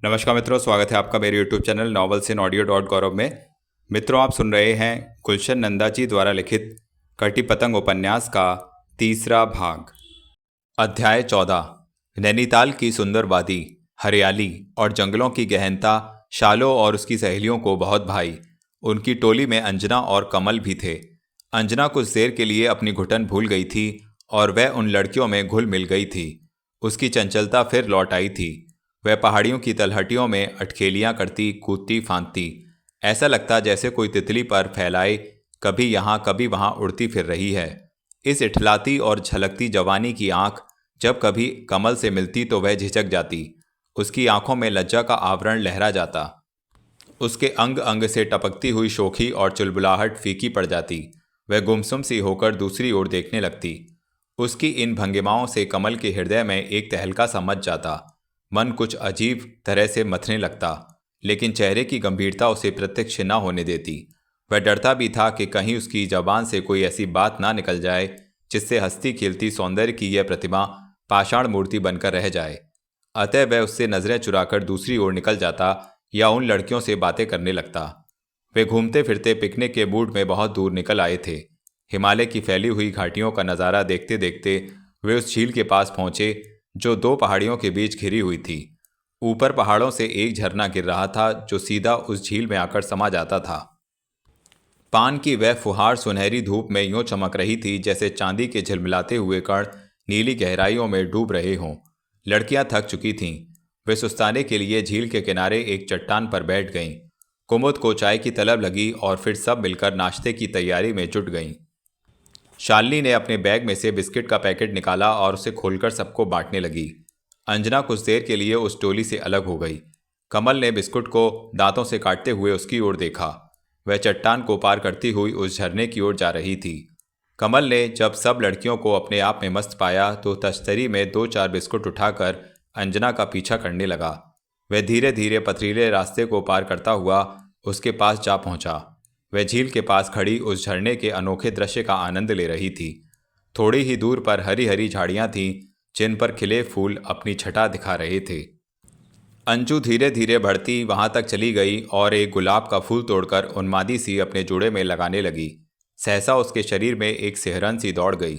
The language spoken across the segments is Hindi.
नमस्कार मित्रों, स्वागत है आपका मेरे YouTube channel novels in audio dot Gaurav में। मित्रों, आप सुन रहे हैं गुलशन नंदा जी द्वारा लिखित कटी पतंग उपन्यास का तीसरा भाग। अध्याय 14। नैनीताल की सुंदर वादी, हरियाली और जंगलों की गहनता शालो और उसकी सहेलियों को बहुत भाई। उनकी टोली में अंजना और कमल भी थे। अंजना कुछ देर के लिए अपनी घुटन भूल गई थी और वह उन लड़कियों में घुल मिल गई थी। उसकी चंचलता फिर लौट आई थी। वह पहाड़ियों की तलहटियों में अटखेलियां करती, कूदती फांदती। ऐसा लगता जैसे कोई तितली पर फैलाए कभी यहाँ कभी वहाँ उड़ती फिर रही है। इस इठलाती और झलकती जवानी की आंख जब कभी कमल से मिलती तो वह झिझक जाती। उसकी आंखों में लज्जा का आवरण लहरा जाता। उसके अंग अंग से टपकती हुई शोखी और चुलबुलाहट फीकी पड़ जाती। वह गुमसुम सी होकर दूसरी ओर देखने लगती। उसकी इन भंगिमाओं से कमल के हृदय में एक तहलका सा मच जाता। मन कुछ अजीब तरह से मथने लगता, लेकिन चेहरे की गंभीरता उसे प्रत्यक्ष न होने देती। वह डरता भी था कि कहीं उसकी जबान से कोई ऐसी बात ना निकल जाए जिससे हंसती खिलती सौंदर्य की यह प्रतिमा पाषाण मूर्ति बनकर रह जाए। अतः वह उससे नजरें चुराकर दूसरी ओर निकल जाता या उन लड़कियों से बातें करने लगता। वे घूमते फिरते पिकनिक के मूड में बहुत दूर निकल आए थे। हिमालय की फैली हुई घाटियों का नज़ारा देखते देखते वे उस झील के पास पहुंचे जो दो पहाड़ियों के बीच घिरी हुई थी। ऊपर पहाड़ों से एक झरना गिर रहा था जो सीधा उस झील में आकर समा जाता था। पान की वह फुहार सुनहरी धूप में यूं चमक रही थी जैसे चांदी के झिलमिलाते हुए कण नीली गहराइयों में डूब रहे हों। लड़कियां थक चुकी थीं। वे सुस्ताने के लिए झील के किनारे एक चट्टान पर बैठ गईं। कुमुद को चाय की तलब लगी और फिर सब मिलकर नाश्ते की तैयारी में जुट गईं। शालिनी ने अपने बैग में से बिस्किट का पैकेट निकाला और उसे खोलकर सबको बांटने लगी। अंजना कुछ देर के लिए उस टोली से अलग हो गई। कमल ने बिस्कुट को दांतों से काटते हुए उसकी ओर देखा। वह चट्टान को पार करती हुई उस झरने की ओर जा रही थी। कमल ने जब सब लड़कियों को अपने आप में मस्त पाया तो तश्तरी में 2-4 बिस्कुट उठाकर अंजना का पीछा करने लगा। वह धीरे धीरे पथरीले रास्ते को पार करता हुआ उसके पास जा पहुंचा। वह झील के पास खड़ी उस झरने के अनोखे दृश्य का आनंद ले रही थी। थोड़ी ही दूर पर हरी हरी झाड़ियां थीं जिन पर खिले फूल अपनी छटा दिखा रहे थे। अंजू धीरे धीरे बढ़ती वहां तक चली गई और एक गुलाब का फूल तोड़कर उन्मादी सी अपने जूड़े में लगाने लगी। सहसा उसके शरीर में एक सिहरन सी दौड़ गई।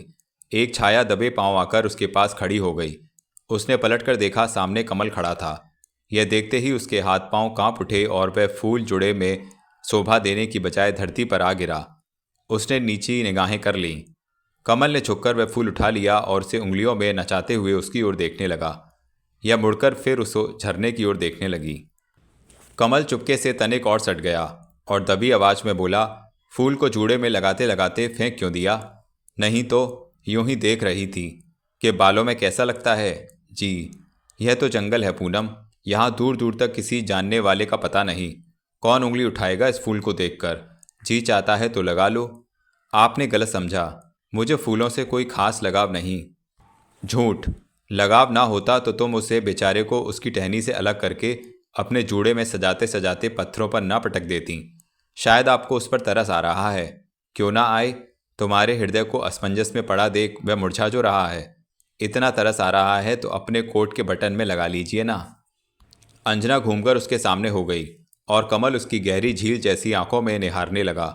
एक छाया दबे पांव आकर उसके पास खड़ी हो गई। उसने पलटकर देखा, सामने कमल खड़ा था। यह देखते ही उसके हाथ पांव कांप उठे और वह फूल जुड़े में शोभा देने की बजाय धरती पर आ गिरा। उसने नीची निगाहें कर लीं। कमल ने झुककर वह फूल उठा लिया और उसे उंगलियों में नचाते हुए उसकी ओर देखने लगा। यह मुड़कर फिर उस झरने की ओर देखने लगी। कमल चुपके से तनिक और सट गया और दबी आवाज में बोला, फूल को जूड़े में लगाते लगाते फेंक क्यों दिया? नहीं तो यूं ही देख रही थी कि बालों में कैसा लगता है। जी, यह तो जंगल है पूनम। यहाँ दूर दूर तक किसी जानने वाले का पता नहीं। कौन उंगली उठाएगा इस फूल को देखकर? जी चाहता है तो लगा लो। आपने गलत समझा। मुझे फूलों से कोई खास लगाव नहीं। झूठ। लगाव ना होता तो तुम उसे बेचारे को उसकी टहनी से अलग करके अपने जूड़े में सजाते सजाते पत्थरों पर ना पटक देती। शायद आपको उस पर तरस आ रहा है। क्यों ना आए? तुम्हारे हृदय को असमंजस में पड़ा देख वह मुरझा जो रहा है। इतना तरस आ रहा है तो अपने कोट के बटन में लगा लीजिए ना। अंजना घूमकर उसके सामने हो गई और कमल उसकी गहरी झील जैसी आंखों में निहारने लगा।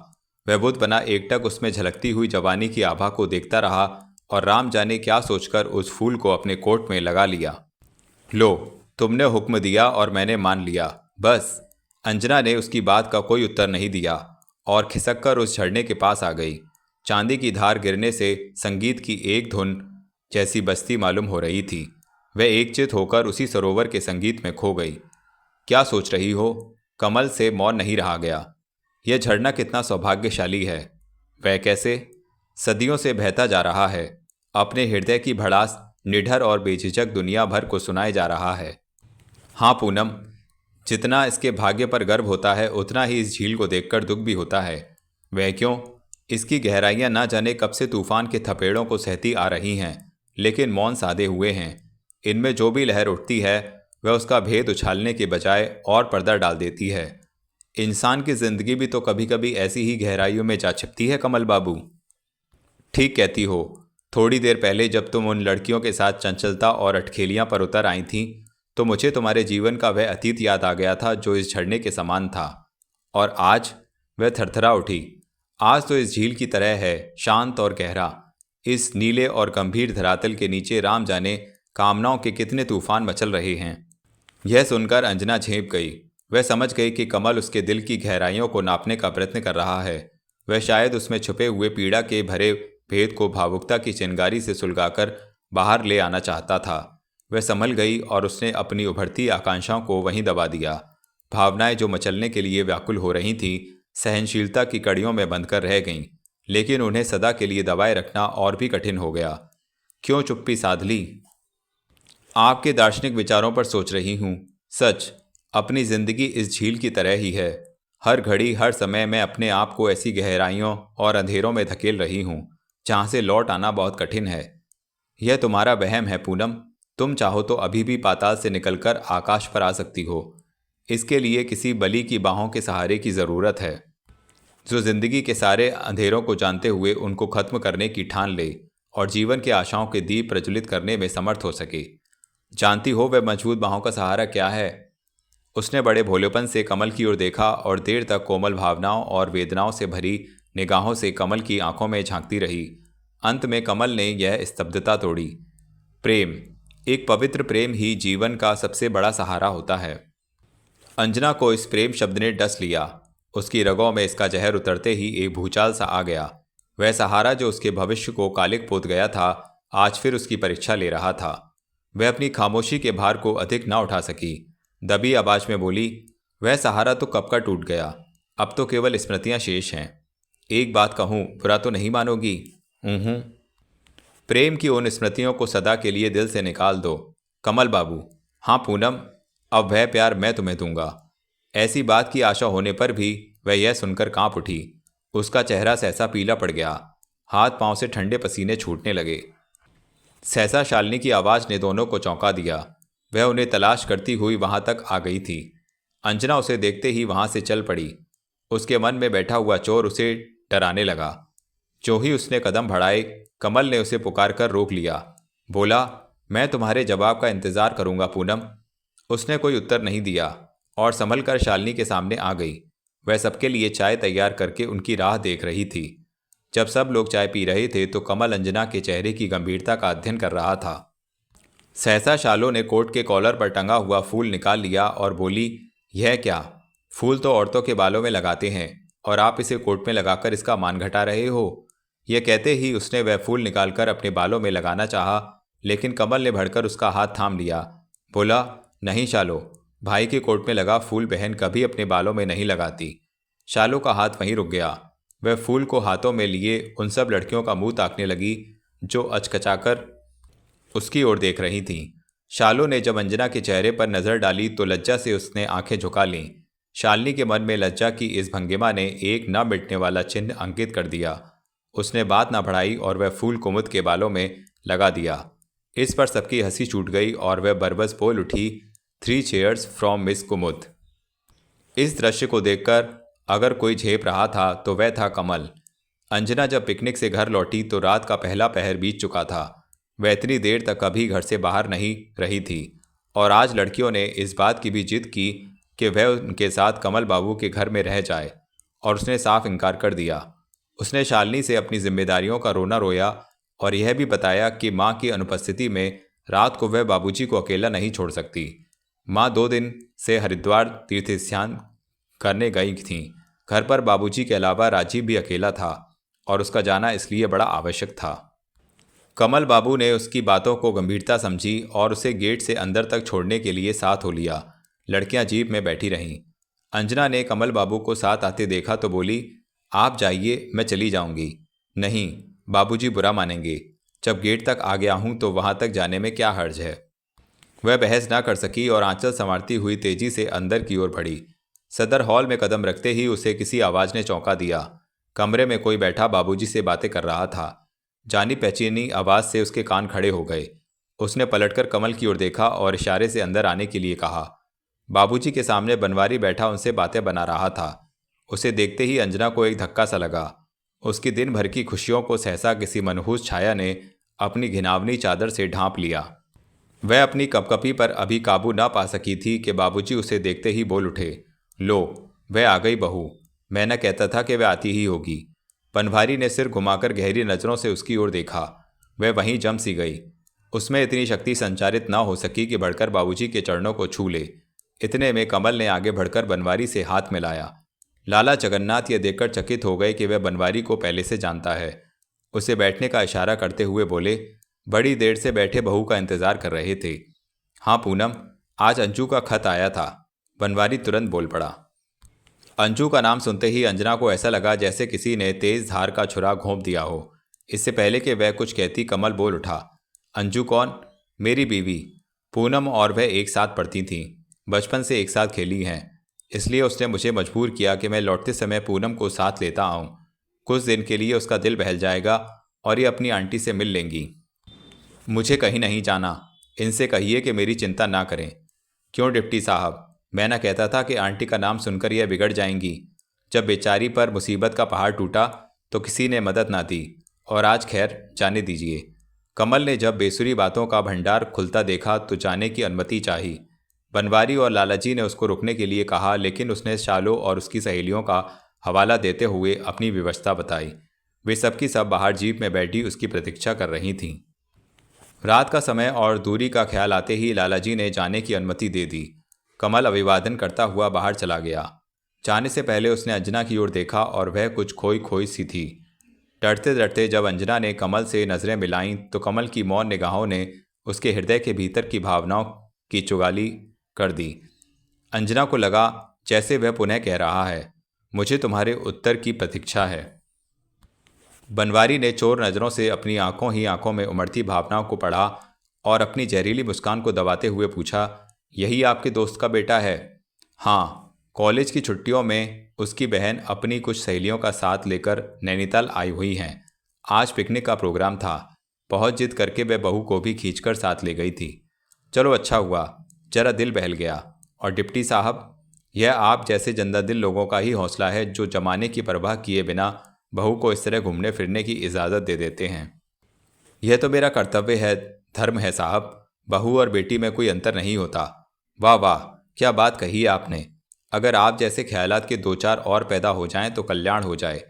वह बुद्ध बना एकटक उसमें झलकती हुई जवानी की आभा को देखता रहा और राम जाने क्या सोचकर उस फूल को अपने कोट में लगा लिया। लो, तुमने हुक्म दिया और मैंने मान लिया, बस। अंजना ने उसकी बात का कोई उत्तर नहीं दिया और खिसक कर उस झरने के पास आ गई। चांदी की धार गिरने से संगीत की एक धुन जैसी बजती मालूम हो रही थी। वह एकचित होकर उसी सरोवर के संगीत में खो गई। क्या सोच रही हो? कमल से मौन नहीं रहा गया। यह झरना कितना सौभाग्यशाली है। वह कैसे? सदियों से बहता जा रहा है। अपने हृदय की भड़ास निडर और बेझिझक दुनिया भर को सुनाए जा रहा है। हाँ पूनम, जितना इसके भाग्य पर गर्व होता है उतना ही इस झील को देखकर दुख भी होता है। वह क्यों? इसकी गहराइयां ना जाने कब से तूफान के थपेड़ों को सहती आ रही हैं, लेकिन मौन साधे हुए हैं। इनमें जो भी लहर उठती है वह उसका भेद उछालने के बजाय और पर्दा डाल देती है। इंसान की जिंदगी भी तो कभी कभी ऐसी ही गहराइयों में जा छिपती है कमल बाबू। ठीक कहती हो। थोड़ी देर पहले जब तुम उन लड़कियों के साथ चंचलता और अटखेलियां पर उतर आई थीं तो मुझे तुम्हारे जीवन का वह अतीत याद आ गया था जो इस झरने के समान था। और आज वह थरथरा उठी। आज तो इस झील की तरह है, शांत और गहरा। इस नीले और गंभीर धरातल के नीचे राम जाने कामनाओं के कितने तूफान मचल रहे हैं। यह सुनकर अंजना झेंप गई। वह समझ गई कि कमल उसके दिल की गहराइयों को नापने का प्रयत्न कर रहा है। वह शायद उसमें छुपे हुए पीड़ा के भरे भेद को भावुकता की चिंगारी से सुलगाकर बाहर ले आना चाहता था। वह संभल गई और उसने अपनी उभरती आकांक्षाओं को वहीं दबा दिया। भावनाएं जो मचलने के लिए व्याकुल हो रही थीं, सहनशीलता की कड़ियों में बंधकर रह गईं, लेकिन उन्हें सदा के लिए दबाए रखना और भी कठिन हो गया। क्यों चुप्पी साध ली? आपके दार्शनिक विचारों पर सोच रही हूँ। सच, अपनी जिंदगी इस झील की तरह ही है। हर घड़ी हर समय मैं अपने आप को ऐसी गहराइयों और अंधेरों में धकेल रही हूँ जहाँ से लौट आना बहुत कठिन है। यह तुम्हारा वहम है पूनम। तुम चाहो तो अभी भी पाताल से निकलकर आकाश पर आ सकती हो। इसके लिए किसी बली की बाहों के सहारे की ज़रूरत है, जो जिंदगी के सारे अंधेरों को जानते हुए उनको खत्म करने की ठान ले और जीवन के आशाओं के दीप प्रज्वलित करने में समर्थ हो सके। जानती हो वह मजबूत बाहों का सहारा क्या है? उसने बड़े भोलेपन से कमल की ओर देखा और देर तक कोमल भावनाओं और वेदनाओं से भरी निगाहों से कमल की आंखों में झांकती रही। अंत में कमल ने यह स्तब्धता तोड़ी। प्रेम, एक पवित्र प्रेम ही जीवन का सबसे बड़ा सहारा होता है। अंजना को इस प्रेम शब्द ने डस लिया। उसकी रगों में इसका जहर उतरते ही एक भूचाल सा आ गया। वह सहारा जो उसके भविष्य को कालिक पोत गया था, आज फिर उसकी परीक्षा ले रहा था। वह अपनी खामोशी के भार को अधिक न उठा सकी। दबी आवाज में बोली, वह सहारा तो कब का टूट गया, अब तो केवल स्मृतियां शेष हैं। एक बात कहूँ, बुरा तो नहीं मानोगी? प्रेम की उन स्मृतियों को सदा के लिए दिल से निकाल दो। कमल बाबू। हाँ पूनम, अब वह प्यार मैं तुम्हें दूंगा। ऐसी बात की आशा होने पर भी वह यह सुनकर कांप उठी। उसका चेहरा सहसा पीला पड़ गया। हाथ पांव से ठंडे पसीने छूटने लगे। सहसा शालिनी की आवाज़ ने दोनों को चौंका दिया। वह उन्हें तलाश करती हुई वहां तक आ गई थी। अंजना उसे देखते ही वहां से चल पड़ी। उसके मन में बैठा हुआ चोर उसे डराने लगा। जो ही उसने कदम बढ़ाए, कमल ने उसे पुकार कर रोक लिया। बोला, मैं तुम्हारे जवाब का इंतजार करूंगा पूनम। उसने कोई उत्तर नहीं दिया और संभल कर शालिनी के सामने आ गई। वह सबके लिए चाय तैयार करके उनकी राह देख रही थी। जब सब लोग चाय पी रहे थे तो कमल अंजना के चेहरे की गंभीरता का अध्ययन कर रहा था। सहसा शालो ने कोट के कॉलर पर टंगा हुआ फूल निकाल लिया और बोली, यह क्या? फूल तो औरतों के बालों में लगाते हैं और आप इसे कोट में लगाकर इसका मान घटा रहे हो। यह कहते ही उसने वह फूल निकालकर अपने बालों में लगाना चाहा, लेकिन कमल ने भड़कर उसका हाथ थाम लिया। बोला, नहीं शालो, भाई के कोट में लगा फूल बहन कभी अपने बालों में नहीं लगाती। शालो का हाथ वहीं रुक गया। वह फूल को हाथों में लिए उन सब लड़कियों का मुंह ताकने लगी जो अचकचाकर उसकी ओर देख रही थीं। शालो ने जब अंजना के चेहरे पर नजर डाली तो लज्जा से उसने आंखें झुका लीं। शालिनी के मन में लज्जा की इस भंगिमा ने एक न मिटने वाला चिन्ह अंकित कर दिया। उसने बात न बढ़ाई और वह फूल कुमुद के बालों में लगा दिया। इस पर सबकी हंसी छूट गई और वह बरबस बोल उठी, 3 चेयर्स फ्रॉम मिस कुमुद। इस दृश्य को देखकर अगर कोई झेप रहा था तो वह था कमल। अंजना जब पिकनिक से घर लौटी तो रात का पहला पहर बीत चुका था। वह इतनी देर तक कभी घर से बाहर नहीं रही थी और आज लड़कियों ने इस बात की भी जिद की कि वह उनके साथ कमल बाबू के घर में रह जाए, और उसने साफ इनकार कर दिया। उसने शालिनी से अपनी जिम्मेदारियों का रोना रोया और यह भी बताया कि माँ की अनुपस्थिति में रात को वह बाबूजी को अकेला नहीं छोड़ सकती। माँ 2 दिन से हरिद्वार तीर्थ स्नान करने गई थीं। घर पर बाबूजी के अलावा राजीव भी अकेला था और उसका जाना इसलिए बड़ा आवश्यक था। कमल बाबू ने उसकी बातों को गंभीरता समझी और उसे गेट से अंदर तक छोड़ने के लिए साथ हो लिया। लड़कियां जीप में बैठी रहीं। अंजना ने कमल बाबू को साथ आते देखा तो बोली, आप जाइए, मैं चली जाऊंगी। नहीं, बाबूजी बुरा मानेंगे। जब गेट तक आ गया हूं तो वहां तक जाने में क्या हर्ज है। वह बहस ना कर सकी और आंचल संवारती हुई तेजी से अंदर की ओर बढ़ी। सदर हॉल में कदम रखते ही उसे किसी आवाज़ ने चौंका दिया। कमरे में कोई बैठा बाबूजी से बातें कर रहा था। जानी पहचानी आवाज़ से उसके कान खड़े हो गए। उसने पलटकर कमल की ओर देखा और इशारे से अंदर आने के लिए कहा। बाबूजी के सामने बनवारी बैठा उनसे बातें बना रहा था। उसे देखते ही अंजना को एक धक्का सा लगा। उसकी दिन भर की खुशियों को सहसा किसी मनहूस छाया ने अपनी घिनावनी चादर से ढांप लिया। वह अपनी कपकपी पर अभी काबू ना पा सकी थी कि बाबूजी उसे देखते ही बोल उठे, लो, वह आ गई बहू। मैं न कहता था कि वह आती ही होगी। पनवारी ने सिर घुमाकर गहरी नज़रों से उसकी ओर देखा। वह वहीं जम सी गई। उसमें इतनी शक्ति संचारित ना हो सकी कि बढ़कर बाबूजी के चरणों को छू ले। इतने में कमल ने आगे बढ़कर बनवारी से हाथ मिलाया। लाला जगन्नाथ यह देखकर चकित हो गए कि वह बनवारी को पहले से जानता है। उसे बैठने का इशारा करते हुए बोले, बड़ी देर से बैठे बहू का इंतजार कर रहे थे। हाँ पूनम, आज अंजू का खत आया था। बनवारी तुरंत बोल पड़ा। अंजू का नाम सुनते ही अंजना को ऐसा लगा जैसे किसी ने तेज धार का छुरा घोंप दिया हो। इससे पहले कि वह कुछ कहती कमल बोल उठा, अंजू कौन? मेरी बीवी। पूनम और वह एक साथ पढ़ती थीं, बचपन से एक साथ खेली हैं। इसलिए उसने मुझे मजबूर किया कि मैं लौटते समय पूनम को साथ लेता आऊं। कुछ दिन के लिए उसका दिल बहल जाएगा और ये अपनी आंटी से मिल लेंगी। मुझे कहीं नहीं जाना। इनसे कहिए कि मेरी चिंता ना करें। क्यों डिप्टी साहब, मैं ना कहता था कि आंटी का नाम सुनकर यह बिगड़ जाएंगी। जब बेचारी पर मुसीबत का पहाड़ टूटा तो किसी ने मदद ना दी, और आज खैर जाने दीजिए। कमल ने जब बेसुरी बातों का भंडार खुलता देखा तो जाने की अनुमति चाही। बनवारी और लालाजी ने उसको रुकने के लिए कहा, लेकिन उसने शालो और उसकी सहेलियों का हवाला देते हुए अपनी विवशता बताई। वे सबकी सब बाहर जीप में बैठी उसकी प्रतीक्षा कर रही थीं। रात का समय और दूरी का ख्याल आते ही लालाजी ने जाने की अनुमति दे दी। कमल अभिवादन करता हुआ बाहर चला गया। जाने से पहले उसने अंजना की ओर देखा और वह कुछ खोई खोई सी थी। डरते डरते जब अंजना ने कमल से नज़रें मिलाईं तो कमल की मौन निगाहों ने उसके हृदय के भीतर की भावनाओं की चुगाली कर दी। अंजना को लगा जैसे वह पुनः कह रहा है, मुझे तुम्हारे उत्तर की प्रतीक्षा है। बनवारी ने चोर नज़रों से अपनी आंखों ही आंखों में उमड़ती भावनाओं को पढ़ा और अपनी जहरीली मुस्कान को दबाते हुए पूछा, यही आपके दोस्त का बेटा है? हाँ, कॉलेज की छुट्टियों में उसकी बहन अपनी कुछ सहेलियों का साथ लेकर नैनीताल आई हुई हैं। आज पिकनिक का प्रोग्राम था। बहुत जिद करके वह बहू को भी खींचकर साथ ले गई थी। चलो अच्छा हुआ, जरा दिल बहल गया। और डिप्टी साहब, यह आप जैसे जिंदा दिल लोगों का ही हौसला है जो जमाने की परवाह किए बिना बहू को इस तरह घूमने फिरने की इजाज़त दे देते हैं। यह तो मेरा कर्तव्य है, धर्म है साहब। बहू और बेटी में कोई अंतर नहीं होता। वाह वाह, क्या बात कही आपने। अगर आप जैसे ख्यालात के दो चार और पैदा हो जाएं तो कल्याण हो जाए।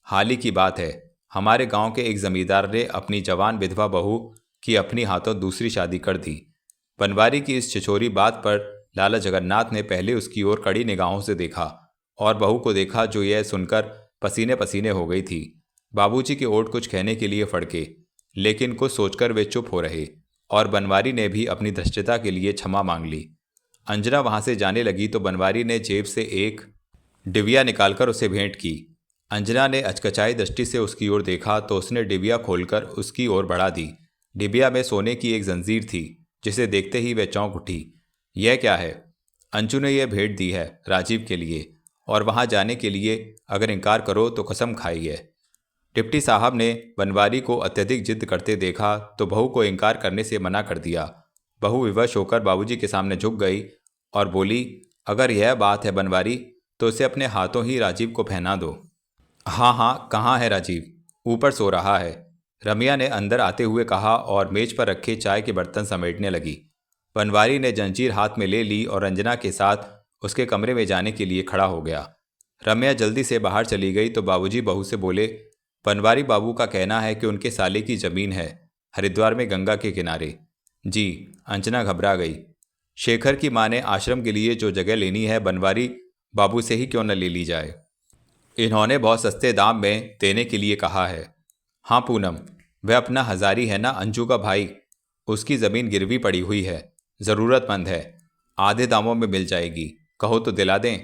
हाल ही की बात है, हमारे गांव के एक जमींदार ने अपनी जवान विधवा बहू की अपनी हाथों दूसरी शादी कर दी। बनवारी की इस छिछोरी बात पर लाला जगन्नाथ ने पहले उसकी ओर कड़ी निगाहों से देखा और बहू को देखा जो यह सुनकर पसीने पसीने हो गई थी। बाबूजी के ओठ कुछ कहने के लिए फड़के, लेकिन कुछ सोचकर वे चुप हो रहे और बनवारी ने भी अपनी धृष्टता के लिए क्षमा मांग ली। अंजना वहां से जाने लगी तो बनवारी ने जेब से एक डिबिया निकालकर उसे भेंट की। अंजना ने अचकचाई दृष्टि से उसकी ओर देखा तो उसने डिबिया खोलकर उसकी ओर बढ़ा दी। डिबिया में सोने की एक जंजीर थी, जिसे देखते ही वह चौंक उठी। यह क्या है? अंजू ने यह भेंट दी है राजीव के लिए, और वहां जाने के लिए अगर इनकार करो तो कसम खाई है। डिप्टी साहब ने बनवारी को अत्यधिक जिद करते देखा तो बहू को इनकार करने से मना कर दिया। बहू विवश होकर बाबूजी के सामने झुक गई और बोली, अगर यह बात है बनवारी तो इसे अपने हाथों ही राजीव को पहना दो। हाँ हाँ, कहाँ है राजीव? ऊपर सो रहा है, रमिया ने अंदर आते हुए कहा और मेज पर रखे चाय के बर्तन समेटने लगी। बनवारी ने जंजीर हाथ में ले ली और अंजना के साथ उसके कमरे में जाने के लिए खड़ा हो गया। रमिया जल्दी से बाहर चली गई तो बाबूजी बहू से बोले, बनवारी बाबू का कहना है कि उनके साले की जमीन है हरिद्वार में गंगा के किनारे। जी। अंजना घबरा गई। शेखर की माँ ने आश्रम के लिए जो जगह लेनी है बनवारी बाबू से ही क्यों न ले ली जाए। इन्होंने बहुत सस्ते दाम में देने के लिए कहा है। हाँ पूनम, वह अपना हजारी है ना अंजू का भाई, उसकी ज़मीन गिरवी पड़ी हुई है, ज़रूरतमंद है, आधे दामों में मिल जाएगी, कहो तो दिला दें।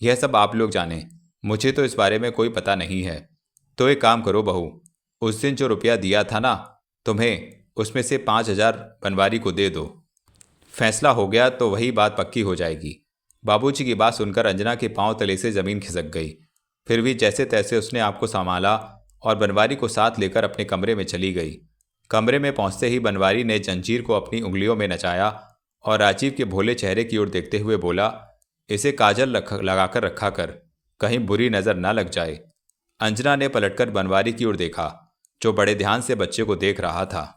यह सब आप लोग जानें, मुझे तो इस बारे में कोई पता नहीं है। तो एक काम करो बहू, उस दिन जो रुपया दिया था ना तुम्हें, उसमें से 5,000 बनवारी को दे दो। फैसला हो गया तो वही बात पक्की हो जाएगी। बाबूजी की बात सुनकर अंजना के पांव तले से ज़मीन खिसक गई। फिर भी जैसे तैसे उसने आपको संभाला और बनवारी को साथ लेकर अपने कमरे में चली गई। कमरे में पहुंचते ही बनवारी ने जंजीर को अपनी उंगलियों में नचाया और राजीव के भोले चेहरे की ओर देखते हुए बोला, इसे काजल लगाकर रखा कर, कहीं बुरी नज़र ना लग जाए। अंजना ने पलटकर बनवारी की ओर देखा, जो बड़े ध्यान से बच्चे को देख रहा था।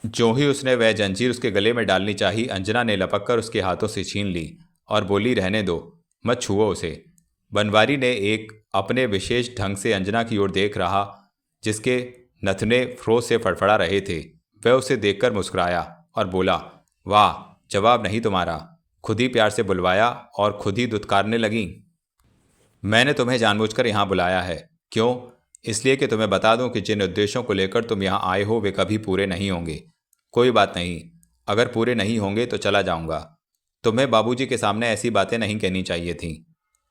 जो ही उसने वह जंजीर उसके गले में डालनी चाही, अंजना ने लपक कर उसके हाथों से छीन ली और बोली, रहने दो, मत छुओ उसे। बनवारी ने एक अपने विशेष ढंग से अंजना की ओर देख रहा, जिसके नथने फ्रोज से फड़फड़ा रहे थे। वह उसे देखकर मुस्कुराया और बोला, वाह, जवाब नहीं तुम्हारा। खुद ही प्यार से बुलवाया और खुद ही दुत्कारने लगी। मैंने तुम्हें जानबूझकर यहाँ बुलाया है। क्यों? इसलिए कि तुम्हें बता दूं कि जिन उद्देश्यों को लेकर तुम यहाँ आए हो वे कभी पूरे नहीं होंगे। कोई बात नहीं, अगर पूरे नहीं होंगे तो चला जाऊंगा। तुम्हें बाबूजी के सामने ऐसी बातें नहीं कहनी चाहिए थीं।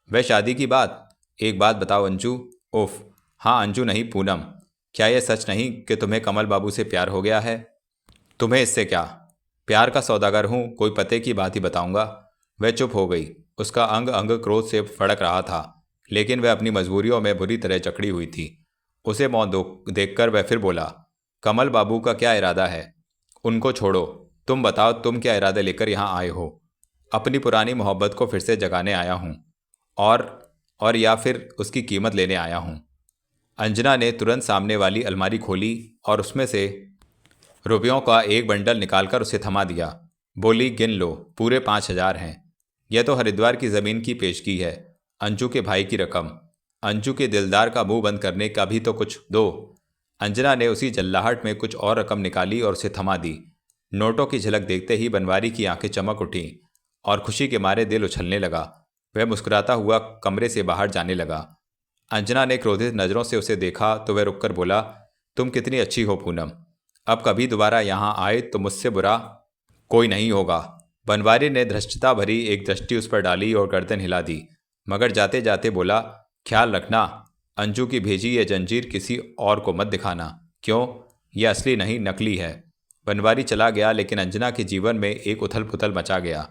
वह शादी की बात। एक बात बताओ अंजू। उफ, हाँ अंजू नहीं, पूनम। क्या यह सच नहीं कि तुम्हें कमल बाबू से प्यार हो गया है? तुम्हें इससे क्या? प्यार का सौदागर हूँ, कोई पते की बात ही बताऊंगा। वह चुप हो गई। उसका अंग अंग क्रोध से फड़क रहा था, लेकिन वह अपनी मजबूरियों में बुरी तरह जकड़ी हुई थी। उसे मौन देखकर वह फिर बोला, कमल बाबू का क्या इरादा है? उनको छोड़ो, तुम बताओ, तुम क्या इरादा लेकर यहाँ आए हो? अपनी पुरानी मोहब्बत को फिर से जगाने आया हूँ, और या फिर उसकी कीमत लेने आया हूँ। अंजना ने तुरंत सामने वाली अलमारी खोली और उसमें से रुपयों का एक बंडल निकालकर उसे थमा दिया। बोली, गिन लो, पूरे 5,000 हैं। यह तो हरिद्वार की ज़मीन की पेशगी है, अंजू के भाई की रकम। अंजू के दिलदार का मुंह बंद करने का भी तो कुछ दो। अंजना ने उसी जल्लाहट में कुछ और रकम निकाली और उसे थमा दी। नोटों की झलक देखते ही बनवारी की आंखें चमक उठीं और खुशी के मारे दिल उछलने लगा। वह मुस्कुराता हुआ कमरे से बाहर जाने लगा। अंजना ने क्रोधित नज़रों से उसे देखा तो वह रुककर बोला, तुम कितनी अच्छी हो पूनम। अब कभी दोबारा यहाँ आए तो मुझसे बुरा कोई नहीं होगा। बनवारी ने धृष्टता भरी एक दृष्टि उस पर डाली और गर्दन हिला दी, मगर जाते जाते बोला, ख्याल रखना, अंजू की भेजी ये जंजीर किसी और को मत दिखाना। क्यों? यह असली नहीं, नकली है। बनवारी चला गया, लेकिन अंजना के जीवन में एक उथल पुथल मचा गया।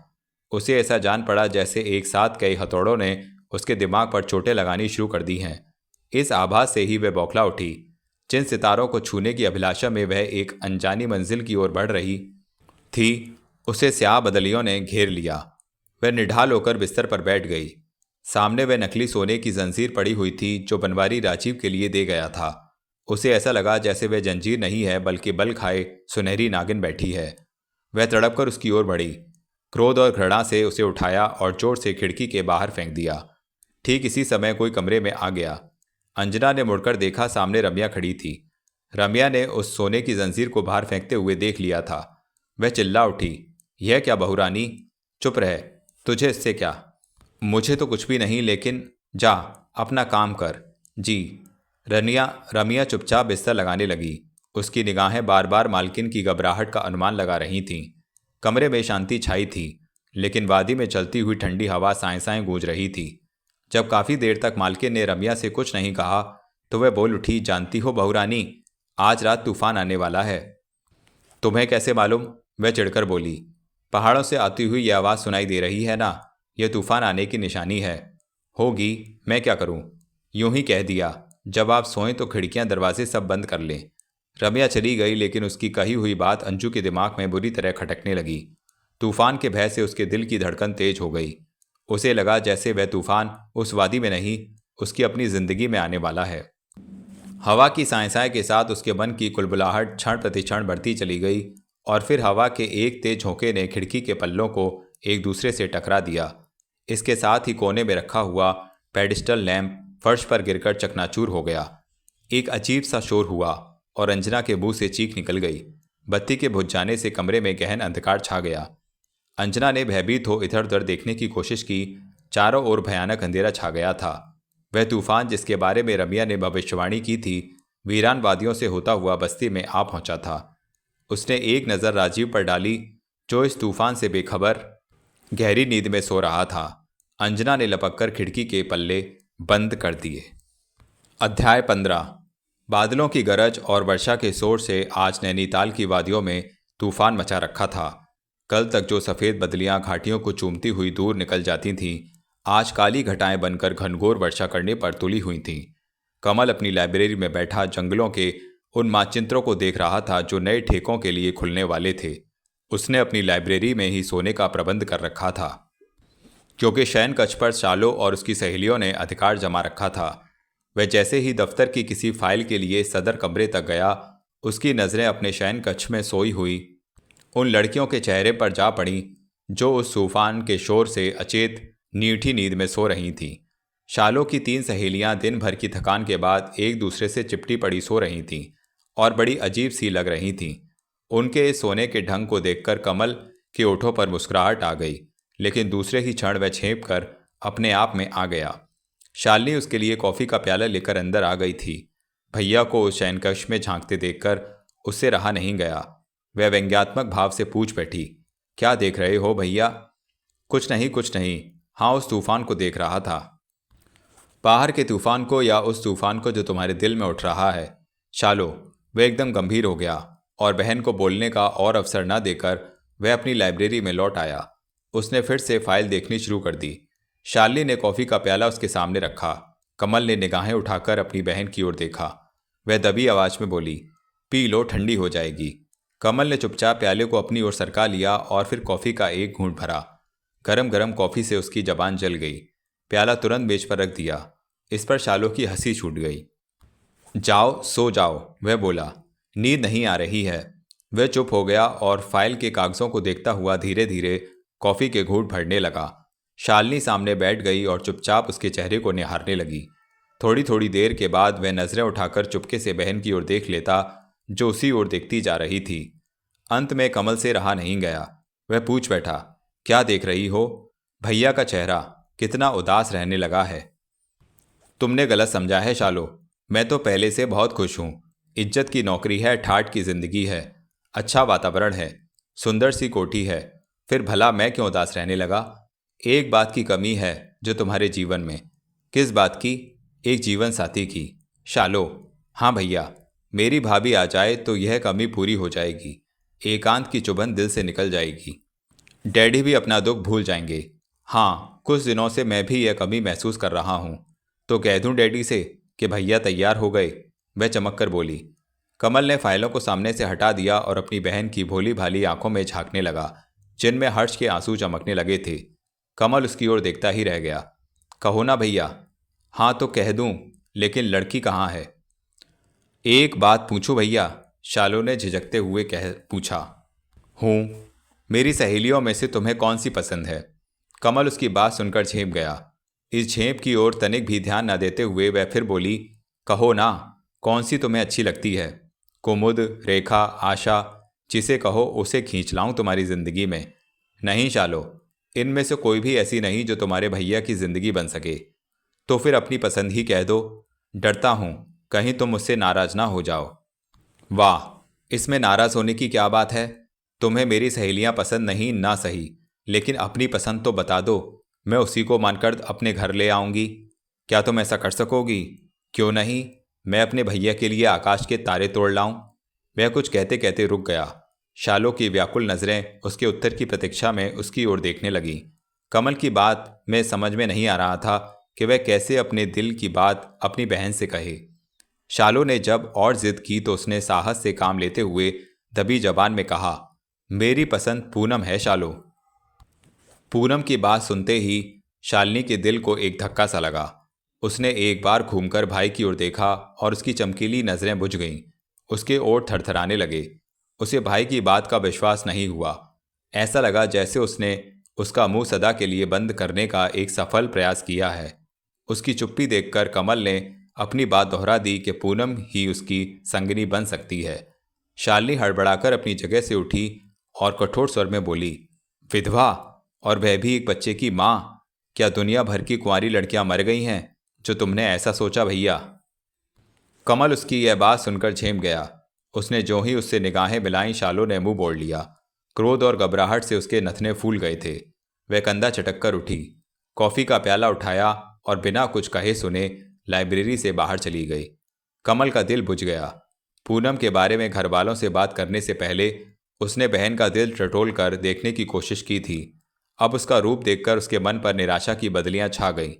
उसे ऐसा जान पड़ा जैसे एक साथ कई हथौड़ों ने उसके दिमाग पर चोटें लगानी शुरू कर दी हैं। इस आभास से ही वह बौखला उठी। जिन सितारों को छूने की अभिलाषा में वह एक अनजानी मंजिल की ओर बढ़ रही थी, उसे स्याह बदलियों ने घेर लिया। वह निढाल होकर बिस्तर पर बैठ गई। सामने वह नकली सोने की जंजीर पड़ी हुई थी जो बनवारी राजीव के लिए दे गया था। उसे ऐसा लगा जैसे वह जंजीर नहीं है बल्कि बल खाए सुनहरी नागिन बैठी है। वह तड़प कर उसकी ओर बढ़ी। क्रोध और घृणा से उसे उठाया और जोर से खिड़की के बाहर फेंक दिया। ठीक इसी समय कोई कमरे में आ गया। अंजना ने मुड़कर देखा, सामने रम्या खड़ी थी। रम्या ने उस सोने की जंजीर को बाहर फेंकते हुए देख लिया था। वह चिल्ला उठी, यह क्या बहुरानी? चुप रह, तुझे इससे क्या? मुझे तो कुछ भी नहीं, लेकिन जा अपना काम कर। जी। रमिया चुपचाप बिस्तर लगाने लगी। उसकी निगाहें बार बार मालकिन की घबराहट का अनुमान लगा रही थीं। कमरे में शांति छाई थी, लेकिन वादी में चलती हुई ठंडी हवा साएं साएं गूंज रही थी। जब काफ़ी देर तक मालकिन ने रमिया से कुछ नहीं कहा तो वह बोल उठी, जानती हो बहुरानी, आज रात तूफान आने वाला है। तुम्हें कैसे मालूम? वह चिढ़कर बोली, पहाड़ों से आती हुई यह आवाज़ सुनाई दे रही है ना, यह तूफान आने की निशानी है। होगी, मैं क्या करूं? यूं ही कह दिया। जब आप सोएं तो खिड़कियां दरवाजे सब बंद कर लें। रमिया चली गई, लेकिन उसकी कही हुई बात अंजू के दिमाग में बुरी तरह खटकने लगी। तूफान के भय से उसके दिल की धड़कन तेज हो गई। उसे लगा जैसे वह तूफान उस वादी में नहीं, उसकी अपनी जिंदगी में आने वाला है। हवा की साएं के साथ उसके मन की कुलबुलाहट क्षण प्रतिक्षण बढ़ती चली गई और फिर हवा के एक तेज झोंके ने खिड़की के पल्लों को एक दूसरे से टकरा दिया। इसके साथ ही कोने में रखा हुआ पेडिस्टल लैंप फर्श पर गिरकर चकनाचूर हो गया। एक अजीब सा शोर हुआ और अंजना के मुंह से चीख निकल गई। बत्ती के बुझ जाने से कमरे में गहन अंधकार छा गया। अंजना ने भयभीत हो इधर उधर देखने की कोशिश की। चारों ओर भयानक अंधेरा छा गया था। वह तूफान जिसके बारे में रमिया ने भविष्यवाणी की थी, वीरान वादियों से होता हुआ बस्ती में आ पहुंचा था। उसने एक नज़र राजीव पर डाली, जो इस तूफान से बेखबर गहरी नींद में सो रहा था। अंजना ने लपककर खिड़की के पल्ले बंद कर दिए। अध्याय 15। बादलों की गरज और वर्षा के शोर से आज नैनीताल की वादियों में तूफान मचा रखा था। कल तक जो सफ़ेद बदलियां घाटियों को चूमती हुई दूर निकल जाती थीं, आज काली घटाएं बनकर घनघोर वर्षा करने पर तुली हुई थीं। कमल अपनी लाइब्रेरी में बैठा जंगलों के उन मानचित्रों को देख रहा था जो नए ठेकों के लिए खुलने वाले थे। उसने अपनी लाइब्रेरी में ही सोने का प्रबंध कर रखा था, क्योंकि शयन कक्ष पर शालो और उसकी सहेलियों ने अधिकार जमा रखा था। वह जैसे ही दफ्तर की किसी फाइल के लिए सदर कमरे तक गया, उसकी नज़रें अपने शयन कक्ष में सोई हुई उन लड़कियों के चेहरे पर जा पड़ी जो उस तूफान के शोर से अचेत नीठी नींद में सो रही थीं। शालों की 3 सहेलियां दिन भर की थकान के बाद एक दूसरे से चिपटी पड़ी सो रही थीं और बड़ी अजीब सी लग रही थीं। उनके इस सोने के ढंग को देखकर कमल के ओठों पर मुस्कुराहट आ गई, लेकिन दूसरे ही क्षण वह छेप कर अपने आप में आ गया। शालिनी उसके लिए कॉफ़ी का प्याला लेकर अंदर आ गई थी। भैया को उस शयनकक्ष में झांकते देखकर उससे रहा नहीं गया। वह व्यंग्यात्मक भाव से पूछ बैठी, क्या देख रहे हो भैया? कुछ नहीं कुछ नहीं, हाँ उस तूफान को देख रहा था। बाहर के तूफान को या उस तूफान को जो तुम्हारे दिल में उठ रहा है? शालो, वह एकदम गंभीर हो गया और बहन को बोलने का और अवसर न देकर वह अपनी लाइब्रेरी में लौट आया। उसने फिर से फाइल देखनी शुरू कर दी। शालिनी ने कॉफ़ी का प्याला उसके सामने रखा। कमल ने निगाहें उठाकर अपनी बहन की ओर देखा। वह दबी आवाज में बोली, पी लो, ठंडी हो जाएगी। कमल ने चुपचाप प्याले को अपनी ओर सरका लिया और फिर कॉफ़ी का एक घूंट भरा। गरम गरम कॉफ़ी से उसकी जबान जल गई। प्याला तुरंत मेज पर रख दिया। इस पर शालों की हंसी छूट गई। जाओ सो जाओ, वह बोला, नींद नहीं आ रही है। वह चुप हो गया और फाइल के कागजों को देखता हुआ धीरे धीरे कॉफ़ी के घूंट भरने लगा। शालिनी सामने बैठ गई और चुपचाप उसके चेहरे को निहारने लगी। थोड़ी थोड़ी देर के बाद वह नज़रें उठाकर चुपके से बहन की ओर देख लेता, जो उसी ओर देखती जा रही थी। अंत में कमल से रहा नहीं गया। वह पूछ बैठा, क्या देख रही हो? भैया का चेहरा कितना उदास रहने लगा है। तुमने गलत समझा है शालो, मैं तो पहले से बहुत खुश हूँ। इज्जत की नौकरी है, ठाठ की जिंदगी है, अच्छा वातावरण है, सुंदर सी कोठी है, फिर भला मैं क्यों उदास रहने लगा? एक बात की कमी है जो तुम्हारे जीवन में। किस बात की? एक जीवन साथी की। शालो, हाँ भैया, मेरी भाभी आ जाए तो यह कमी पूरी हो जाएगी। एकांत की चुभन दिल से निकल जाएगी। डैडी भी अपना दुख भूल जाएंगे। हाँ, कुछ दिनों से मैं भी यह कमी महसूस कर रहा हूँ। तो कह दूँ डैडी से कि भैया तैयार हो गए? वह चमक कर बोली। कमल ने फाइलों को सामने से हटा दिया और अपनी बहन की भोली भाली आंखों में झांकने लगा, जिनमें हर्ष के आंसू चमकने लगे थे। कमल उसकी ओर देखता ही रह गया। कहो ना भैया। हाँ तो कह दूं, लेकिन लड़की कहाँ है? एक बात पूछूं भैया? शालो ने झिझकते हुए पूछा। हूँ। मेरी सहेलियों में से तुम्हें कौन सी पसंद है? कमल उसकी बात सुनकर झेप गया। इस झेप की ओर तनिक भी ध्यान न देते हुए वह फिर बोली, कहो ना, कौन सी तुम्हें अच्छी लगती है? कुमुद, रेखा, आशा, जिसे कहो उसे खींच लाऊं तुम्हारी जिंदगी में। नहीं शालो, इनमें से कोई भी ऐसी नहीं जो तुम्हारे भैया की जिंदगी बन सके। तो फिर अपनी पसंद ही कह दो। डरता हूं कहीं तुम मुझसे नाराज ना हो जाओ। वाह, इसमें नाराज होने की क्या बात है? तुम्हें मेरी सहेलियां पसंद नहीं ना सही, लेकिन अपनी पसंद तो बता दो, मैं उसी को मानकर अपने घर ले आऊंगी। क्या तुम ऐसा कर सकोगी? क्यों नहीं, मैं अपने भैया के लिए आकाश के तारे तोड़ लाऊं। वह कुछ कहते कहते रुक गया। शालो की व्याकुल नज़रें उसके उत्तर की प्रतीक्षा में उसकी ओर देखने लगी। कमल की बात में समझ में नहीं आ रहा था कि वह कैसे अपने दिल की बात अपनी बहन से कहे। शालो ने जब और जिद की तो उसने साहस से काम लेते हुए दबी जबान में कहा, मेरी पसंद पूनम है शालो। पूनम की बात सुनते ही शालिनी के दिल को एक धक्का सा लगा। उसने एक बार घूमकर भाई की ओर देखा और उसकी चमकीली नज़रें बुझ गईं। उसके ओठ थरथराने लगे। उसे भाई की बात का विश्वास नहीं हुआ। ऐसा लगा जैसे उसने उसका मुंह सदा के लिए बंद करने का एक सफल प्रयास किया है। उसकी चुप्पी देखकर कमल ने अपनी बात दोहरा दी कि पूनम ही उसकी संगिनी बन सकती है। शालिनी हड़बड़ाकर अपनी जगह से उठी और कठोर स्वर में बोली, विधवा, और वह भी एक बच्चे की माँ? क्या दुनिया भर की कुंवारी लड़कियां मर गई हैं जो तुमने ऐसा सोचा भैया? कमल उसकी यह बात सुनकर झेम गया। उसने जो ही उससे निगाहें मिलाईं, शालो ने मुंह मोड़ लिया। क्रोध और घबराहट से उसके नथने फूल गए थे। वह कंधा चटक कर उठी, कॉफ़ी का प्याला उठाया और बिना कुछ कहे सुने लाइब्रेरी से बाहर चली गई। कमल का दिल बुझ गया। पूनम के बारे में घर वालों से बात करने से पहले उसने बहन का दिल टटोल कर देखने की कोशिश की थी। अब उसका रूप देखकर उसके मन पर निराशा की बदलियां छा गईं।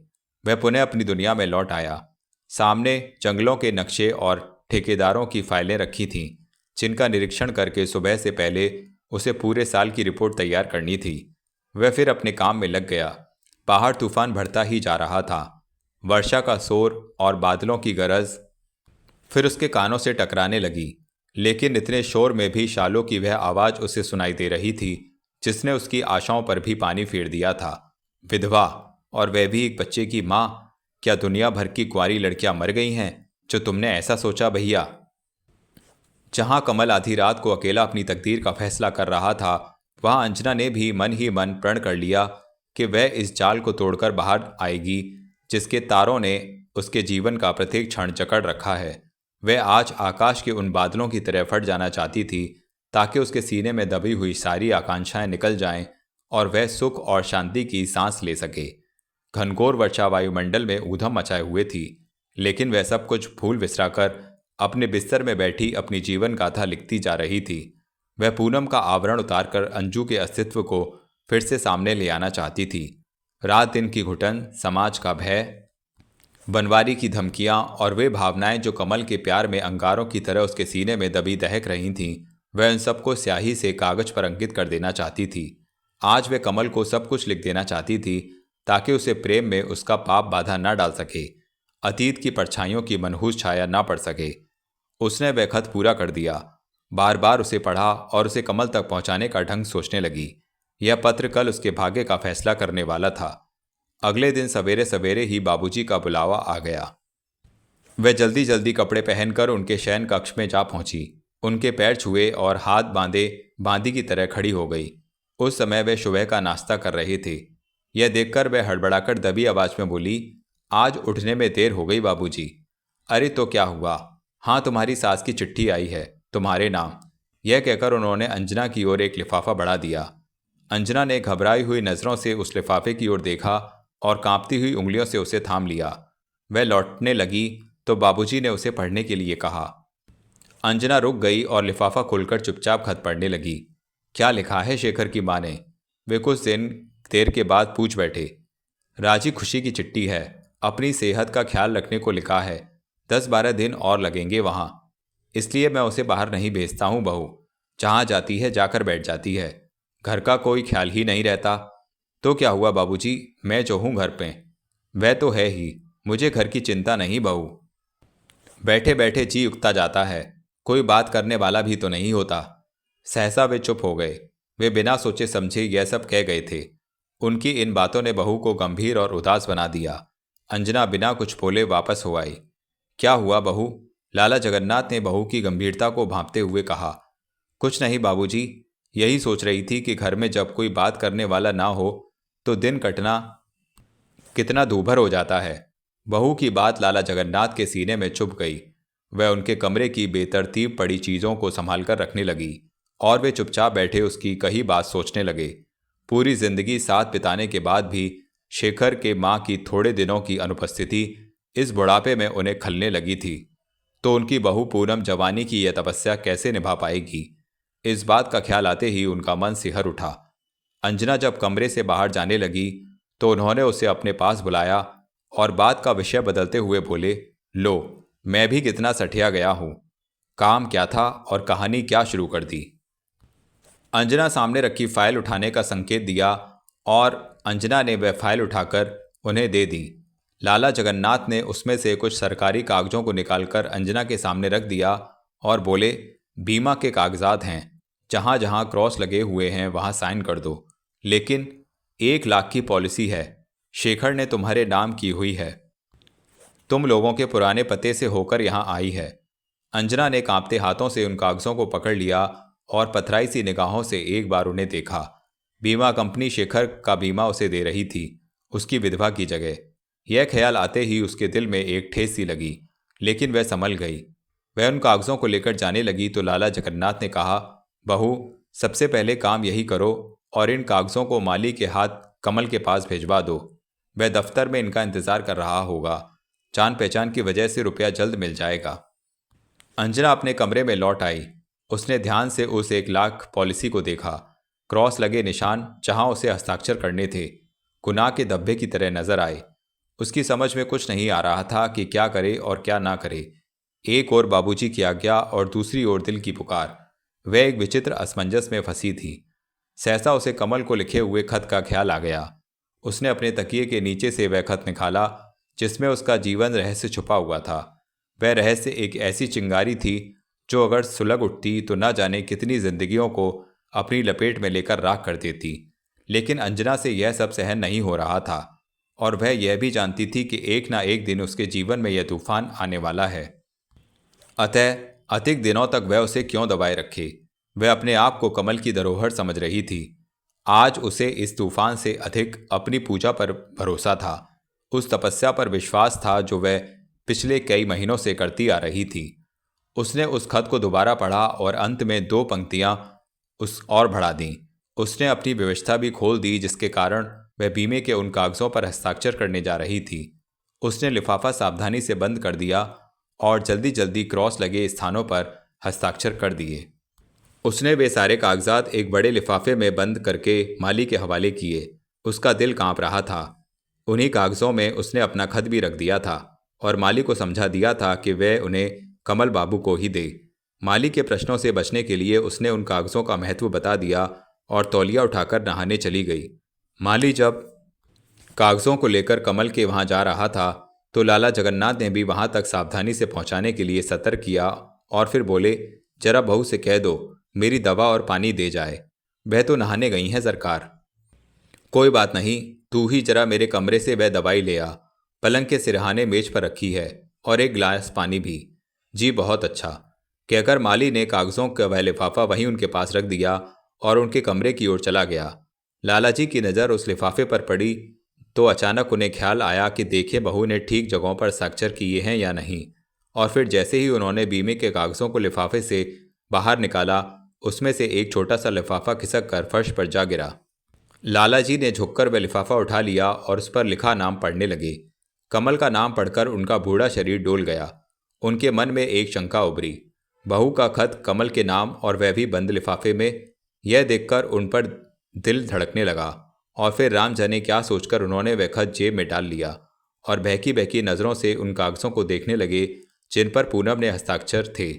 वह पुनः अपनी दुनिया में लौट आया। सामने जंगलों के नक्शे और ठेकेदारों की फाइलें रखी थीं, जिनका निरीक्षण करके सुबह से पहले उसे पूरे साल की रिपोर्ट तैयार करनी थी। वह फिर अपने काम में लग गया। बाहर तूफान बढ़ता ही जा रहा था। वर्षा का शोर और बादलों की गरज फिर उसके कानों से टकराने लगी, लेकिन इतने शोर में भी शालों की वह आवाज़ उसे सुनाई दे रही थी जिसने उसकी आशाओं पर भी पानी फेर दिया था। विधवा, और वह भी एक बच्चे की माँ। क्या दुनिया भर की कुंवारी लड़कियां मर गई हैं जो तुमने ऐसा सोचा भैया? जहां कमल आधी रात को अकेला अपनी तकदीर का फैसला कर रहा था, वहां अंजना ने भी मन ही मन प्रण कर लिया कि वह इस जाल को तोड़कर बाहर आएगी जिसके तारों ने उसके जीवन का प्रत्येक क्षण जकड़ रखा है। वह आज आकाश के उन बादलों की तरह फट जाना चाहती थी ताकि उसके सीने में दबी हुई सारी आकांक्षाएं निकल जाएं और वह सुख और शांति की सांस ले सके। घनघोर वर्षा वायुमंडल में ऊधम मचाए हुए थी, लेकिन वह सब कुछ भूल विसराकर अपने बिस्तर में बैठी अपनी जीवन गाथा लिखती जा रही थी। वह पूनम का आवरण उतारकर अंजू के अस्तित्व को फिर से सामने ले आना चाहती थी। रात दिन की घुटन, समाज का भय, बनवारी की धमकियां और वे भावनाएं जो कमल के प्यार में अंगारों की तरह उसके सीने में दबी दहक रही थीं, वह उन सबको स्याही से कागज पर अंकित कर देना चाहती थी। आज वह कमल को सब कुछ लिख देना चाहती थी ताकि उसे प्रेम में उसका पाप बाधा न डाल सके, अतीत की परछाइयों की मनहूस छाया न पड़ सके। उसने वह खत पूरा कर दिया, बार बार उसे पढ़ा और उसे कमल तक पहुंचाने का ढंग सोचने लगी। यह पत्र कल उसके भाग्य का फैसला करने वाला था। अगले दिन सवेरे सवेरे ही बाबूजी का बुलावा आ गया। वह जल्दी जल्दी कपड़े पहनकर उनके शयन कक्ष में जा पहुंची। उनके पैर छुए और हाथ बांधे बांदी की तरह खड़ी हो गई। उस समय वे सुबह का नाश्ता कर रहे थे। यह देखकर वह हड़बड़ाकर दबी आवाज में बोली, आज उठने में देर हो गई बाबूजी। अरे तो क्या हुआ? हाँ, तुम्हारी सास की चिट्ठी आई है तुम्हारे नाम। यह कहकर उन्होंने अंजना की ओर एक लिफाफा बढ़ा दिया। अंजना ने घबराई हुई नजरों से उस लिफाफे की ओर देखा और कांपती हुई उंगलियों से उसे थाम लिया। वह लौटने लगी तो बाबूजी ने उसे पढ़ने के लिए कहा। अंजना रुक गई और लिफाफा खोलकर चुपचाप खत पढ़ने लगी। क्या लिखा है शेखर की माँ ने? वे कुछ देर के बाद पूछ बैठे। राजी खुशी की चिट्ठी है। अपनी सेहत का ख्याल रखने को लिखा है। 10-12 दिन और लगेंगे वहाँ, इसलिए मैं उसे बाहर नहीं भेजता हूँ बहू। जहाँ जाती है जाकर बैठ जाती है। घर का कोई ख्याल ही नहीं रहता। तो क्या हुआ बाबूजी, मैं जो हूँ घर पे। वह तो है ही, मुझे घर की चिंता नहीं बहू। बैठे बैठे जी उगता जाता है, कोई बात करने वाला भी तो नहीं होता। सहसा वे चुप हो गए। वे बिना सोचे समझे यह सब कह गए थे। उनकी इन बातों ने बहू को गंभीर और उदास बना दिया। अंजना बिना कुछ बोले वापस हो आई। क्या हुआ बहू? लाला जगन्नाथ ने बहू की गंभीरता को भांपते हुए कहा। कुछ नहीं बाबूजी, यही सोच रही थी कि घर में जब कोई बात करने वाला ना हो तो दिन कटना कितना दूभर हो जाता है। बहू की बात लाला जगन्नाथ के सीने में चुभ गई। वह उनके कमरे की बेतरतीब पड़ी चीज़ों को संभालकर रखने लगी और वे चुपचाप बैठे उसकी कही बात सोचने लगे। पूरी जिंदगी साथ बिताने के बाद भी शेखर के माँ की थोड़े दिनों की अनुपस्थिति इस बुढ़ापे में उन्हें खलने लगी थी। तो उनकी बहू पूनम जवानी की यह तपस्या कैसे निभा पाएगी? इस बात का ख्याल आते ही उनका मन सिहर उठा। अंजना जब कमरे से बाहर जाने लगी तो उन्होंने उसे अपने पास बुलाया और बात का विषय बदलते हुए बोले, लो, मैं भी कितना सठिया गया हूं। काम क्या था और कहानी क्या शुरू कर दी? अंजना सामने रखी फाइल उठाने का संकेत दिया और अंजना ने वह फाइल उठाकर उन्हें दे दी। लाला जगन्नाथ ने उसमें से कुछ सरकारी कागजों को निकालकर अंजना के सामने रख दिया और बोले, बीमा के कागजात हैं, जहां जहां क्रॉस लगे हुए हैं वहां साइन कर दो। लेकिन 1 लाख की पॉलिसी है, शेखर ने तुम्हारे नाम की हुई है। तुम लोगों के पुराने पते से होकर यहां आई है। अंजना ने कांपते हाथों से उन कागजों को पकड़ लिया और पथराई सी निगाहों से एक बार उन्हें देखा। बीमा कंपनी शेखर का बीमा उसे दे रही थी, उसकी विधवा की जगह। यह ख्याल आते ही उसके दिल में एक ठेस सी लगी, लेकिन वह संभल गई। वह उन कागजों को लेकर जाने लगी तो लाला जगन्नाथ ने कहा, बहू, सबसे पहले काम यही करो और इन कागजों को माली के हाथ कमल के पास भिजवा दो। वह दफ्तर में इनका इंतजार कर रहा होगा। जान पहचान की वजह से रुपया जल्द मिल जाएगा। अंजना अपने कमरे में लौट आई। उसने ध्यान से उस 1 लाख पॉलिसी को देखा। क्रॉस लगे निशान जहां उसे हस्ताक्षर करने थे गुनाह के धब्बे की तरह नजर आए। उसकी समझ में कुछ नहीं आ रहा था कि क्या करे और क्या ना करे। एक ओर बाबूजी की आज्ञा और दूसरी ओर दिल की पुकार। वह एक विचित्र असमंजस में फंसी थी। सहसा उसे कमल को लिखे हुए खत का ख्याल आ गया। उसने अपने तकिए के नीचे से वह खत निकाला जिसमें उसका जीवन रहस्य छुपा हुआ था। वह रहस्य एक ऐसी चिंगारी थी जो अगर सुलग उठती तो न जाने कितनी जिंदगियों को अपनी लपेट में लेकर राख कर देती। लेकिन अंजना से यह सब सहन नहीं हो रहा था और वह यह भी जानती थी कि एक ना एक दिन उसके जीवन में यह तूफान आने वाला है। अतः अधिक दिनों तक वह उसे क्यों दबाए रखे। वह अपने आप को कमल की धरोहर समझ रही थी। आज उसे इस तूफान से अधिक अपनी पूजा पर भरोसा था, उस तपस्या पर विश्वास था जो वह पिछले कई महीनों से करती आ रही थी। उसने उस खत को दोबारा पढ़ा और अंत में 2 पंक्तियां उस और बढ़ा दीं। उसने अपनी व्यवस्था भी खोल दी जिसके कारण वह बीमे के उन कागजों पर हस्ताक्षर करने जा रही थी। उसने लिफाफा सावधानी से बंद कर दिया और जल्दी जल्दी क्रॉस लगे स्थानों पर हस्ताक्षर कर दिए। उसने वे सारे कागजात एक बड़े लिफाफे में बंद करके माली के हवाले किए। उसका दिल कांप रहा था। उन्हीं कागजों में उसने अपना खत भी रख दिया था और माली को समझा दिया था कि वह उन्हें कमल बाबू को ही दे। माली के प्रश्नों से बचने के लिए उसने उन कागजों का महत्व बता दिया और तौलिया उठाकर नहाने चली गई। माली जब कागजों को लेकर कमल के वहां जा रहा था तो लाला जगन्नाथ ने भी वहां तक सावधानी से पहुंचाने के लिए सतर्क किया और फिर बोले, जरा बहू से कह दो मेरी दवा और पानी दे जाए। वह तो नहाने गई हैं सरकार। कोई बात नहीं, तू ही जरा मेरे कमरे से वह दवाई ले आ। पलंग के सिरहाने मेज पर रखी है और एक गिलास पानी भी। जी बहुत अच्छा, कहकर माली ने कागजों का वह लिफाफा वहीं उनके पास रख दिया और उनके कमरे की ओर चला गया। लालाजी की नज़र उस लिफाफे पर पड़ी तो अचानक उन्हें ख्याल आया कि देखें बहू ने ठीक जगहों पर हस्ताक्षर किए हैं या नहीं। और फिर जैसे ही उन्होंने बीमे के कागजों को लिफाफे से बाहर निकाला, उसमें से एक छोटा सा लिफाफा खिसक कर फर्श पर जा गिरा। लालाजी ने झुककर वह लिफाफा उठा लिया और उस पर लिखा नाम पढ़ने लगे। कमल का नाम पढ़कर उनका बूढ़ा शरीर डोल गया। उनके मन में एक शंका उभरी। बहू का खत, कमल के नाम और वह भी बंद लिफाफे में। यह देखकर उन पर दिल धड़कने लगा और फिर राम जाने क्या सोचकर उन्होंने वह खत जेब में डाल लिया और बहकी बहकी नज़रों से उन कागजों को देखने लगे जिन पर पूनम ने हस्ताक्षर थे।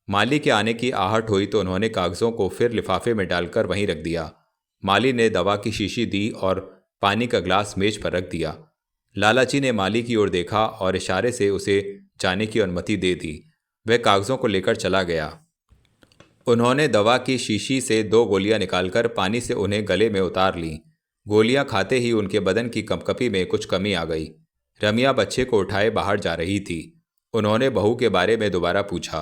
माली के आने की आहट हुई तो उन्होंने कागजों को फिर लिफाफे में डालकर वहीं रख दिया। माली ने दवा की शीशी दी और पानी का ग्लास मेज पर रख दिया। लालाजी ने माली की ओर देखा और इशारे से उसे जाने की अनुमति दे दी। वह कागजों को लेकर चला गया। उन्होंने दवा की शीशी से 2 गोलियां निकालकर पानी से उन्हें गले में उतार लीं। गोलियां खाते ही उनके बदन की कंपकपी में कुछ कमी आ गई। रमिया बच्चे को उठाए बाहर जा रही थी। उन्होंने बहू के बारे में दोबारा पूछा।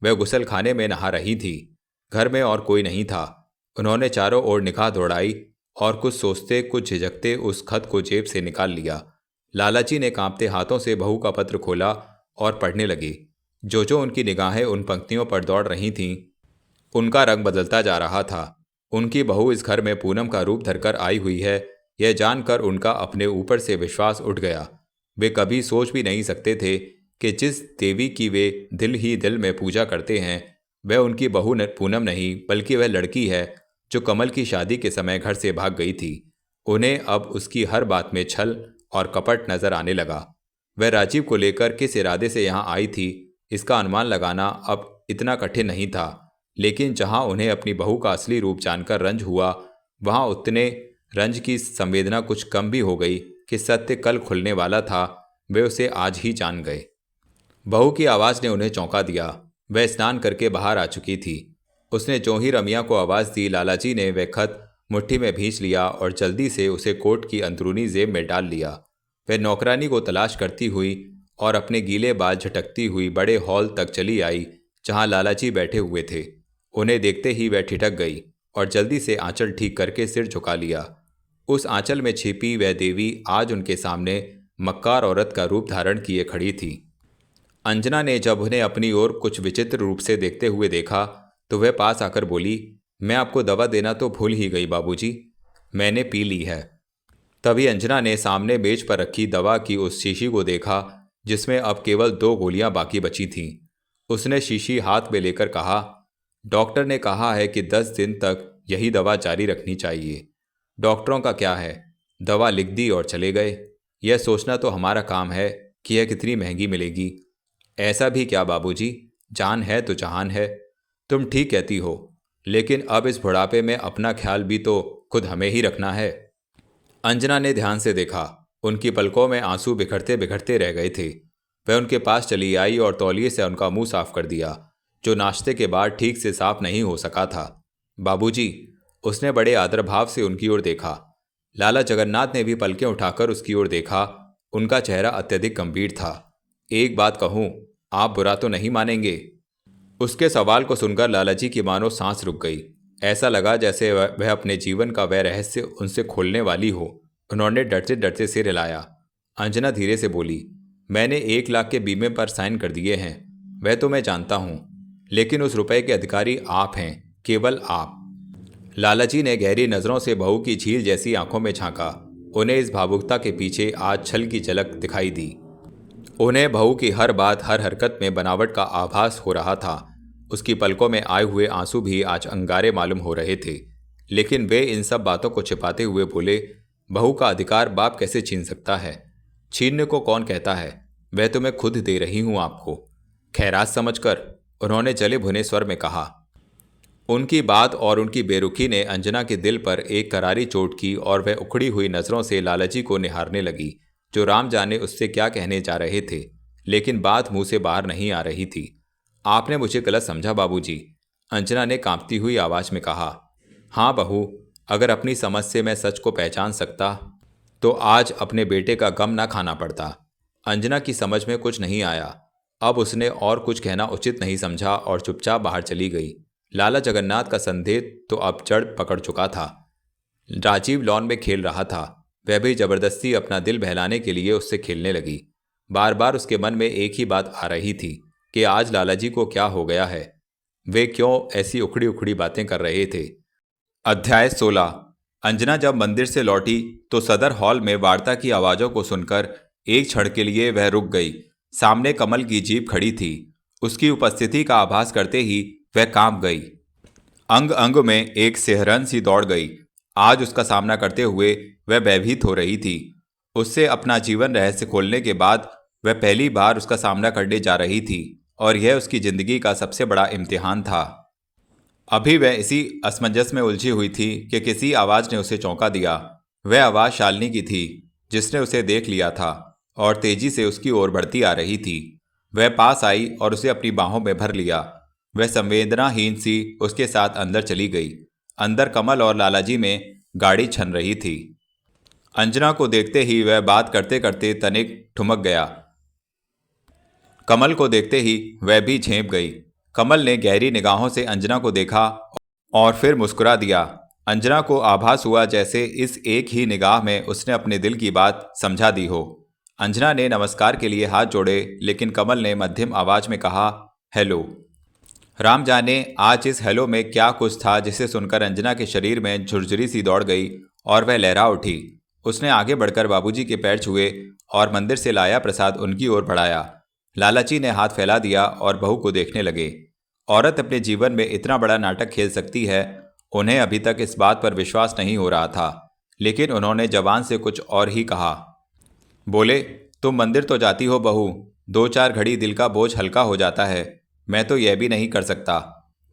वह गुसल खाने में नहा रही थी। घर में और कोई नहीं था। उन्होंने चारों ओर निगाह दौड़ाई और कुछ सोचते कुछ झिझकते उस खत को जेब से निकाल लिया। लालाजी ने कांपते हाथों से बहू का पत्र खोला और पढ़ने लगे। जो उनकी निगाहें उन पंक्तियों पर दौड़ रही थीं, उनका रंग बदलता जा रहा था। उनकी बहू इस घर में पूनम का रूप धरकर आई हुई है, यह जानकर उनका अपने ऊपर से विश्वास उठ गया। वे कभी सोच भी नहीं सकते थे कि जिस देवी की वे दिल ही दिल में पूजा करते हैं वह उनकी बहू पूनम नहीं बल्कि वह लड़की है जो कमल की शादी के समय घर से भाग गई थी। उन्हें अब उसकी हर बात में छल और कपट नजर आने लगा। वह राजीव को लेकर किस इरादे से यहाँ आई थी इसका अनुमान लगाना अब इतना कठिन नहीं था, लेकिन जहाँ उन्हें अपनी बहू का असली रूप जानकर रंज हुआ वहाँ उतने रंज की संवेदना कुछ कम भी हो गई कि सत्य कल खुलने वाला था वे उसे आज ही जान गए। बहू की आवाज़ ने उन्हें चौंका दिया। वह स्नान करके बाहर आ चुकी थी। उसने जो ही रमिया को आवाज़ दी, लालाजी ने वह खत मुट्ठी में भींच लिया और जल्दी से उसे कोट की अंदरूनी जेब में डाल लिया। वह नौकरानी को तलाश करती हुई और अपने गीले बाल झटकती हुई बड़े हॉल तक चली आई जहाँ लालाजी बैठे हुए थे। उन्हें देखते ही वह ठिठक गई और जल्दी से आंचल ठीक करके सिर झुका लिया। उस आंचल में छिपी वह देवी आज उनके सामने मक्कार औरत का रूप धारण किए खड़ी थी। अंजना ने जब उन्हें अपनी ओर कुछ विचित्र रूप से देखते हुए देखा तो वह पास आकर बोली, मैं आपको दवा देना तो भूल ही गई बाबूजी, मैंने पी ली है। तभी अंजना ने सामने मेज पर रखी दवा की उस शीशी को देखा जिसमें अब केवल 2 गोलियां बाकी बची थीं। उसने शीशी हाथ में लेकर कहा, डॉक्टर ने कहा है कि 10 दिन तक यही दवा जारी रखनी चाहिए। डॉक्टरों का क्या है, दवा लिख दी और चले गए। यह सोचना तो हमारा काम है कि यह कितनी महंगी मिलेगी। ऐसा भी क्या बाबूजी, जान है तो जहान है। तुम ठीक कहती हो, लेकिन अब इस बुढ़ापे में अपना ख्याल भी तो खुद हमें ही रखना है। अंजना ने ध्यान से देखा। उनकी पलकों में आंसू बिखरते बिखरते रह गए थे। वह उनके पास चली आई और तौलिए से उनका मुंह साफ कर दिया। जो नाश्ते के बाद ठीक से साफ नहीं हो सका था। बाबूजी, उसने बड़े आदर भाव से उनकी ओर देखा। लाला जगन्नाथ ने भी पलकें उठाकर उसकी ओर देखा। उनका चेहरा अत्यधिक गंभीर था। एक बात कहूं, आप बुरा तो नहीं मानेंगे? उसके सवाल को सुनकर लालाजी की मानो सांस रुक गई। ऐसा लगा जैसे वह अपने जीवन का वह रहस्य उनसे खोलने वाली हो। उन्होंने डरते डरते सिर हिलाया। अंजना धीरे से बोली, मैंने 1 लाख के बीमे पर साइन कर दिए हैं। वह तो मैं जानता हूं, लेकिन उस रुपए के अधिकारी आप हैं, केवल आप। लालाजी ने गहरी नजरों से बहू की झील जैसी आंखों में झांका। उन्हें इस भावुकता के पीछे आज छल की झलक दिखाई दी। उन्हें बहू की हर बात, हर हरकत में बनावट का आभास हो रहा था। उसकी पलकों में आए हुए आंसू भी आज अंगारे मालूम हो रहे थे। लेकिन वे इन सब बातों को छिपाते हुए बोले, बहू का अधिकार बाप कैसे छीन सकता है? छीनने को कौन कहता है? वह तो मैं खुद दे रही हूं आपको। खैरात समझकर, उन्होंने जले भुने स्वर में कहा। उनकी बात और उनकी बेरुखी ने अंजना के दिल पर एक करारी चोट की और वह उखड़ी हुई नजरों से लालाजी को निहारने लगी, जो राम जाने उससे क्या कहने जा रहे थे, लेकिन बात मुंह से बाहर नहीं आ रही थी। आपने मुझे गलत समझा बाबूजी, अंजना ने कांपती हुई आवाज में कहा। हाँ बहू, अगर अपनी समझ से मैं सच को पहचान सकता तो आज अपने बेटे का गम ना खाना पड़ता। अंजना की समझ में कुछ नहीं आया। अब उसने और कुछ कहना उचित नहीं समझा और चुपचाप बाहर चली गई। लाला जगन्नाथ का संदेह तो अब जड़ पकड़ चुका था। राजीव लॉन में खेल रहा था। वह भी जबरदस्ती अपना दिल बहलाने के लिए उससे खेलने लगी। बार बार उसके मन में एक ही बात आ रही थी कि आज लालाजी को क्या हो गया है। वे क्यों ऐसी उखड़ी उखड़ी बातें कर रहे थे। अध्याय 16। अंजना जब मंदिर से लौटी तो सदर हॉल में वार्ता की आवाज़ों को सुनकर एक क्षण के लिए वह रुक गई। सामने कमल की जीप खड़ी थी। उसकी उपस्थिति का आभास करते ही वह कांप गई। अंग अंग में एक सिहरन सी दौड़ गई। आज उसका सामना करते हुए वह भयभीत हो रही थी। उससे अपना जीवन रहस्य खोलने के बाद वह पहली बार उसका सामना करने जा रही थी और यह उसकी जिंदगी का सबसे बड़ा इम्तिहान था। अभी वह इसी असमंजस में उलझी हुई थी कि किसी आवाज ने उसे चौंका दिया। वह आवाज शालिनी की थी, जिसने उसे देख लिया था और तेजी से उसकी ओर बढ़ती आ रही थी। वह पास आई और उसे अपनी बाहों में भर लिया। वह संवेदनाहीन सी उसके साथ अंदर चली गई। अंदर कमल और लालाजी में गाड़ी छन रही थी। अंजना को देखते ही वह बात करते करते तनिक ठुमक गया। कमल को देखते ही वह भी झेंप गई। कमल ने गहरी निगाहों से अंजना को देखा और फिर मुस्कुरा दिया। अंजना को आभास हुआ जैसे इस एक ही निगाह में उसने अपने दिल की बात समझा दी हो। अंजना ने नमस्कार के लिए हाथ जोड़े, लेकिन कमल ने मध्यम आवाज में कहा, हेलो। राम जाने आज इस हेलो में क्या कुछ था जिसे सुनकर अंजना के शरीर में झुरझुरी सी दौड़ गई और वह लहरा उठी। उसने आगे बढ़कर बाबूजी के पैर छुए और मंदिर से लाया प्रसाद उनकी ओर बढ़ाया। लालाजी ने हाथ फैला दिया और बहू को देखने लगे। औरत अपने जीवन में इतना बड़ा नाटक खेल सकती है, उन्हें अभी तक इस बात पर विश्वास नहीं हो रहा था, लेकिन उन्होंने जबान से कुछ और ही कहा। बोले, तुम मंदिर तो जाती हो बहू, 2-4 घड़ी दिल का बोझ हल्का हो जाता है। मैं तो यह भी नहीं कर सकता।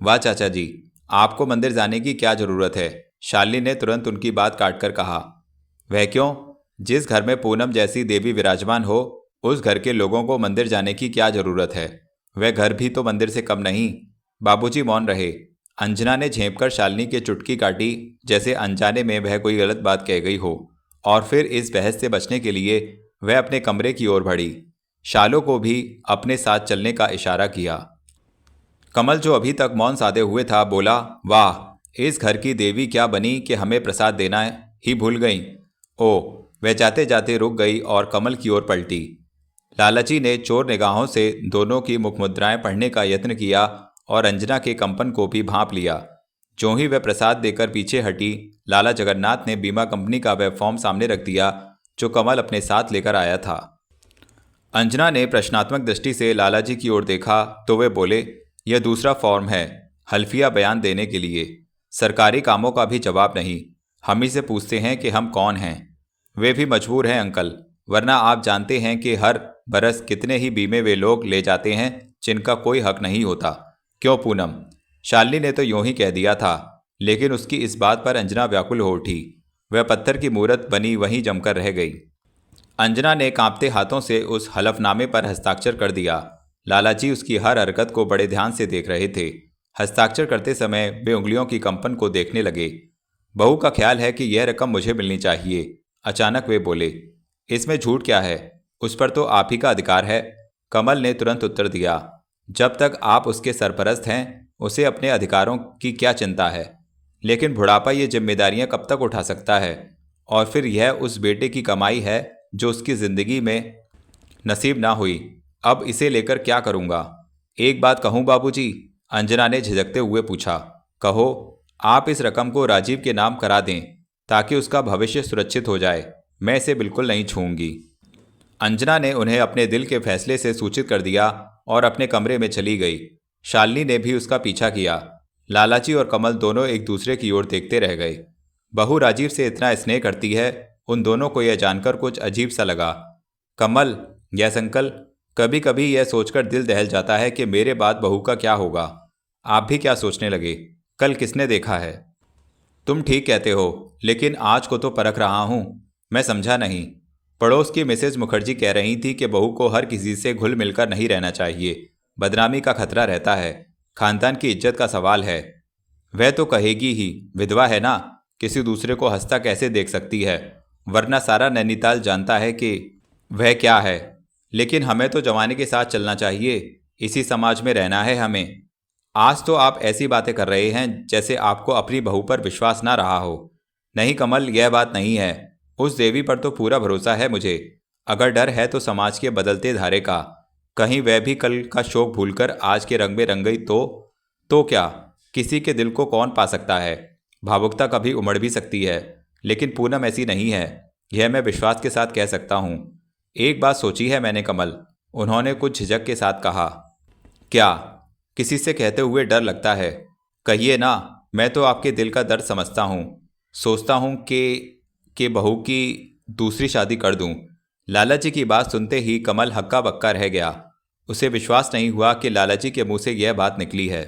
वाह चाचा जी, आपको मंदिर जाने की क्या जरूरत है? शालिनी ने तुरंत उनकी बात काटकर कहा। वह क्यों? जिस घर में पूनम जैसी देवी विराजमान हो, उस घर के लोगों को मंदिर जाने की क्या जरूरत है? वह घर भी तो मंदिर से कम नहीं। बाबूजी मौन रहे। अंजना ने झेंपकर शालिनी के चुटकी काटी, जैसे अनजाने में वह कोई गलत बात कह गई हो, और फिर इस बहस से बचने के लिए वह अपने कमरे की ओर बढ़ी। शालों को भी अपने साथ चलने का इशारा किया। कमल, जो अभी तक मौन साधे हुए था, बोला, वाह, इस घर की देवी क्या बनी कि हमें प्रसाद देना ही भूल गई। ओह। वह जाते जाते रुक गई और कमल की ओर पलटी। लालाजी ने चोर निगाहों से दोनों की मुखमुद्राएं पढ़ने का यत्न किया और अंजना के कंपन को भी भांप लिया। जो ही वह प्रसाद देकर पीछे हटी, लाला जगन्नाथ ने बीमा कंपनी का वह फॉर्म सामने रख दिया जो कमल अपने साथ लेकर आया था। अंजना ने प्रश्नात्मक दृष्टि से लालाजी की ओर देखा तो वे बोले, यह दूसरा फॉर्म है, हल्फिया बयान देने के लिए। सरकारी कामों का भी जवाब नहीं। हम ही से पूछते हैं कि हम कौन हैं। वे भी मजबूर हैं अंकल, वरना आप जानते हैं कि हर बरस कितने ही बीमे वे लोग ले जाते हैं जिनका कोई हक नहीं होता। क्यों पूनम? शालिनी ने तो यूं ही कह दिया था, लेकिन उसकी इस बात पर अंजना व्याकुल हो उठी। वह पत्थर की मूरत बनी वहीं जमकर रह गई। अंजना ने कांपते हाथों से उस हलफनामे पर हस्ताक्षर कर दिया। लालाजी उसकी हर हरकत को बड़े ध्यान से देख रहे थे। हस्ताक्षर करते समय वे उंगलियों की कंपन को देखने लगे। बहू का ख्याल है कि यह रकम मुझे मिलनी चाहिए, अचानक वे बोले। इसमें झूठ क्या है, उस पर तो आप ही का अधिकार है, कमल ने तुरंत उत्तर दिया। जब तक आप उसके सरपरस्त हैं उसे अपने अधिकारों की क्या चिंता है, लेकिन बुढ़ापा ये जिम्मेदारियां कब तक उठा सकता है? और फिर यह उस बेटे की कमाई है जो उसकी ज़िंदगी में नसीब ना हुई। अब इसे लेकर क्या करूँगा? एक बात कहूँ बाबूजी, अंजना ने झिझकते हुए पूछा। कहो। आप इस रकम को राजीव के नाम करा दें ताकि उसका भविष्य सुरक्षित हो जाए। मैं इसे बिल्कुल नहीं छूऊंगी। अंजना ने उन्हें अपने दिल के फैसले से सूचित कर दिया और अपने कमरे में चली गई। शालिनी ने भी उसका पीछा किया। लालाजी और कमल दोनों एक दूसरे की ओर देखते रह गए। बहू राजीव से इतना स्नेह करती है, उन दोनों को यह जानकर कुछ अजीब सा लगा। कमल, यस अंकल, कभी कभी यह सोचकर दिल दहल जाता है कि मेरे बाद बहू का क्या होगा। आप भी क्या सोचने लगे? कल किसने देखा है? तुम ठीक कहते हो, लेकिन आज को तो परख रहा हूं। मैं समझा नहीं। पड़ोस की मिसेज मुखर्जी कह रही थी कि बहू को हर किसी से घुल मिलकर नहीं रहना चाहिए, बदनामी का खतरा रहता है, खानदान की इज्जत का सवाल है। वह तो कहेगी ही, विधवा है ना, किसी दूसरे को हंसता कैसे देख सकती है? वरना सारा नैनीताल जानता है कि वह क्या है। लेकिन हमें तो जमाने के साथ चलना चाहिए, इसी समाज में रहना है हमें। आज तो आप ऐसी बातें कर रहे हैं जैसे आपको अपनी बहू पर विश्वास ना रहा हो। नहीं कमल, यह बात नहीं है। उस देवी पर तो पूरा भरोसा है मुझे। अगर डर है तो समाज के बदलते धारे का। कहीं वह भी कल का शोक भूलकर आज के रंग में रंग गई तो क्या? किसी के दिल को कौन पा सकता है? भावुकता कभी उमड़ भी सकती है, लेकिन पूनम ऐसी नहीं है, यह मैं विश्वास के साथ कह सकता हूँ। एक बात सोची है मैंने कमल, उन्होंने कुछ झिझक के साथ कहा। क्या? किसी से कहते हुए डर लगता है। कहिए ना, मैं तो आपके दिल का दर्द समझता हूँ। सोचता हूँ कि बहू की दूसरी शादी कर दूँ। लालाजी की बात सुनते ही कमल हक्का बक्का रह गया। उसे विश्वास नहीं हुआ कि लालाजी के मुंह से यह बात निकली है।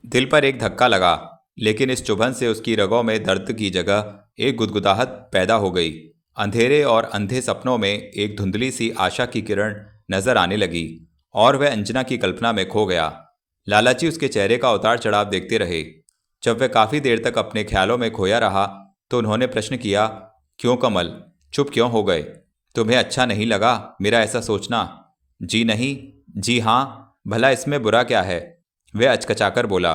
दिल पर एक धक्का लगा, लेकिन इस चुभन से उसकी रगों में दर्द की जगह एक गुदगुदाहट पैदा हो गई। अंधेरे और अंधे सपनों में एक धुंधली सी आशा की किरण नजर आने लगी और वह अंजना की कल्पना में खो गया। लालाजी उसके चेहरे का उतार चढ़ाव देखते रहे। जब वह काफ़ी देर तक अपने ख्यालों में खोया रहा तो उन्होंने प्रश्न किया, क्यों कमल, चुप क्यों हो गए? तुम्हें अच्छा नहीं लगा मेरा ऐसा सोचना? जी नहीं, जी हाँ, भला इसमें बुरा क्या है? वह अचकचाकर बोला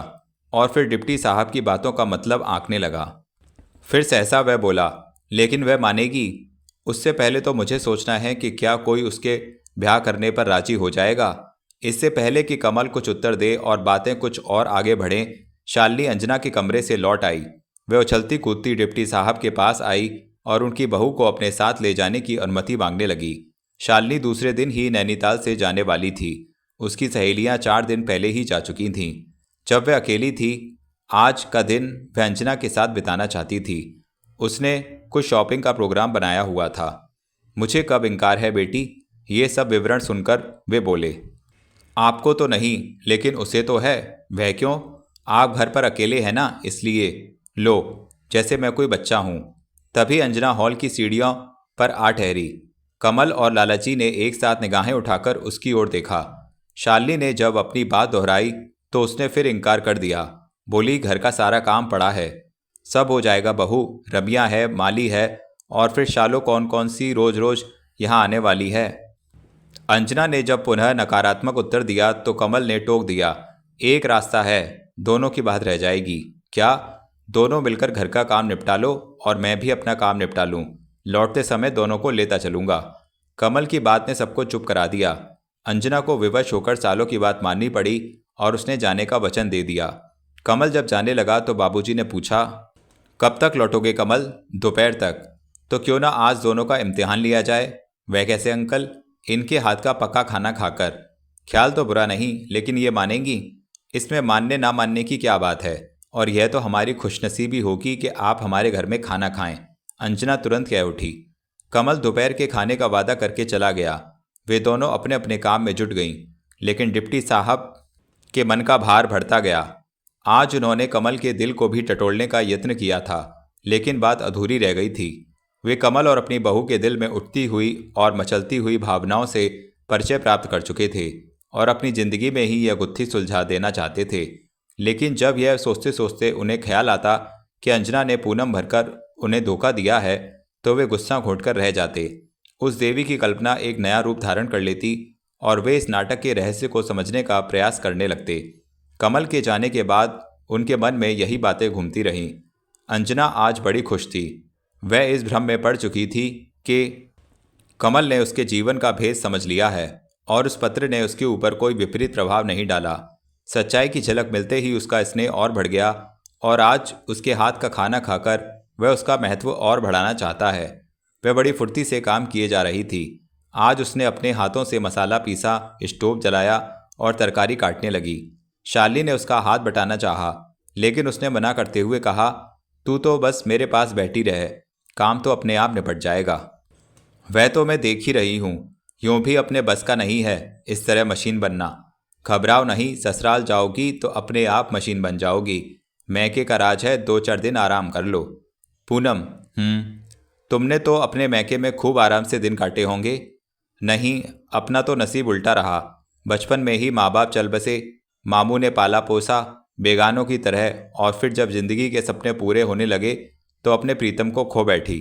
और फिर डिप्टी साहब की बातों का मतलब आंकने लगा। फिर सहसा वह बोला, लेकिन वह मानेगी? उससे पहले तो मुझे सोचना है कि क्या कोई उसके ब्याह करने पर राजी हो जाएगा। इससे पहले कि कमल कुछ उत्तर दे और बातें कुछ और आगे बढ़ें, शालिनी अंजना के कमरे से लौट आई। वह उछलती कूदती डिप्टी साहब के पास आई और उनकी बहू को अपने साथ ले जाने की अनुमति मांगने लगी। शालिनी दूसरे दिन ही नैनीताल से जाने वाली थी। उसकी सहेलियां 4 दिन पहले ही जा चुकी थीं। जब वह अकेली थी, आज का दिन वह अंजना के साथ बिताना चाहती थी। उसने कुछ शॉपिंग का प्रोग्राम बनाया हुआ था। मुझे कब इनकार है बेटी? ये सब विवरण सुनकर वे बोले। आपको तो नहीं, लेकिन उसे तो है। वह क्यों? आप घर पर अकेले हैं ना, इसलिए। लो, जैसे मैं कोई बच्चा हूँ। तभी अंजना हॉल की सीढ़ियों पर आ ठहरी। कमल और लालाजी ने एक साथ निगाहें उठाकर उसकी ओर देखा। शालिनी ने जब अपनी बात दोहराई तो उसने फिर इनकार कर दिया। बोली, घर का सारा काम पड़ा है, सब हो जाएगा बहू। रमिया है, माली है, और फिर शालो कौन कौन सी रोज रोज यहाँ आने वाली है। अंजना ने जब पुनः नकारात्मक उत्तर दिया तो कमल ने टोक दिया, एक रास्ता है, दोनों की बात रह जाएगी। क्या? दोनों मिलकर घर का काम निपटा लो और मैं भी अपना काम निपटा लूँ। लौटते समय दोनों को लेता चलूँगा। कमल की बात ने सबको चुप करा दिया। अंजना को विवश होकर सालों की बात माननी पड़ी और उसने जाने का वचन दे दिया। कमल जब जाने लगा तो बाबूजी ने पूछा, कब तक लौटोगे कमल? दोपहर तक। तो क्यों ना आज दोनों का इम्तिहान लिया जाए। वह कैसे अंकल? इनके हाथ का पका खाना खाकर। ख्याल तो बुरा नहीं, लेकिन ये मानेंगी? इसमें मानने ना मानने की क्या बात है, और यह तो हमारी खुशनसीबी होगी कि आप हमारे घर में खाना खाएं। अंजना तुरंत कह उठी। कमल दोपहर के खाने का वादा करके चला गया। वे दोनों अपने अपने काम में जुट गईं, लेकिन डिप्टी साहब के मन का भार बढ़ता गया। आज उन्होंने कमल के दिल को भी टटोलने का यत्न किया था, लेकिन बात अधूरी रह गई थी। वे कमल और अपनी बहू के दिल में उठती हुई और मचलती हुई भावनाओं से परिचय प्राप्त कर चुके थे और अपनी ज़िंदगी में ही यह गुत्थी सुलझा देना चाहते थे। लेकिन जब यह सोचते सोचते उन्हें ख्याल आता कि अंजना ने पूनम भरकर उन्हें धोखा दिया है, तो वे गुस्सा घोंटकर रह जाते। उस देवी की कल्पना एक नया रूप धारण कर लेती और वे इस नाटक के रहस्य को समझने का प्रयास करने लगते। कमल के जाने के बाद उनके मन में यही बातें घूमती रहीं। अंजना आज बड़ी खुश थी। वह इस भ्रम में पड़ चुकी थी कि कमल ने उसके जीवन का भेद समझ लिया है और उस पत्र ने उसके ऊपर कोई विपरीत प्रभाव नहीं डाला। सच्चाई की झलक मिलते ही उसका स्नेह और बढ़ गया और आज उसके हाथ का खाना खाकर वह उसका महत्व और बढ़ाना चाहता है। वह बड़ी फुर्ती से काम किए जा रही थी। आज उसने अपने हाथों से मसाला पीसा, स्टोव जलाया और तरकारी काटने लगी। शालिनी ने उसका हाथ बटाना चाहा, लेकिन उसने मना करते हुए कहा, तू तो बस मेरे पास बैठी रहे, काम तो अपने आप निपट जाएगा। वह तो मैं देख ही रही हूँ, यूं भी अपने बस का नहीं है इस तरह मशीन बनना। घबराओ नहीं, ससुराल जाओगी तो अपने आप मशीन बन जाओगी। मैके का राज है, 2-4 दिन आराम कर लो। पूनम, तुमने तो अपने मैके में खूब आराम से दिन काटे होंगे। नहीं, अपना तो नसीब उल्टा रहा। बचपन में ही माँ बाप चल बसे, मामू ने पाला पोसा बेगानों की तरह, और फिर जब जिंदगी के सपने पूरे होने लगे तो अपने प्रीतम को खो बैठी।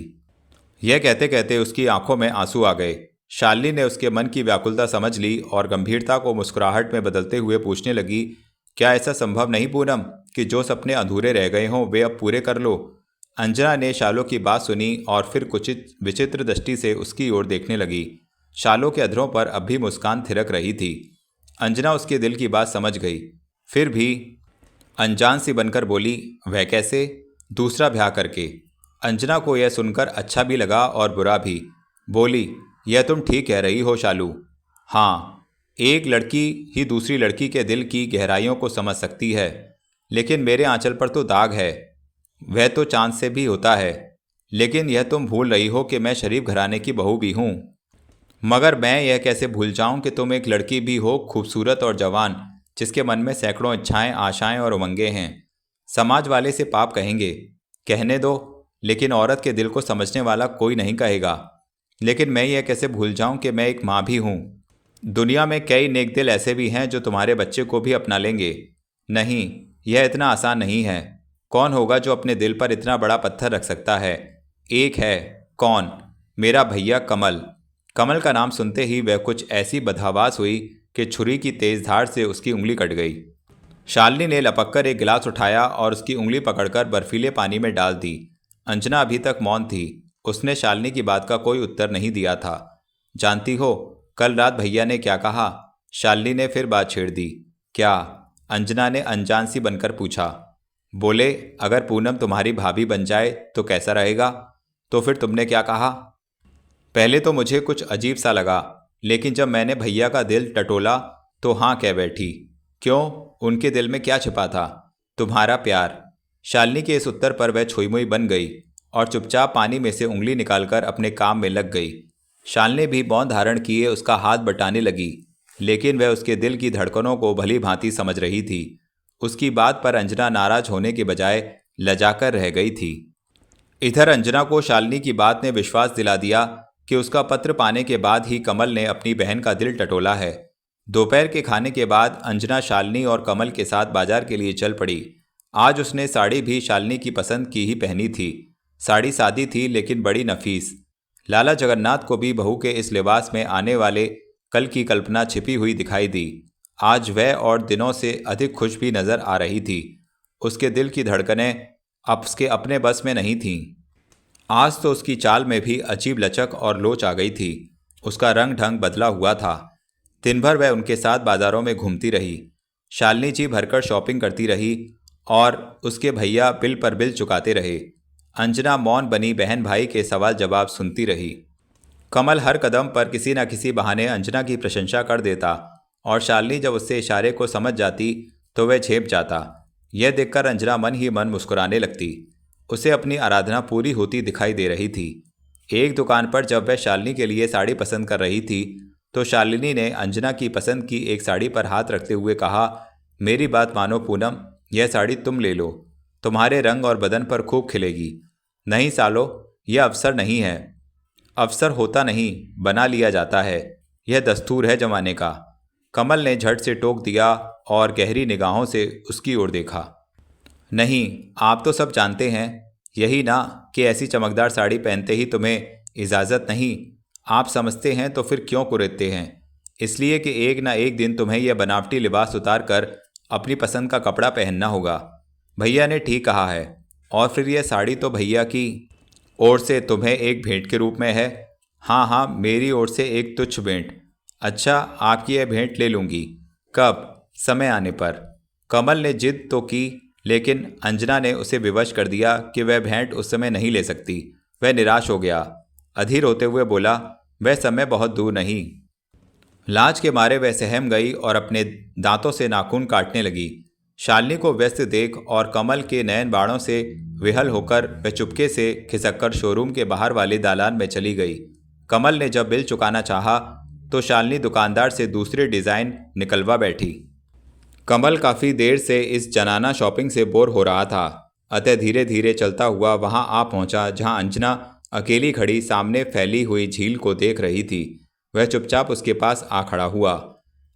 यह कहते कहते उसकी आंखों में आंसू आ गए। शालिनी ने उसके मन की व्याकुलता समझ ली और गंभीरता को मुस्कुराहट में बदलते हुए पूछने लगी, क्या ऐसा संभव नहीं पूनम कि जो सपने अधूरे रह गए हों वे अब पूरे कर लो? अंजना ने शालो की बात सुनी और फिर कुछ विचित्र दृष्टि से उसकी ओर देखने लगी। शालो के अधरों पर अब भी मुस्कान थिरक रही थी। अंजना उसके दिल की बात समझ गई, फिर भी अनजान सी बनकर बोली, वह कैसे? दूसरा ब्याह करके। अंजना को यह सुनकर अच्छा भी लगा और बुरा भी। बोली, यह तुम ठीक कह रही हो शालू। हाँ, एक लड़की ही दूसरी लड़की के दिल की गहराइयों को समझ सकती है, लेकिन मेरे आंचल पर तो दाग है, वह तो चांद से भी होता है। लेकिन यह तुम भूल रही हो कि मैं शरीफ घराने की बहू भी हूँ। मगर मैं यह कैसे भूल जाऊं कि तुम एक लड़की भी हो, खूबसूरत और जवान, जिसके मन में सैकड़ों इच्छाएं, आशाएं और उमंगें हैं। समाज वाले से पाप कहेंगे, कहने दो, लेकिन औरत के दिल को समझने वाला कोई नहीं कहेगा। लेकिन मैं यह कैसे भूल जाऊं कि मैं एक माँ भी हूँ। दुनिया में कई नेक दिल ऐसे भी हैं जो तुम्हारे बच्चे को भी अपना लेंगे। नहीं, यह इतना आसान नहीं है। कौन होगा जो अपने दिल पर इतना बड़ा पत्थर रख सकता है? एक है। कौन? मेरा भैया कमल। कमल का नाम सुनते ही वह कुछ ऐसी बदहवास हुई कि छुरी की तेज धार से उसकी उंगली कट गई। शालिनी ने लपककर एक गिलास उठाया और उसकी उंगली पकड़कर बर्फीले पानी में डाल दी। अंजना अभी तक मौन थी। उसने शालिनी की बात का कोई उत्तर नहीं दिया था। जानती हो, कल रात भैया ने क्या कहा? शालिनी ने फिर बात छेड़ दी। क्या? अंजना ने अनजान सी बनकर पूछा। बोले, अगर पूनम तुम्हारी भाभी बन जाए तो कैसा रहेगा? तो फिर तुमने क्या कहा? पहले तो मुझे कुछ अजीब सा लगा, लेकिन जब मैंने भैया का दिल टटोला तो हाँ कह बैठी। क्यों? उनके दिल में क्या छिपा था? तुम्हारा प्यार। शालिनी के इस उत्तर पर वह छुई-मुई बन गई और चुपचाप पानी में से उंगली निकालकर अपने काम में लग गई। शालिनी भी मौन धारण किए उसका हाथ बटाने लगी, लेकिन वह उसके दिल की धड़कनों को भली भांति समझ रही थी। उसकी बात पर अंजना नाराज होने के बजाय लजाकर रह गई थी। इधर अंजना को शालिनी की बात ने विश्वास दिला दिया कि उसका पत्र पाने के बाद ही कमल ने अपनी बहन का दिल टटोला है। दोपहर के खाने के बाद अंजना शालिनी और कमल के साथ बाजार के लिए चल पड़ी। आज उसने साड़ी भी शालिनी की पसंद की ही पहनी थी। साड़ी सादी थी लेकिन बड़ी नफीस। लाला जगन्नाथ को भी बहू के इस लिबास में आने वाले कल की कल्पना छिपी हुई दिखाई दी। आज वह और दिनों से अधिक खुश भी नजर आ रही थी। उसके दिल की धड़कनें अब उसके अपने बस में नहीं थीं। आज तो उसकी चाल में भी अजीब लचक और लोच आ गई थी। उसका रंग ढंग बदला हुआ था। दिन भर वह उनके साथ बाजारों में घूमती रही। शालिनी जी भरकर शॉपिंग करती रही और उसके भैया बिल पर बिल चुकाते रहे। अंजना मौन बनी बहन भाई के सवाल जवाब सुनती रही। कमल हर कदम पर किसी न किसी बहाने अंजना की प्रशंसा कर देता और शालिनी जब उससे इशारे को समझ जाती तो वह झेप जाता। यह देखकर अंजना मन ही मन मुस्कुराने लगती। उसे अपनी आराधना पूरी होती दिखाई दे रही थी। एक दुकान पर जब वह शालिनी के लिए साड़ी पसंद कर रही थी तो शालिनी ने अंजना की पसंद की एक साड़ी पर हाथ रखते हुए कहा, मेरी बात मानो पूनम, यह साड़ी तुम ले लो, तुम्हारे रंग और बदन पर खूब खिलेगी। नहीं सालो, यह अवसर नहीं है। अवसर होता नहीं, बना लिया जाता है। यह दस्तूर है जमाने का। कमल ने झट से टोक दिया और गहरी निगाहों से उसकी ओर देखा। नहीं, आप तो सब जानते हैं, यही ना कि ऐसी चमकदार साड़ी पहनते ही तुम्हें इजाज़त नहीं। आप समझते हैं तो फिर क्यों कुरेदते हैं? इसलिए कि एक ना एक दिन तुम्हें यह बनावटी लिबास उतार कर अपनी पसंद का कपड़ा पहनना होगा। भैया ने ठीक कहा है। और फिर यह साड़ी तो भैया की ओर से तुम्हें एक भेंट के रूप में है। हाँ हाँ, मेरी ओर से एक तुच्छ भेंट। अच्छा, आपकी यह भेंट ले लूँगी। कब? समय आने पर। कमल ने जिद तो की, लेकिन अंजना ने उसे विवश कर दिया कि वह भेंट उस समय नहीं ले सकती। वह निराश हो गया। अधीर होते हुए बोला, वह समय बहुत दूर नहीं। लाज के मारे वह सहम गई और अपने दांतों से नाखून काटने लगी। शालिनी को व्यस्त देख और कमल के नयन बाणों से विहल होकर वह चुपके से खिसककर शोरूम के बाहर वाले दालान में चली गई। कमल ने जब बिल चुकाना चाहा तो शालिनी दुकानदार से दूसरे डिज़ाइन निकलवा बैठी। कमल काफ़ी देर से इस जनाना शॉपिंग से बोर हो रहा था, अतः धीरे धीरे चलता हुआ वहां आ पहुंचा जहां अंजना अकेली खड़ी सामने फैली हुई झील को देख रही थी। वह चुपचाप उसके पास आ खड़ा हुआ।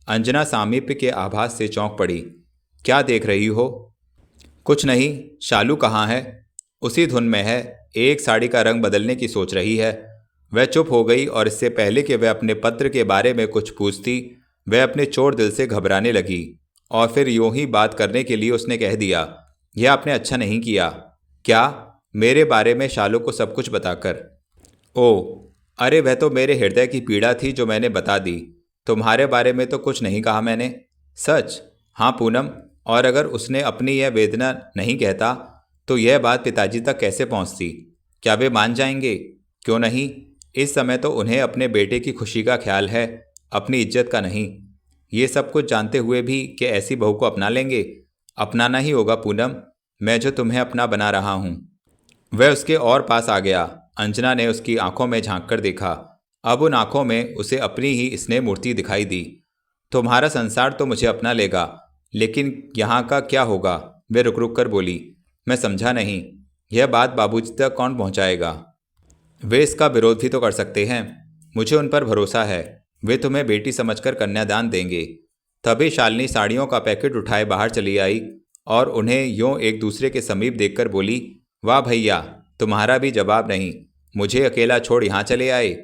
अंजना सामीप्य के आभास से चौंक पड़ी। क्या देख रही हो? कुछ नहीं। शालू कहाँ है? उसी धुन में है, एक साड़ी का रंग बदलने की सोच रही है। वह चुप हो गई और इससे पहले कि वह अपने पत्र के बारे में कुछ पूछती, वह अपने चोर दिल से घबराने लगी। और फिर यूं ही बात करने के लिए उसने कह दिया, यह आपने अच्छा नहीं किया। क्या? मेरे बारे में शालू को सब कुछ बताकर? ओ, अरे वह तो मेरे हृदय की पीड़ा थी जो मैंने बता दी। तुम्हारे बारे में तो कुछ नहीं कहा मैंने। सच? हाँ पूनम, और अगर उसने अपनी यह वेदना नहीं कहता तो यह बात पिताजी तक कैसे पहुंचती? क्या वे मान जाएंगे? क्यों नहीं, इस समय तो उन्हें अपने बेटे की खुशी का ख्याल है, अपनी इज्जत का नहीं। ये सब कुछ जानते हुए भी कि ऐसी बहू को अपना लेंगे? अपनाना ही होगा पूनम, मैं जो तुम्हें अपना बना रहा हूँ। वह उसके और पास आ गया। अंजना ने उसकी आंखों में झांक कर देखा। अब उन आंखों में उसे अपनी ही स्नेह मूर्ति दिखाई दी। तुम्हारा संसार तो मुझे अपना लेगा, लेकिन यहाँ का क्या होगा? वह रुक रुक कर बोली। मैं समझा नहीं, यह बात बाबूजी तक कौन पहुँचाएगा? वे इसका विरोध भी तो कर सकते हैं। मुझे उन पर भरोसा है, वे तुम्हें बेटी समझकर कन्यादान देंगे। तभी शालिनी साड़ियों का पैकेट उठाए बाहर चली आई और उन्हें यूं एक दूसरे के समीप देखकर बोली, वाह भैया, तुम्हारा भी जवाब नहीं। मुझे अकेला छोड़ यहाँ चले आए।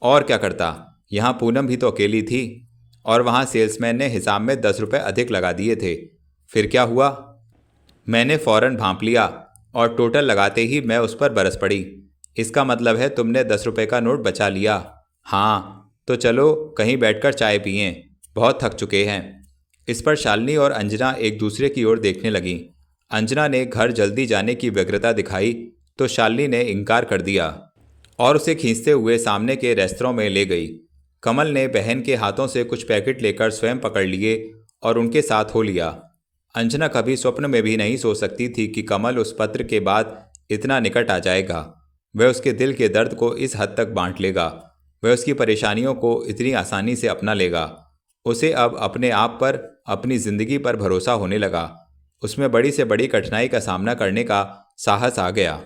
और क्या करता, यहाँ पूनम भी तो अकेली थी, और वहाँ सेल्समैन ने हिसाब में 10 रुपये अधिक लगा दिए थे। फिर क्या हुआ? मैंने फौरन भांप लिया और टोटल लगाते ही मैं उस पर बरस पड़ी। इसका मतलब है तुमने 10 रुपये का नोट बचा लिया? हाँ, तो चलो कहीं बैठकर चाय पिएं, बहुत थक चुके हैं। इस पर शालिनी और अंजना एक दूसरे की ओर देखने लगीं। अंजना ने घर जल्दी जाने की व्यग्रता दिखाई तो शालिनी ने इनकार कर दिया और उसे खींचते हुए सामने के रेस्तरां में ले गई। कमल ने बहन के हाथों से कुछ पैकेट लेकर स्वयं पकड़ लिए और उनके साथ हो लिया। अंजना कभी स्वप्न में भी नहीं सोच सकती थी कि कमल उस पत्र के बाद इतना निकट आ जाएगा। वह उसके दिल के दर्द को इस हद तक बांट लेगा। वह उसकी परेशानियों को इतनी आसानी से अपना लेगा। उसे अब अपने आप पर, अपनी जिंदगी पर भरोसा होने लगा। उसमें बड़ी से बड़ी कठिनाई का सामना करने का साहस आ गया।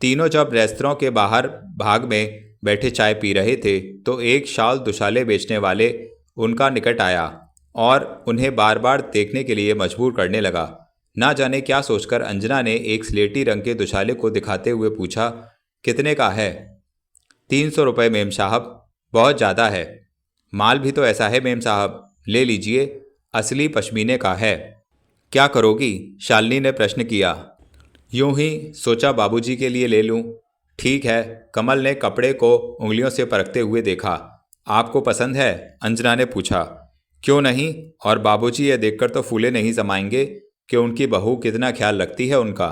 तीनों जब रेस्तरां के बाहर भाग में बैठे चाय पी रहे थे तो एक शाल दुशाले बेचने वाले उनका निकट आया और उन्हें बार बार देखने के लिए मजबूर करने लगा। ना जाने क्या सोचकर अंजना ने एक स्लेटी रंग के दुशाले को दिखाते हुए पूछा, कितने का है? 300 रुपये मेम साहब। बहुत ज़्यादा है। माल भी तो ऐसा है मेम साहब, ले लीजिए, असली पश्मीने का है। क्या करोगी? शालिनी ने प्रश्न किया। यूं ही सोचा बाबूजी के लिए ले लूं। ठीक है। कमल ने कपड़े को उंगलियों से परखते हुए देखा। आपको पसंद है? अंजना ने पूछा। क्यों नहीं, और बाबूजी यह देखकर तो फूले नहीं समाएंगे कि उनकी बहू कितना ख्याल रखती है उनका।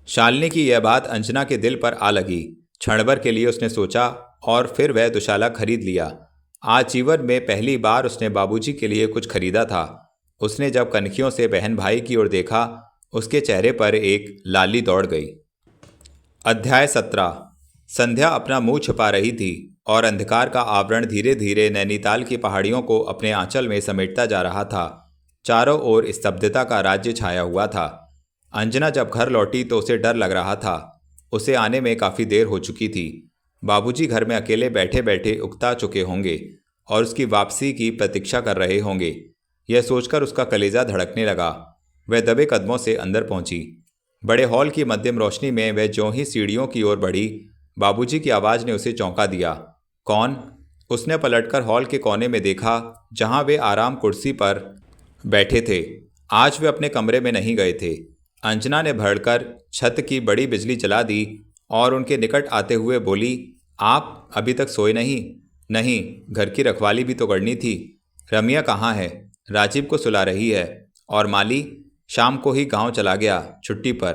शालिनी की यह बात अंजना के दिल पर आ लगी। क्षणभर के लिए उसने सोचा और फिर वह दुशाला खरीद लिया। आज जीवन में पहली बार उसने बाबूजी के लिए कुछ खरीदा था। उसने जब कनखियों से बहन भाई की ओर देखा, उसके चेहरे पर एक लाली दौड़ गई। अध्याय 17। संध्या अपना मुंह छुपा रही थी और अंधकार का आवरण धीरे धीरे नैनीताल की पहाड़ियों को अपने आंचल में समेटता जा रहा था। चारों ओर स्तब्धता का राज्य छाया हुआ था। अंजना जब घर लौटी तो उसे डर लग रहा था। उसे आने में काफ़ी देर हो चुकी थी। बाबूजी घर में अकेले बैठे बैठे उकता चुके होंगे और उसकी वापसी की प्रतीक्षा कर रहे होंगे। यह सोचकर उसका कलेजा धड़कने लगा। वह दबे कदमों से अंदर पहुंची। बड़े हॉल की मध्यम रोशनी में वह ज्यों ही सीढ़ियों की ओर बढ़ी, बाबूजी की आवाज़ ने उसे चौंका दिया। कौन? उसने पलटकर हॉल के कोने में देखा, जहां वे आराम कुर्सी पर बैठे थे। आज वे अपने कमरे में नहीं गए थे। अंजना ने भड़कर छत की बड़ी बिजली जला दी और उनके निकट आते हुए बोली, आप अभी तक सोए नहीं? नहीं, घर की रखवाली भी तो करनी थी। रमिया कहाँ है? राजीव को सुला रही है। और माली? शाम को ही गांव चला गया छुट्टी पर।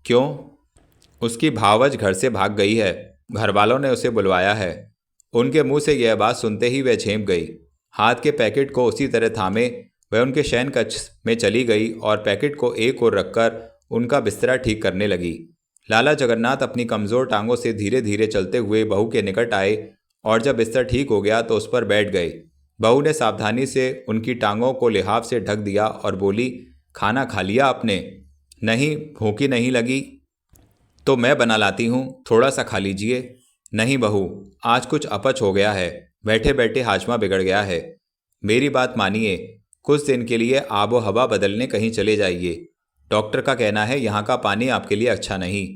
क्यों? उसकी भावज घर से भाग गई है। घर वालों ने उसे बुलवाया है। उनके मुंह से यह बात सुनते ही वह झेंप गई। हाथ के पैकेट को उसी तरह थामे वह उनके शयन कक्ष में चली गई और पैकेट को एक ओर रखकर उनका बिस्तरा ठीक करने लगी। लाला जगन्नाथ अपनी कमज़ोर टांगों से धीरे धीरे चलते हुए बहू के निकट आए और जब बिस्तर ठीक हो गया तो उस पर बैठ गए। बहू ने सावधानी से उनकी टांगों को लिहाफ से ढक दिया और बोली, खाना खा लिया आपने? नहीं, भूखी नहीं लगी? तो मैं बना लाती हूँ, थोड़ा सा खा लीजिए। नहीं बहू, आज कुछ अपच हो गया है। बैठे बैठे हाजमा बिगड़ गया है। मेरी बात मानिए, कुछ दिन के लिए आबो हवा बदलने कहीं चले जाइए। डॉक्टर का कहना है यहाँ का पानी आपके लिए अच्छा नहीं।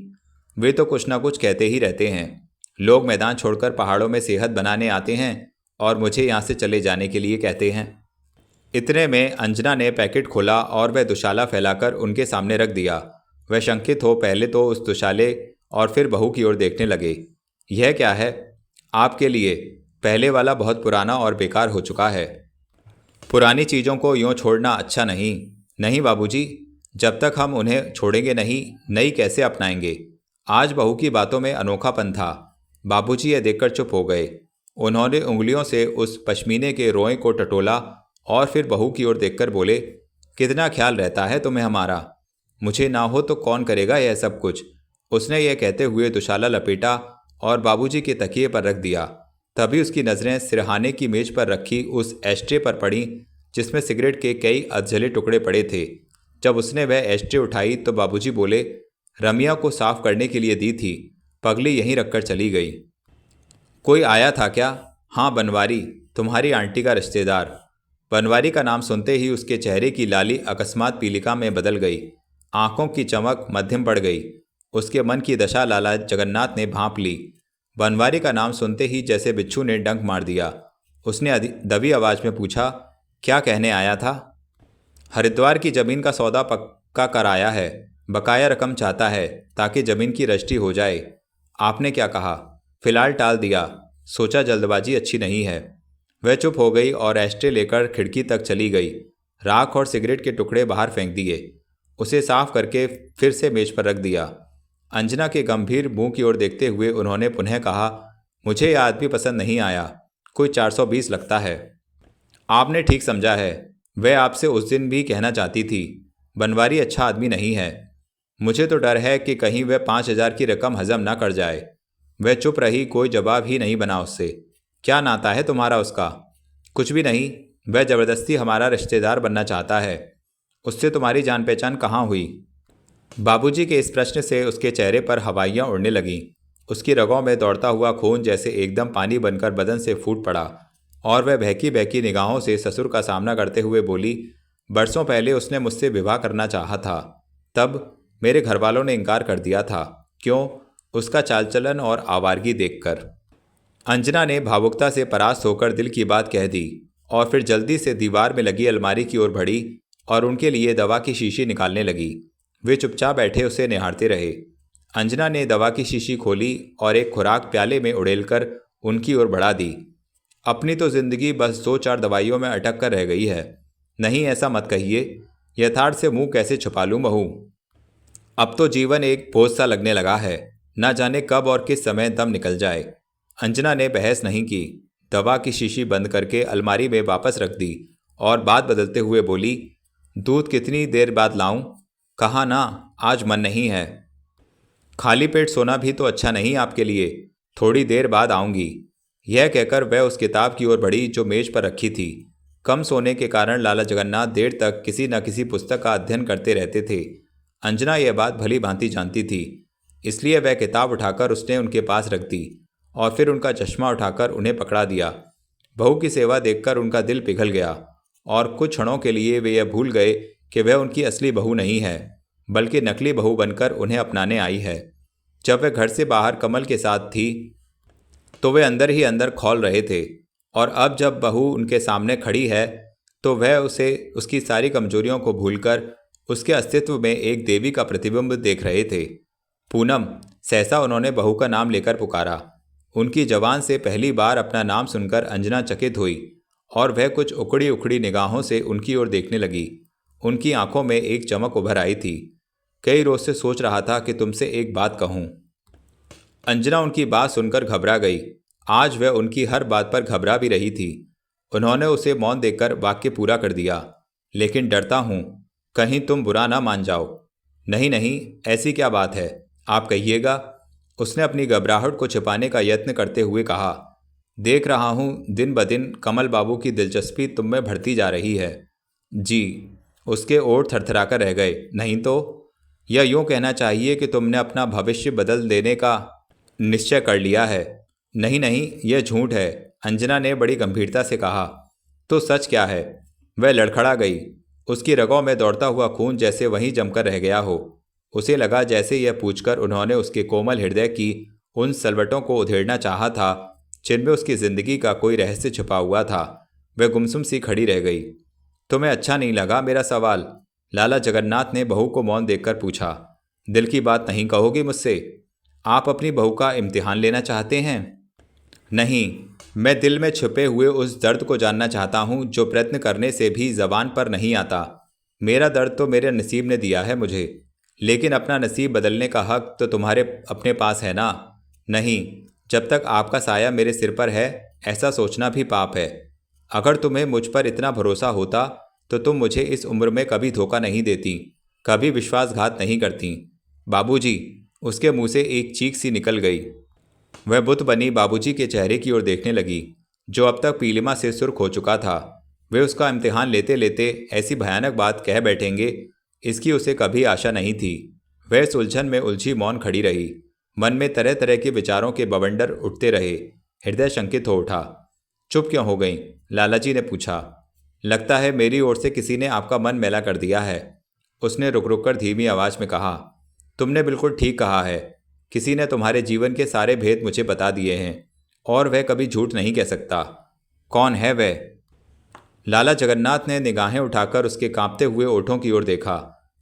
वे तो कुछ ना कुछ कहते ही रहते हैं। लोग मैदान छोड़कर पहाड़ों में सेहत बनाने आते हैं और मुझे यहाँ से चले जाने के लिए कहते हैं। इतने में अंजना ने पैकेट खोला और वह दुशाला फैलाकर उनके सामने रख दिया। वह शंकित हो पहले तो उस दुशाले और फिर बहू की ओर देखने लगे। यह क्या है? आपके लिए। पहले वाला बहुत पुराना और बेकार हो चुका है। पुरानी चीज़ों को यूँ छोड़ना अच्छा नहीं। नहीं बाबूजी, जब तक हम उन्हें छोड़ेंगे नहीं, नई कैसे अपनाएंगे? आज बहू की बातों में अनोखापन था। बाबूजी यह देखकर चुप हो गए। उन्होंने उंगलियों से उस पश्मीने के रोए को टटोला और फिर बहू की ओर देखकर बोले, कितना ख्याल रहता है तुम्हें हमारा। मुझे ना हो तो कौन करेगा यह सब कुछ? उसने यह कहते हुए दुशाला लपेटा और बाबूजी के तकिए पर रख दिया। तभी उसकी नज़रें सिरहाने की मेज पर रखी उस एस्ट्रे पर पड़ी जिसमें सिगरेट के कई अधजले टुकड़े पड़े थे। जब उसने वह एस्ट्रे उठाई तो बाबूजी बोले, रमिया को साफ करने के लिए दी थी, पगली यहीं रखकर चली गई। कोई आया था क्या? हाँ, बनवारी, तुम्हारी आंटी का रिश्तेदार। बनवारी का नाम सुनते ही उसके चेहरे की लाली अकस्मात पीलिका में बदल गई। आंखों की चमक मध्यम पड़ गई। उसके मन की दशा लाला जगन्नाथ ने भांप ली। बनवारी का नाम सुनते ही जैसे बिच्छू ने डंक मार दिया। उसने दबी आवाज में पूछा, क्या कहने आया था? हरिद्वार की जमीन का सौदा पक्का कराया है। बकाया रकम चाहता है ताकि जमीन की रजिस्ट्री हो जाए। आपने क्या कहा? फिलहाल टाल दिया, सोचा जल्दबाजी अच्छी नहीं है। वह चुप हो गई और एस्ट्रे लेकर खिड़की तक चली गई। राख और सिगरेट के टुकड़े बाहर फेंक दिए। उसे साफ करके फिर से मेज पर रख दिया। अंजना के गंभीर मुंह की ओर देखते हुए उन्होंने पुनः कहा, मुझे यह आदमी पसंद नहीं आया। कोई 420 लगता है। आपने ठीक समझा है। वह आपसे उस दिन भी कहना चाहती थी, बनवारी अच्छा आदमी नहीं है। मुझे तो डर है कि कहीं वह 5,000 की रकम हजम ना कर जाए। वह चुप रही, कोई जवाब ही नहीं बना उससे। क्या नाता है तुम्हारा उसका? कुछ भी नहीं। वह ज़बरदस्ती हमारा रिश्तेदार बनना चाहता है। उससे तुम्हारी जान पहचान कहाँ हुई? बाबूजी के इस प्रश्न से उसके चेहरे पर हवाइयाँ उड़ने लगीं। उसकी रगों में दौड़ता हुआ खून जैसे एकदम पानी बनकर बदन से फूट पड़ा और वह बहकी बहकी निगाहों से ससुर का सामना करते हुए बोली, बरसों पहले उसने मुझसे विवाह करना चाहा था। तब मेरे घर वालों ने इनकार कर दिया था। क्यों? उसका चाल चलन और आवारगी देखकर। अंजना ने भावुकता से परास्त होकर दिल की बात कह दी और फिर जल्दी से दीवार में लगी अलमारी की ओर बढ़ी और उनके लिए दवा की शीशी निकालने लगी। वे चुपचाप बैठे उसे निहारते रहे। अंजना ने दवा की शीशी खोली और एक खुराक प्याले में उड़ेलकर उनकी ओर बढ़ा दी। अपनी तो जिंदगी बस 2-4 दवाइयों में अटक कर रह गई है। नहीं, ऐसा मत कहिए। यथार्थ से मुंह कैसे छुपा लूं बहू? अब तो जीवन एक बोझ सा लगने लगा है। न जाने कब और किस समय दम निकल जाए। अंजना ने बहस नहीं की। दवा की शीशी बंद करके अलमारी में वापस रख दी और बात बदलते हुए बोली, दूध कितनी देर बाद लाऊं? कहा ना, आज मन नहीं है। खाली पेट सोना भी तो अच्छा नहीं आपके लिए। थोड़ी देर बाद आऊंगी। यह कहकर वह उस किताब की ओर बढ़ी जो मेज पर रखी थी। कम सोने के कारण लाला जगन्नाथ देर तक किसी न किसी पुस्तक का अध्ययन करते रहते थे। अंजना यह बात भली भांति जानती थी, इसलिए वह किताब उठाकर उसने उनके पास रख दी और फिर उनका चश्मा उठाकर उन्हें पकड़ा दिया। बहू की सेवा देखकर उनका दिल पिघल गया और कुछ क्षणों के लिए वे यह भूल गए कि वह उनकी असली बहू नहीं है, बल्कि नकली बहू बनकर उन्हें अपनाने आई है। जब वह घर से बाहर कमल के साथ थी तो वे अंदर ही अंदर खौल रहे थे, और अब जब बहू उनके सामने खड़ी है तो वह उसे उसकी सारी कमजोरियों को भूलकर उसके अस्तित्व में एक देवी का प्रतिबिंब देख रहे थे। पूनम, सहसा उन्होंने बहू का नाम लेकर पुकारा। उनकी जबान से पहली बार अपना नाम सुनकर अंजना चकित हुई और वह कुछ उखड़ी उखड़ी निगाहों से उनकी ओर देखने लगी। उनकी आंखों में एक चमक उभर आई थी। कई रोज से सोच रहा था कि तुमसे एक बात कहूं। अंजना उनकी बात सुनकर घबरा गई। आज वह उनकी हर बात पर घबरा भी रही थी। उन्होंने उसे मौन देकर वाक्य पूरा कर दिया, लेकिन डरता हूं कहीं तुम बुरा ना मान जाओ। नहीं नहीं, ऐसी क्या बात है, आप कहिएगा, उसने अपनी घबराहट को छिपाने का यत्न करते हुए कहा। देख रहा हूं दिन ब दिन कमल बाबू की दिलचस्पी तुम में बढ़ती जा रही है। जी, उसके ओठ थरथराकर रह गए। नहीं तो? या यूं कहना चाहिए कि तुमने अपना भविष्य बदल देने का निश्चय कर लिया है। नहीं नहीं, यह झूठ है, अंजना ने बड़ी गंभीरता से कहा। तो सच क्या है? वह लड़खड़ा गई। उसकी रगों में दौड़ता हुआ खून जैसे वहीं जमकर रह गया हो। उसे लगा जैसे यह पूछकर उन्होंने उसके कोमल हृदय की उन सलवटों को उधेड़ना चाहा था जिनमें उसकी जिंदगी का कोई रहस्य छिपा हुआ था। वह गुमसुम सी खड़ी रह गई। तुम्हें अच्छा नहीं लगा मेरा सवाल? लाला जगन्नाथ ने बहू को मौन देखकर पूछा। दिल की बात नहीं कहोगी मुझसे? आप अपनी बहू का इम्तिहान लेना चाहते हैं? नहीं, मैं दिल में छुपे हुए उस दर्द को जानना चाहता हूं जो प्रयत्न करने से भी जबान पर नहीं आता। मेरा दर्द तो मेरे नसीब ने दिया है मुझे, लेकिन अपना नसीब बदलने का हक तो तुम्हारे अपने पास है ना? नहीं, जब तक आपका साया मेरे सिर पर है ऐसा सोचना भी पाप है। अगर तुम्हें मुझ पर इतना भरोसा होता तो तुम मुझे इस उम्र में कभी धोखा नहीं देती, कभी विश्वासघात नहीं करती। बाबूजी, उसके मुंह से एक चीख सी निकल गई। वह बुत बनी बाबूजी के चेहरे की ओर देखने लगी, जो अब तक पीलिमा से सुर्ख हो चुका था। वे उसका इम्तिहान लेते लेते ऐसी भयानक बात कह बैठेंगे, इसकी उसे कभी आशा नहीं थी। वह इस उलझन में उलझी मौन खड़ी रही। मन में तरह तरह के विचारों के बवंडर उठते रहे। हृदय शंकित हो उठा। चुप क्यों हो गई? लालाजी ने पूछा। लगता है मेरी ओर से किसी ने आपका मन मैला कर दिया है, उसने रुक रुक कर धीमी आवाज में कहा। तुमने बिल्कुल ठीक कहा है, किसी ने तुम्हारे जीवन के सारे भेद मुझे बता दिए हैं, और वह कभी झूठ नहीं कह सकता। कौन है वह? लाला जगन्नाथ ने निगाहें उठाकर उसके कांपते हुए ओठों की ओर देखा,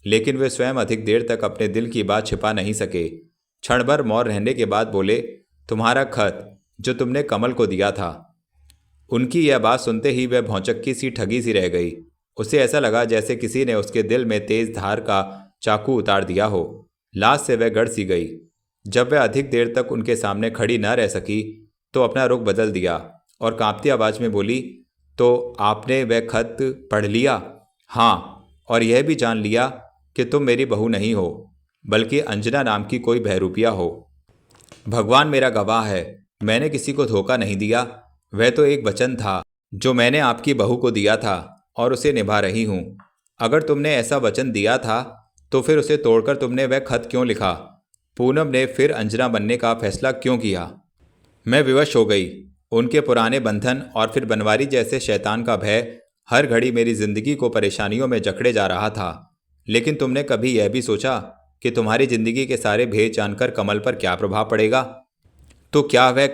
लेकिन वे स्वयं अधिक देर तक अपने दिल की बात छिपा नहीं सके। क्षण भर मौन रहने के बाद बोले, तुम्हारा खत जो तुमने कमल को दिया था। उनकी यह बात सुनते ही वह भौचक्की सी ठगी सी रह गई। उसे ऐसा लगा जैसे किसी ने उसके दिल में तेज धार का चाकू उतार दिया हो। लाश से वह गड़ सी गई। जब वह अधिक देर तक उनके सामने खड़ी न रह सकी तो अपना रुख बदल दिया और कांपती आवाज में बोली, तो आपने वह खत पढ़ लिया? हाँ, और यह भी जान लिया कि तुम मेरी बहू नहीं हो, बल्कि अंजना नाम की कोई बहरूपिया हो। भगवान मेरा गवाह है, मैंने किसी को धोखा नहीं दिया। वह तो एक वचन था जो मैंने आपकी बहू को दिया था और उसे निभा रही हूँ। अगर तुमने ऐसा वचन दिया था तो फिर उसे तोड़कर तुमने वह खत क्यों लिखा? पूनम ने फिर अंजना बनने का फैसला क्यों किया? मैं विवश हो गई। उनके पुराने बंधन और फिर बनवारी जैसे शैतान का भय हर घड़ी मेरी जिंदगी को परेशानियों में जकड़े जा रहा था। लेकिन तुमने कभी यह भी सोचा कि तुम्हारी जिंदगी के सारे भेद जानकर कमल पर क्या प्रभाव पड़ेगा? तो क्या वह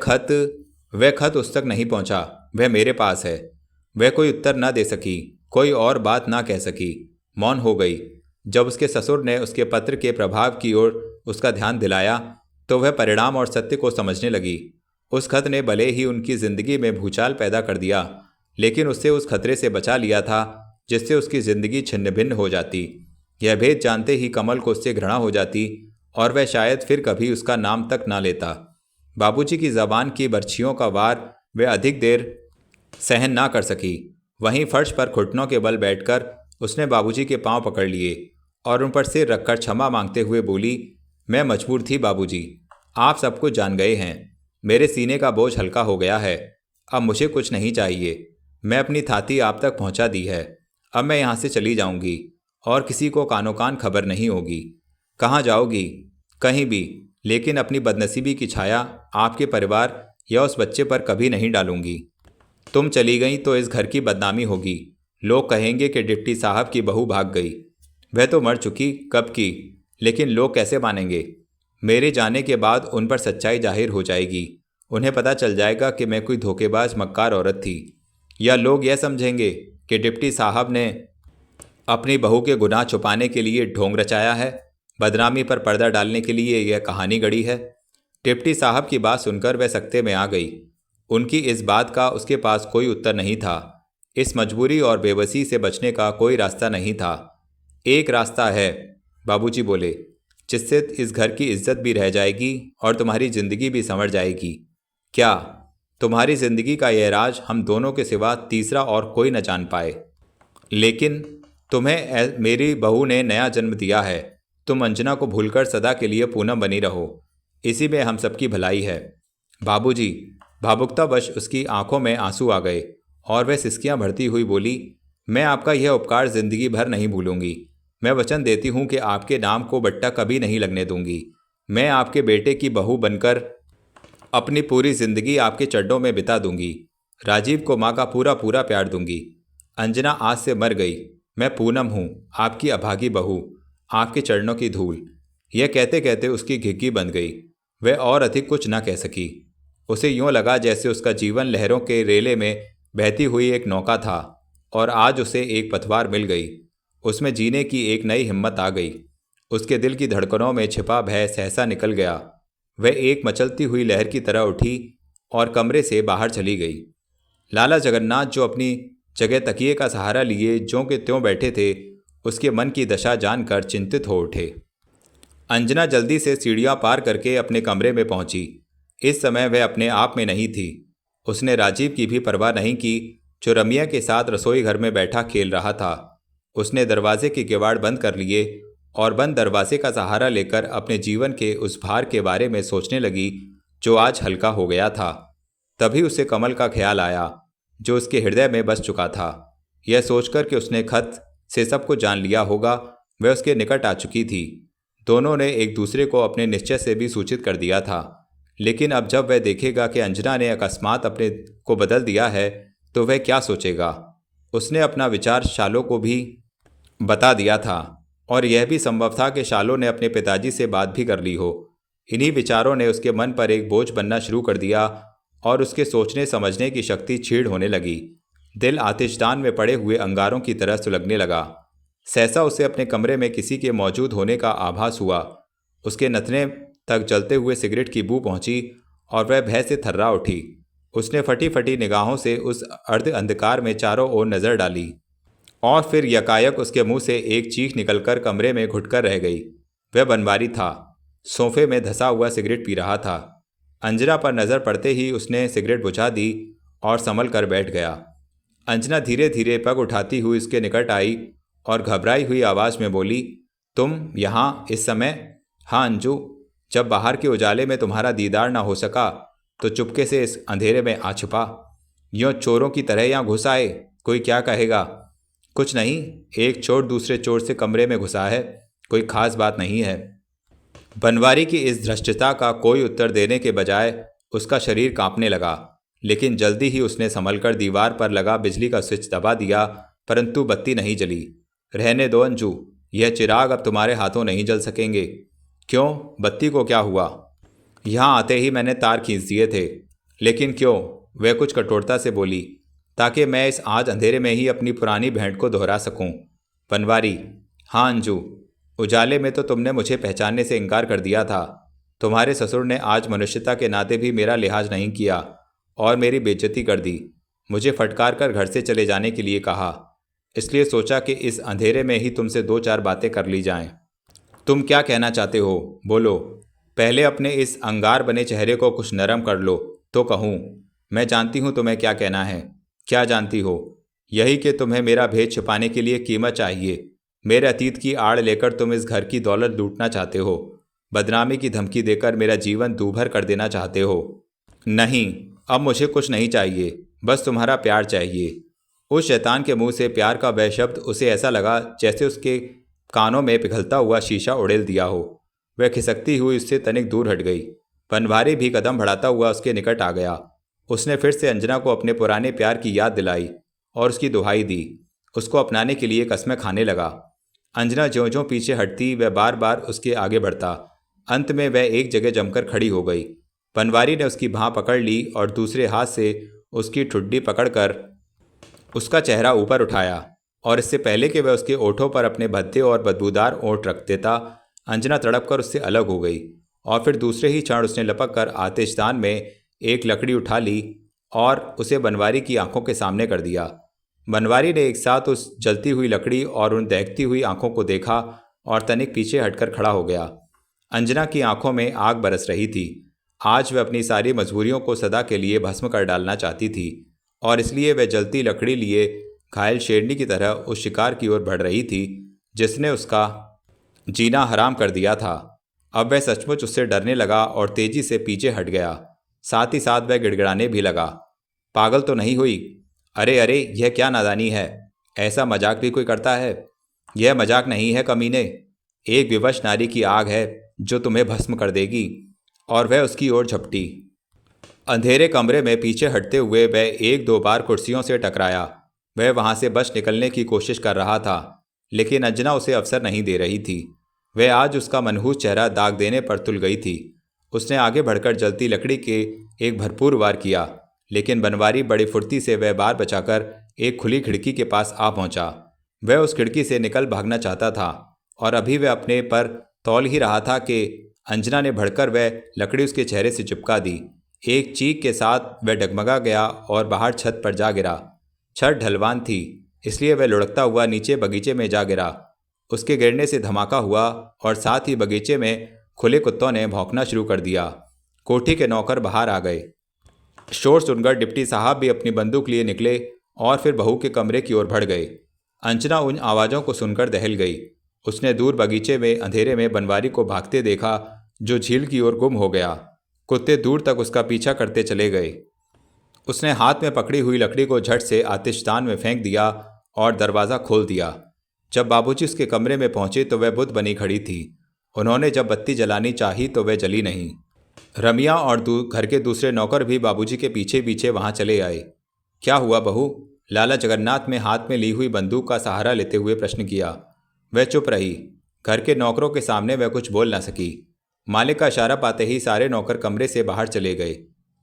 खत उस तक नहीं पहुंचा? वह मेरे पास है। वह कोई उत्तर न दे सकी, कोई और बात ना कह सकी, मौन हो गई। जब उसके ससुर ने उसके पत्र के प्रभाव की ओर उसका ध्यान दिलाया तो वह परिणाम और सत्य को समझने लगी। उस खत ने भले ही उनकी जिंदगी में भूचाल पैदा कर दिया, लेकिन उससे उस खतरे से बचा लिया था जिससे उसकी जिंदगी छिन्न भिन्न हो जाती। यह भेद जानते ही कमल को उससे घृणा हो जाती और वह शायद फिर कभी उसका नाम तक ना लेता। बाबूजी की जबान की बर्छियों का वार वह अधिक देर सहन ना कर सकी। वहीं फर्श पर घुटनों के बल बैठकर उसने बाबूजी के पांव पकड़ लिए और उन पर सिर रखकर क्षमा मांगते हुए बोली, मैं मजबूर थी बाबूजी, आप सब कुछ जान गए हैं। मेरे सीने का बोझ हल्का हो गया है। अब मुझे कुछ नहीं चाहिए। मैं अपनी थाती आप तक पहुंचा दी है। अब मैं यहाँ से चली जाऊंगी और किसी को कानो कान खबर नहीं होगी। कहाँ जाओगी? कहीं भी, लेकिन अपनी बदनसीबी की छाया आपके परिवार या उस बच्चे पर कभी नहीं डालूंगी। तुम चली गई तो इस घर की बदनामी होगी। लोग कहेंगे कि डिप्टी साहब की बहू भाग गई। वह तो मर चुकी कब की, लेकिन लोग कैसे मानेंगे? मेरे जाने के बाद उन पर सच्चाई जाहिर हो जाएगी। उन्हें पता चल जाएगा कि मैं कोई धोखेबाज मक्कार औरत थी। या लोग यह समझेंगे कि डिप्टी साहब ने अपनी बहू के गुनाह छुपाने के लिए ढोंग रचाया है, बदनामी पर पर्दा डालने के लिए यह कहानी गढ़ी है। डिप्टी साहब की बात सुनकर वह सकते में आ गई। उनकी इस बात का उसके पास कोई उत्तर नहीं था। इस मजबूरी और बेबसी से बचने का कोई रास्ता नहीं था। एक रास्ता है, बाबूजी बोले, जिससे इस घर की इज्जत भी रह जाएगी और तुम्हारी जिंदगी भी संवर जाएगी। क्या? तुम्हारी जिंदगी का यह राज हम दोनों के सिवा तीसरा और कोई न जान पाए। लेकिन तुम्हें मेरी बहू ने नया जन्म दिया है। तुम अंजना को भूलकर सदा के लिए पूनम बनी रहो। इसी में हम सबकी भलाई है। बाबूजी, भावुकतावश उसकी आंखों में आंसू आ गए और वह सिसकियां भरती हुई बोली, मैं आपका यह उपकार जिंदगी भर नहीं भूलूंगी। मैं वचन देती हूँ कि आपके नाम को बट्टा कभी नहीं लगने दूंगी। मैं आपके बेटे की बहू बनकर अपनी पूरी जिंदगी आपके चड्डों में बिता दूंगी। राजीव को माँ का पूरा पूरा प्यार दूंगी। अंजना आज से मर गई। मैं पूनम हूँ, आपकी अभागी बहू, आपके चरणों की धूल। यह कहते कहते उसकी घिग्गी बंध गई। वह और अधिक कुछ न कह सकी। उसे यूं लगा जैसे उसका जीवन लहरों के रेले में बहती हुई एक नौका था और आज उसे एक पतवार मिल गई। उसमें जीने की एक नई हिम्मत आ गई। उसके दिल की धड़कनों में छिपा भय सहसा निकल गया। वह एक मचलती हुई लहर की तरह उठी और कमरे से बाहर चली गई। लाला जगन्नाथ, जो अपनी जगह तकिए का सहारा लिए ज्यों के त्यों बैठे थे, उसके मन की दशा जानकर चिंतित हो उठे। अंजना जल्दी से सीढ़ियां पार करके अपने कमरे में पहुंची। इस समय वह अपने आप में नहीं थी। उसने राजीव की भी परवाह नहीं की, जो रमिया के साथ रसोई घर में बैठा खेल रहा था। उसने दरवाजे के किवाड़ बंद कर लिए और बंद दरवाजे का सहारा लेकर अपने जीवन के उस भार के बारे में सोचने लगी जो आज हल्का हो गया था। तभी उसे कमल का ख्याल आया, जो उसके हृदय में बस चुका था। यह सोचकर कि उसने खत से सब कुछ जान लिया होगा, वह उसके निकट आ चुकी थी। दोनों ने एक दूसरे को अपने निश्चय से भी सूचित कर दिया था। लेकिन अब जब वह देखेगा कि अंजना ने अकस्मात अपने को बदल दिया है, तो वह क्या सोचेगा। उसने अपना विचार शालो को भी बता दिया था और यह भी संभव था कि शालो ने अपने पिताजी से बात भी कर ली हो। इन्हीं विचारों ने उसके मन पर एक बोझ बनना शुरू कर दिया और उसके सोचने समझने की शक्ति छीड़ होने लगी। दिल आतिशदान में पड़े हुए अंगारों की तरह सुलगने लगा। सहसा उसे अपने कमरे में किसी के मौजूद होने का आभास हुआ। उसके नथने तक जलते हुए सिगरेट की बू पहुंची और वह भय से थर्रा उठी। उसने फटी फटी निगाहों से उस अर्ध अंधकार में चारों ओर नजर डाली और फिर यकायक उसके मुंह से एक चीख निकलकर कमरे में घुटकर रह गई। वह बनवारी था, सोफे में धंसा हुआ सिगरेट पी रहा था। अंजना पर नजर पड़ते ही उसने सिगरेट बुझा दी और संभल कर बैठ गया। अंजना धीरे धीरे पग उठाती हुई उसके निकट आई और घबराई हुई आवाज में बोली, तुम यहाँ इस समय? हाँ अंजू, जब बाहर के उजाले में तुम्हारा दीदार ना हो सका तो चुपके से इस अंधेरे में आ छुपा। यूँ चोरों की तरह यहाँ घुस आए, कोई क्या कहेगा? कुछ नहीं, एक चोर दूसरे चोर से कमरे में घुसा है, कोई खास बात नहीं है। बनवारी की इस धृष्टता का कोई उत्तर देने के बजाय उसका शरीर कांपने लगा। लेकिन जल्दी ही उसने संभलकर दीवार पर लगा बिजली का स्विच दबा दिया, परंतु बत्ती नहीं जली। रहने दो अंजू, यह चिराग अब तुम्हारे हाथों नहीं जल सकेंगे। क्यों, बत्ती को क्या हुआ? यहाँ आते ही मैंने तार खींच दिए थे। लेकिन क्यों? वह कुछ कठोरता से बोली, ताकि मैं इस आज अंधेरे में ही अपनी पुरानी भेंट को दोहरा सकूं। बनवारी, हाँ अंजू, उजाले में तो तुमने मुझे पहचानने से इनकार कर दिया था। तुम्हारे ससुर ने आज मनुष्यता के नाते भी मेरा लिहाज नहीं किया और मेरी बेइज्जती कर दी। मुझे फटकार कर घर से चले जाने के लिए कहा। इसलिए सोचा कि इस अंधेरे में ही तुमसे दो चार बातें कर ली जाएं। तुम क्या कहना चाहते हो, बोलो। पहले अपने इस अंगार बने चेहरे को कुछ नरम कर लो तो कहूँ। मैं जानती हूँ तुम्हें क्या कहना है। क्या जानती हो? यही कि तुम्हें मेरा भेद छुपाने के लिए कीमत चाहिए। मेरे अतीत की आड़ लेकर तुम इस घर की दौलत लूटना चाहते हो। बदनामी की धमकी देकर मेरा जीवन दूभर कर देना चाहते हो। नहीं, अब मुझे कुछ नहीं चाहिए, बस तुम्हारा प्यार चाहिए। उस शैतान के मुंह से प्यार का वह शब्द उसे ऐसा लगा जैसे उसके कानों में पिघलता हुआ शीशा उड़ेल दिया हो। वह खिसकती हुई उससे तनिक दूर हट गई। बनवारी भी कदम बढ़ाता हुआ उसके निकट आ गया। उसने फिर से अंजना को अपने पुराने प्यार की याद दिलाई और उसकी दुहाई दी। उसको अपनाने के लिए कस्में खाने लगा। अंजना ज्यों ज्यों पीछे हटती वह बार बार उसके आगे बढ़ता। अंत में वह एक जगह जमकर खड़ी हो गई। बनवारी ने उसकी बाँह पकड़ ली और दूसरे हाथ से उसकी ठुड्डी पकड़कर उसका चेहरा ऊपर उठाया और इससे पहले कि वह उसके ओठों पर अपने भद्दे और बदबूदार ओंठ रख देता, अंजना तड़प कर उससे अलग हो गई और फिर दूसरे ही क्षण उसने लपक कर आतिशदान में एक लकड़ी उठा ली और उसे बनवारी की आंखों के सामने कर दिया। बनवारी ने एक साथ उस जलती हुई लकड़ी और उन दहकती हुई आंखों को देखा और तनिक पीछे हटकर खड़ा हो गया। अंजना की आंखों में आग बरस रही थी। आज वह अपनी सारी मजबूरियों को सदा के लिए भस्म कर डालना चाहती थी और इसलिए वह जलती लकड़ी लिए घायल शेरनी की तरह उस शिकार की ओर बढ़ रही थी जिसने उसका जीना हराम कर दिया था। अब वह सचमुच उससे डरने लगा और तेजी से पीछे हट गया। साथ ही साथ वह गिड़गिड़ाने भी लगा, पागल तो नहीं हुई? अरे अरे, यह क्या नादानी है? ऐसा मजाक भी कोई करता है? यह मजाक नहीं है कमीने, एक विवश नारी की आग है जो तुम्हें भस्म कर देगी। और वह उसकी ओर झपटी। अंधेरे कमरे में पीछे हटते हुए वह एक दो बार कुर्सियों से टकराया। वह वहां से बच निकलने की कोशिश कर रहा था, लेकिन अंजना उसे अवसर नहीं दे रही थी। वह आज उसका मनहूस चेहरा दाग देने पर तुल गई थी। उसने आगे बढ़कर जलती लकड़ी के एक भरपूर वार किया, लेकिन बनवारी बड़ी फुर्ती से वह बार बचाकर एक खुली खिड़की के पास आ पहुंचा। वह उस खिड़की से निकल भागना चाहता था और अभी वह अपने पर तौल ही रहा था कि अंजना ने भड़कर वह लकड़ी उसके चेहरे से चिपका दी। एक चीख के साथ वह डगमगा गया और बाहर छत पर जा गिरा। छत ढलवान थी, इसलिए वह लुढ़कता हुआ नीचे बगीचे में जा गिरा। उसके गिरने से धमाका हुआ और साथ ही बगीचे में खुले कुत्तों ने भौंकना शुरू कर दिया। कोठी के नौकर बाहर आ गए। शोर सुनकर डिप्टी साहब भी अपनी बंदूक लिए निकले और फिर बहू के कमरे की ओर बढ़ गए। अंजना उन आवाज़ों को सुनकर दहल गई। उसने दूर बगीचे में अंधेरे में बनवारी को भागते देखा, जो झील की ओर गुम हो गया। कुत्ते दूर तक उसका पीछा करते चले गए। उसने हाथ में पकड़ी हुई लकड़ी को झट से आतिशदान में फेंक दिया और दरवाज़ा खोल दिया। जब बाबूजी उसके कमरे में पहुंचे तो वह बुद्ध बनी खड़ी थी। उन्होंने जब बत्ती जलानी चाही तो वह जली नहीं। रमिया और घर के दूसरे नौकर भी बाबूजी के पीछे पीछे वहां चले आए। क्या हुआ बहू? लाला जगन्नाथ में हाथ में ली हुई बंदूक का सहारा लेते हुए प्रश्न किया। वह चुप रही। घर के नौकरों के सामने वह कुछ बोल न सकी। मालिक का इशारा पाते ही सारे नौकर कमरे से बाहर चले गए।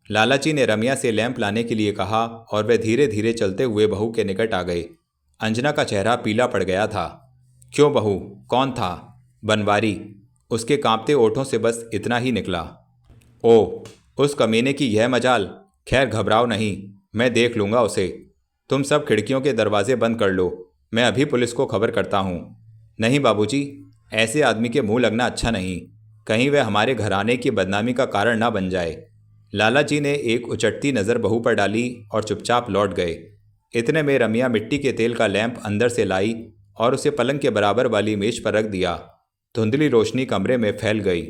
लालाजी ने रमिया से लैंप लाने के लिए कहा और वह धीरे धीरे चलते हुए बहू के निकट आ गए। अंजना का चेहरा पीला पड़ गया था। क्यों बहू, कौन था? बनवारी। उसके कांपते ओठों से बस इतना ही निकला। ओ, उस कमीने की यह मजाल। खैर घबराओ नहीं, मैं देख लूँगा उसे। तुम सब खिड़कियों के दरवाजे बंद कर लो, मैं अभी पुलिस को खबर करता हूँ। नहीं बाबूजी, ऐसे आदमी के मुंह लगना अच्छा नहीं, कहीं वह हमारे घराने की बदनामी का कारण ना बन जाए। लालाजी ने एक उचटती नज़र बहू पर डाली और चुपचाप लौट गए। इतने में रमिया मिट्टी के तेल का लैंप अंदर से लाई और उसे पलंग के बराबर वाली मेज पर रख दिया। धुंधली रोशनी कमरे में फैल गई।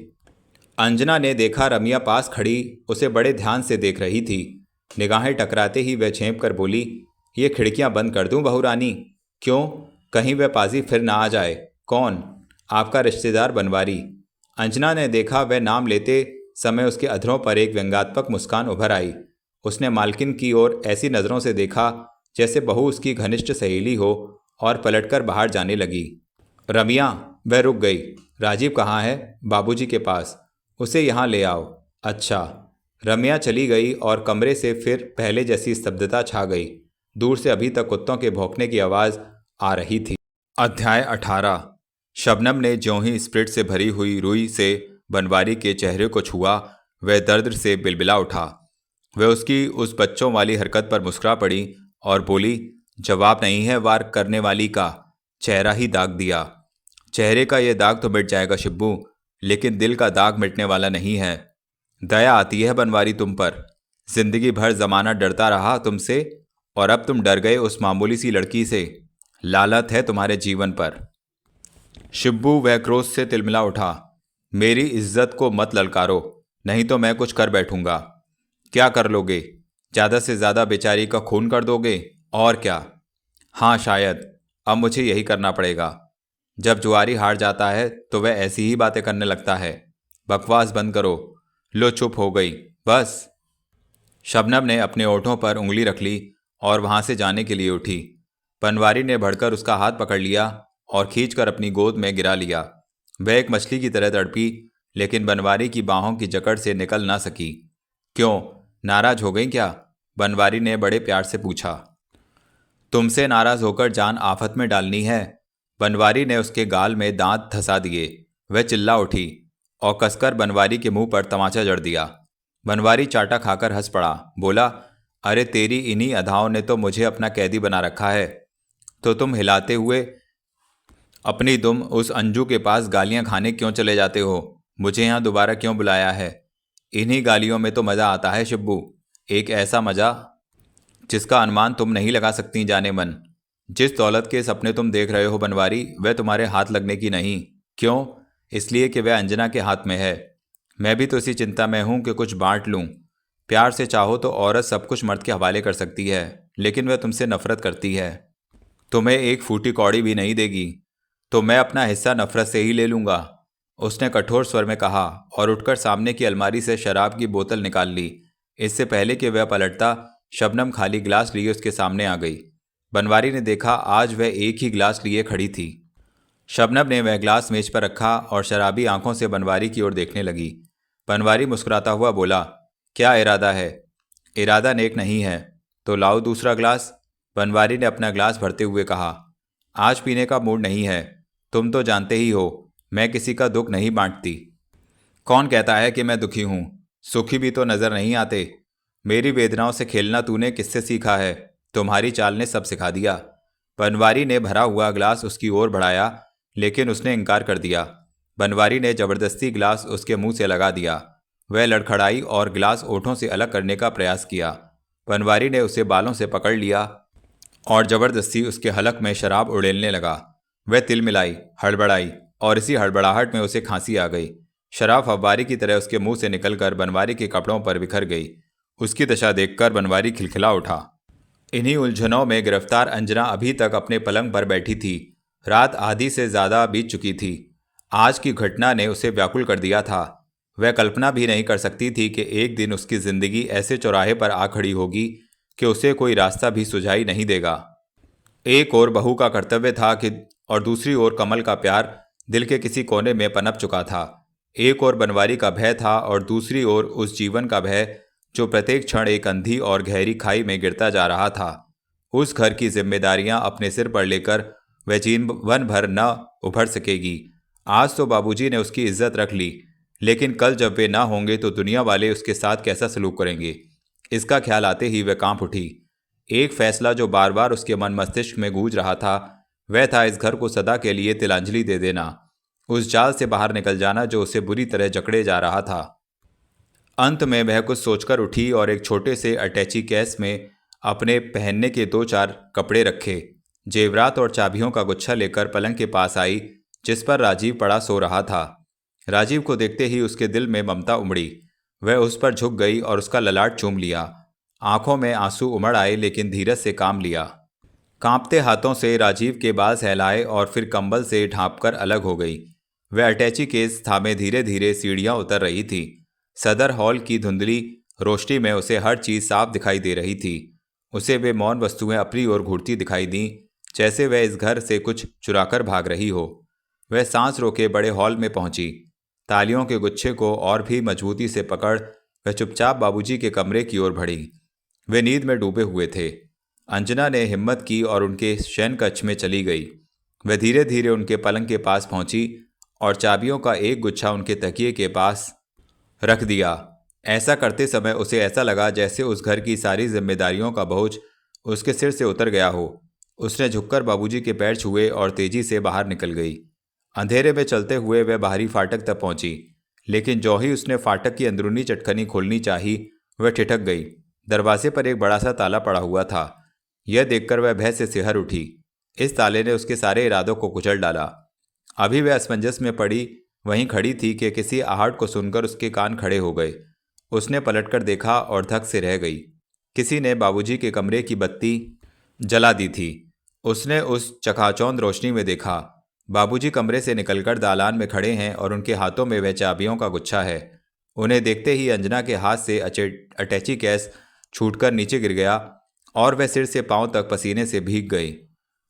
अंजना ने देखा रमिया पास खड़ी उसे बड़े ध्यान से देख रही थी। निगाहें टकराते ही वह झेंप कर बोली, ये खिड़कियां बंद कर दूं बहू रानी? क्यों, कहीं वह पाजी फिर ना आ जाए। कौन? आपका रिश्तेदार बनवारी। अंजना ने देखा वह नाम लेते समय उसके अधरों पर एक व्यंग्यात्मक मुस्कान उभर आई। उसने मालकिन की ओर ऐसी नज़रों से देखा जैसे बहू उसकी घनिष्ठ सहेली हो और पलटकर बाहर जाने लगी। रमिया, वह रुक गई। राजीव कहाँ है? बाबूजी के पास। उसे यहाँ ले आओ। अच्छा। रमिया चली गई और कमरे से फिर पहले जैसी स्तब्धता छा गई। दूर से अभी तक कुत्तों के भौंकने की आवाज़ आ रही थी। अध्याय 18। शबनम ने ज्यों ही स्प्रिट से भरी हुई रुई से बनवारी के चेहरे को छुआ, वह दर्द से बिलबिला उठा। वह उसकी उस बच्चों वाली हरकत पर मुस्कुरा पड़ी और बोली, जवाब नहीं है वार करने वाली का, चेहरा ही दाग दिया। चेहरे का यह दाग तो मिट जाएगा शिब्बू, लेकिन दिल का दाग मिटने वाला नहीं है। दया आती है बनवारी तुम पर। जिंदगी भर जमाना डरता रहा तुमसे और अब तुम डर गए उस मामूली सी लड़की से। लालत है तुम्हारे जीवन पर। शिब्बू वह क्रोध से तिलमिला उठा। मेरी इज्जत को मत ललकारो, नहीं तो मैं कुछ कर बैठूंगा। क्या कर लोगे? ज़्यादा से ज़्यादा बेचारी का खून कर दोगे, और क्या? हाँ शायद, अब मुझे यही करना पड़ेगा। जब जुआरी हार जाता है तो वह ऐसी ही बातें करने लगता है। बकवास बंद करो। लो चुप हो गई, बस। शबनम ने अपने ओठों पर उंगली रख ली और वहां से जाने के लिए उठी। बनवारी ने बढ़कर उसका हाथ पकड़ लिया और खींचकर अपनी गोद में गिरा लिया। वह एक मछली की तरह तड़पी, लेकिन बनवारी की बाहों की जकड़ से निकल ना सकी। क्यों, नाराज हो गई क्या? बनवारी ने बड़े प्यार से पूछा। तुमसे नाराज होकर जान आफत में डालनी है? बनवारी ने उसके गाल में दांत धंसा दिए। वह चिल्ला उठी और कसकर बनवारी के मुंह पर तमाचा जड़ दिया। बनवारी चाटा खाकर हंस पड़ा, बोला, अरे तेरी इन्हीं अदाओं ने तो मुझे अपना कैदी बना रखा है। तो तुम हिलाते हुए अपनी दुम उस अंजू के पास गालियां खाने क्यों चले जाते हो? मुझे यहाँ दोबारा क्यों बुलाया है? इन्हीं गालियों में तो मज़ा आता है शिब्बू, एक ऐसा मज़ा जिसका अनुमान तुम नहीं लगा सकती जाने मन। जिस दौलत के सपने तुम देख रहे हो बनवारी, वह तुम्हारे हाथ लगने की नहीं। क्यों? इसलिए कि वह अंजना के हाथ में है। मैं भी तो इसी चिंता में हूं कि कुछ बांट लूं। प्यार से चाहो तो औरत सब कुछ मर्द के हवाले कर सकती है, लेकिन वह तुमसे नफरत करती है, तुम्हें एक फूटी कौड़ी भी नहीं देगी। तो मैं अपना हिस्सा नफरत से ही ले लूंगा, उसने कठोर स्वर में कहा और उठकर सामने की अलमारी से शराब की बोतल निकाल ली। इससे पहले कि वह पलटता, शबनम खाली गिलास लिए उसके सामने आ गई। बनवारी ने देखा आज वह एक ही गिलास लिए खड़ी थी। शबनम ने वह गिलास मेज पर रखा और शराबी आंखों से बनवारी की ओर देखने लगी। बनवारी मुस्कुराता हुआ बोला, क्या इरादा है? इरादा नेक नहीं है। तो लाओ दूसरा गिलास। बनवारी ने अपना गिलास भरते हुए कहा, आज पीने का मूड नहीं है। तुम तो जानते ही हो मैं किसी का दुख नहीं बांटती। कौन कहता है कि मैं दुखी हूं? सुखी भी तो नजर नहीं आते। मेरी वेदनाओं से खेलना तूने किससे सीखा है? तुम्हारी चाल ने सब सिखा दिया। बनवारी ने भरा हुआ गिलास उसकी ओर बढ़ाया, लेकिन उसने इनकार कर दिया। बनवारी ने जबरदस्ती गिलास उसके मुंह से लगा दिया। वह लड़खड़ाई और गिलास ओठों से अलग करने का प्रयास किया। बनवारी ने उसे बालों से पकड़ लिया और जबरदस्ती उसके हलक में शराब उड़ेलने लगा। वह तिलमिलाई, हड़बड़ाई और इसी हड़बड़ाहट में उसे खांसी आ गई। शराब फव्वारी की तरह उसके मुंह से निकलकर बनवारी के कपड़ों पर बिखर गई। उसकी दशा देखकर बनवारी खिलखिला उठा। इन्हीं उलझनों में गिरफ्तार अंजना अभी तक अपने पलंग पर बैठी थी। रात आधी से ज्यादा बीत चुकी थी। आज की घटना ने उसे व्याकुल कर दिया था। वह कल्पना भी नहीं कर सकती थी कि एक दिन उसकी जिंदगी ऐसे चौराहे पर आ खड़ी होगी कि उसे कोई रास्ता भी सुझाई नहीं देगा। एक और बहू का कर्तव्य था कि और दूसरी ओर कमल का प्यार दिल के किसी कोने में पनप चुका था। एक और बनवारी का भय था और दूसरी ओर उस जीवन का भय जो प्रत्येक क्षण एक अंधी और गहरी खाई में गिरता जा रहा था। उस घर की जिम्मेदारियां अपने सिर पर लेकर वह जीवन भर न उभर सकेगी। आज तो बाबूजी ने उसकी इज्जत रख ली, लेकिन कल जब वे ना होंगे तो दुनिया वाले उसके साथ कैसा सलूक करेंगे? इसका ख्याल आते ही वह कांप उठी। एक फैसला जो बार बार उसके मन मस्तिष्क में गूंज रहा था, वह था इस घर को सदा के लिए तिलांजलि दे देना, उस जाल से बाहर निकल जाना जो उसे बुरी तरह जकड़े जा रहा था। अंत में वह कुछ सोचकर उठी और एक छोटे से अटैची केस में अपने पहनने के 2-4 कपड़े रखे, जेवरात और चाबियों का गुच्छा लेकर पलंग के पास आई जिस पर राजीव पड़ा सो रहा था। राजीव को देखते ही उसके दिल में ममता उमड़ी। वह उस पर झुक गई और उसका ललाट चूम लिया। आंखों में आंसू उमड़ आए, लेकिन धीरज से काम लिया। कांपते हाथों से राजीव के बाल सहलाए और फिर कंबल से ढांपकर अलग हो गई। वह अटैची केस थामे धीरे धीरे सीढ़ियां उतर रही थी। सदर हॉल की धुंधली रोशनी में उसे हर चीज साफ दिखाई दे रही थी। उसे वे मौन वस्तुएं अपनी ओर घूरती दिखाई दी, जैसे वह इस घर से कुछ चुराकर भाग रही हो। वह सांस रोके बड़े हॉल में पहुंची। तालियों के गुच्छे को और भी मजबूती से पकड़ वह चुपचाप बाबूजी के कमरे की ओर बढ़ी। वे नींद में डूबे हुए थे। अंजना ने हिम्मत की और उनके शयन कक्ष में चली गई। वह धीरे धीरे उनके पलंग के पास पहुंची और चाबियों का एक गुच्छा उनके तकिए के पास रख दिया। ऐसा करते समय उसे ऐसा लगा जैसे उस घर की सारी जिम्मेदारियों का बोझ उसके सिर से उतर गया हो। उसने झुककर बाबूजी के पैर छुए और तेजी से बाहर निकल गई। अंधेरे में चलते हुए वह बाहरी फाटक तक पहुंची, लेकिन जो ही उसने फाटक की अंदरूनी चटखनी खोलनी चाही, वह ठिठक गई। दरवाजे पर एक बड़ा सा ताला पड़ा हुआ था। यह देखकर वह भय से सिहर उठी। इस ताले ने उसके सारे इरादों को कुचल डाला। अभी वह असमंजस में पड़ी वहीं खड़ी थी कि किसी आहट को सुनकर उसके कान खड़े हो गए। उसने पलटकर देखा और धक से रह गई। किसी ने बाबूजी के कमरे की बत्ती जला दी थी। उसने उस चकाचौंध रोशनी में देखा बाबूजी कमरे से निकलकर दालान में खड़े हैं और उनके हाथों में वह चाबियों का गुच्छा है। उन्हें देखते ही अंजना के हाथ से अटैची केस छूटकर नीचे गिर गया और वह सिर से पांव तक पसीने से भीग गई।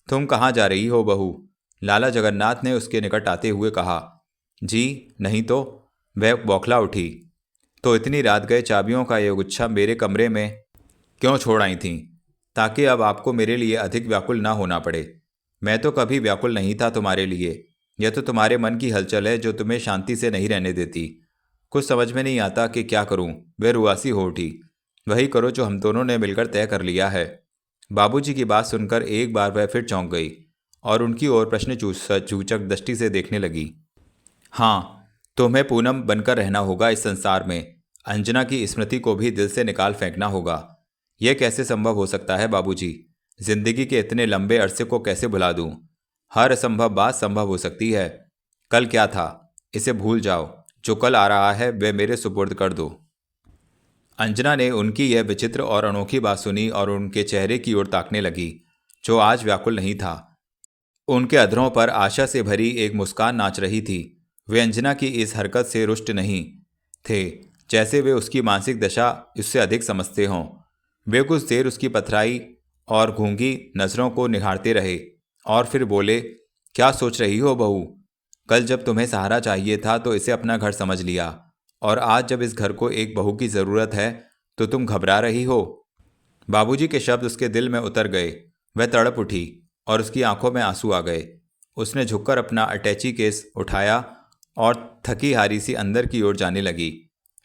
तुम कहाँ जा रही हो बहू? लाला जगन्नाथ ने उसके निकट आते हुए कहा। जी नहीं तो, वह बौखला उठी। तो इतनी रात गए चाबियों का ये गुच्छा मेरे कमरे में क्यों छोड़ आई थीं? ताकि अब आपको मेरे लिए अधिक व्याकुल ना होना पड़े। मैं तो कभी व्याकुल नहीं था तुम्हारे लिए। यह तो तुम्हारे मन की हलचल है जो तुम्हें शांति से नहीं रहने देती। कुछ समझ में नहीं आता कि क्या करूं। वह रुआसी हो उठी। वही करो जो हम दोनों ने मिलकर तय कर लिया है। बाबूजी की बात सुनकर एक बार वह फिर चौंक गई और उनकी ओर प्रश्न सूचक दृष्टि से देखने लगी। हाँ, तुम्हें पूनम बनकर रहना होगा इस संसार में। अंजना की स्मृति को भी दिल से निकाल फेंकना होगा। यह कैसे संभव हो सकता है बाबूजी? जिंदगी के इतने लंबे अरसे को कैसे भुला दूं? हर असंभव बात संभव हो सकती है। कल क्या था इसे भूल जाओ। जो कल आ रहा है वह मेरे सुपुर्द कर दो। अंजना ने उनकी यह विचित्र और अनोखी बात सुनी और उनके चेहरे की ओर ताकने लगी, जो आज व्याकुल नहीं था। उनके अधरों पर आशा से भरी एक मुस्कान नाच रही थी। वे अंजना की इस हरकत से रुष्ट नहीं थे, जैसे वे उसकी मानसिक दशा उससे अधिक समझते हों। वे कुछ देर उसकी पथराई और गूंगी नज़रों को निहारते रहे और फिर बोले, क्या सोच रही हो बहू? कल जब तुम्हें सहारा चाहिए था तो इसे अपना घर समझ लिया, और आज जब इस घर को एक बहू की ज़रूरत है तो तुम घबरा रही हो। बाबूजी के शब्द उसके दिल में उतर गए। वह तड़प उठी और उसकी आंखों में आंसू आ गए। उसने झुककर अपना अटैची केस उठाया और थकी हारी सी अंदर की ओर जाने लगी।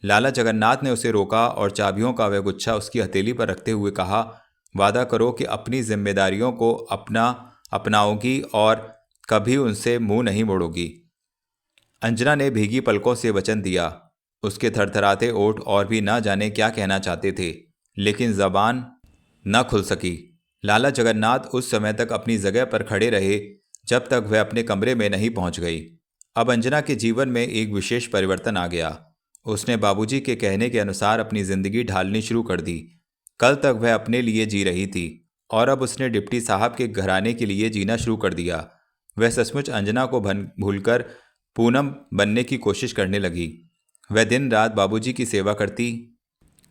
लाला जगन्नाथ ने उसे रोका और चाबियों का वह गुच्छा उसकी हथेली पर रखते हुए कहा, वादा करो कि अपनी जिम्मेदारियों को अपनाओगी और कभी उनसे मुंह नहीं मोड़ोगी। अंजना ने भीगी पलकों से वचन दिया। उसके थरथराते ओठ और भी न जाने क्या कहना चाहते थे, लेकिन जबान न खुल सकी। लाला जगन्नाथ उस समय तक अपनी जगह पर खड़े रहे जब तक वह अपने कमरे में नहीं पहुंच गई। अब अंजना के जीवन में एक विशेष परिवर्तन आ गया। उसने बाबूजी के कहने के अनुसार अपनी जिंदगी ढालनी शुरू कर दी। कल तक वह अपने लिए जी रही थी और अब उसने डिप्टी साहब के घराने के लिए जीना शुरू कर दिया। वह सचमुच अंजना को भूलकर पूनम बनने की कोशिश करने लगी। वह दिन रात बाबूजी की सेवा करती,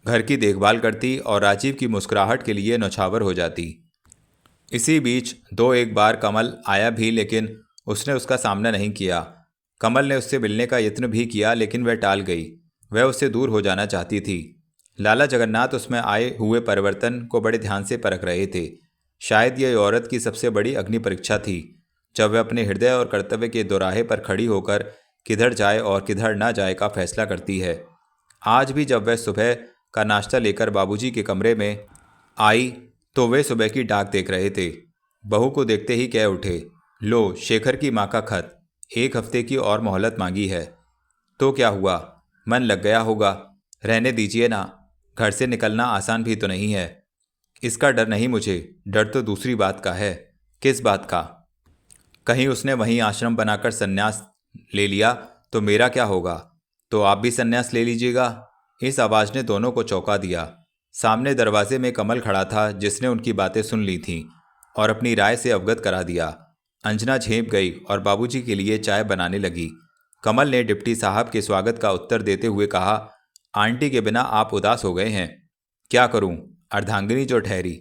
घर की देखभाल करती और राजीव की मुस्कुराहट के लिए नौछावर हो जाती। इसी बीच दो एक बार कमल आया भी, लेकिन उसने उसका सामना नहीं किया। कमल ने उससे मिलने का यत्न भी किया, लेकिन वह टाल गई। वह उससे दूर हो जाना चाहती थी। लाला जगन्नाथ उसमें आए हुए परिवर्तन को बड़े ध्यान से परख रहे थे। शायद यह औरत की सबसे बड़ी अग्नि परीक्षा थी, जब वह अपने हृदय और कर्तव्य के दोराहे पर खड़ी होकर किधर जाए और किधर ना जाए का फैसला करती है। आज भी जब वह सुबह का नाश्ता लेकर बाबूजी के कमरे में आई तो वे सुबह की डाक देख रहे थे। बहू को देखते ही कह उठे, लो शेखर की माँ का खत, 1 हफ्ते की और मोहलत मांगी है। तो क्या हुआ, मन लग गया होगा। रहने दीजिए ना, घर से निकलना आसान भी तो नहीं है। इसका डर नहीं मुझे, डर तो दूसरी बात का है। किस बात का? कहीं उसने वहीं आश्रम बनाकर संन्यास ले लिया तो मेरा क्या होगा? तो आप भी संन्यास ले लीजिएगा। इस आवाज़ ने दोनों को चौंका दिया। सामने दरवाजे में कमल खड़ा था, जिसने उनकी बातें सुन ली थीं और अपनी राय से अवगत करा दिया। अंजना झेप गई और बाबूजी के लिए चाय बनाने लगी। कमल ने डिप्टी साहब के स्वागत का उत्तर देते हुए कहा, आंटी के बिना आप उदास हो गए हैं। क्या करूं, अर्धांगिनी जो ठहरी।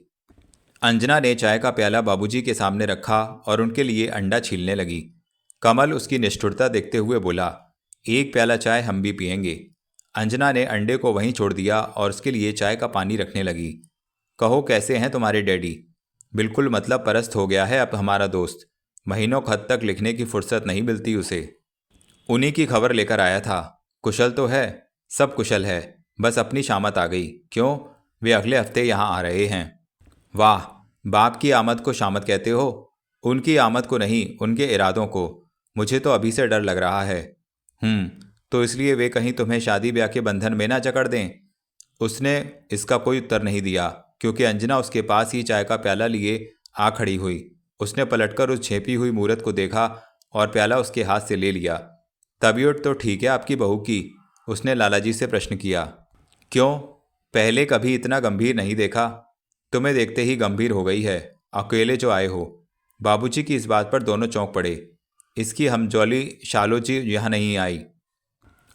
अंजना ने चाय का प्याला बाबूजी के सामने रखा और उनके लिए अंडा छीलने लगी। कमल उसकी निष्ठुरता देखते हुए बोला, 1 प्याला चाय हम भी पिएंगे। अंजना ने अंडे को वहीं छोड़ दिया और उसके लिए चाय का पानी रखने लगी। कहो, कैसे हैं तुम्हारे डैडी? बिल्कुल मतलब परस्त हो गया है अब हमारा दोस्त। महीनों खत तक लिखने की फुर्सत नहीं मिलती उसे। उन्हीं की खबर लेकर आया था। कुशल तो है? सब कुशल है, बस अपनी शामत आ गई। क्यों, वे अगले हफ्ते यहाँ आ रहे हैं। वाह, बाप की आमद को शामत कहते हो? उनकी आमद को नहीं, उनके इरादों को। मुझे तो अभी से डर लग रहा है। तो इसलिए वे कहीं तुम्हें शादी ब्याह के बंधन में ना जकड़ दें। उसने इसका कोई उत्तर नहीं दिया, क्योंकि अंजना उसके पास ही चाय का प्याला लिए आ खड़ी हुई। उसने पलटकर उस झेपी हुई मूरत को देखा और प्याला उसके हाथ से ले लिया। तबीयत तो ठीक है आपकी बहू की? उसने लालाजी से प्रश्न किया। क्यों, पहले कभी इतना गंभीर नहीं देखा। तुम्हें देखते ही गंभीर हो गई है, अकेले जो आए हो। बाबूजी की इस बात पर दोनों चौंक पड़े। इसकी हमजौली शालो जी यहाँ नहीं आई।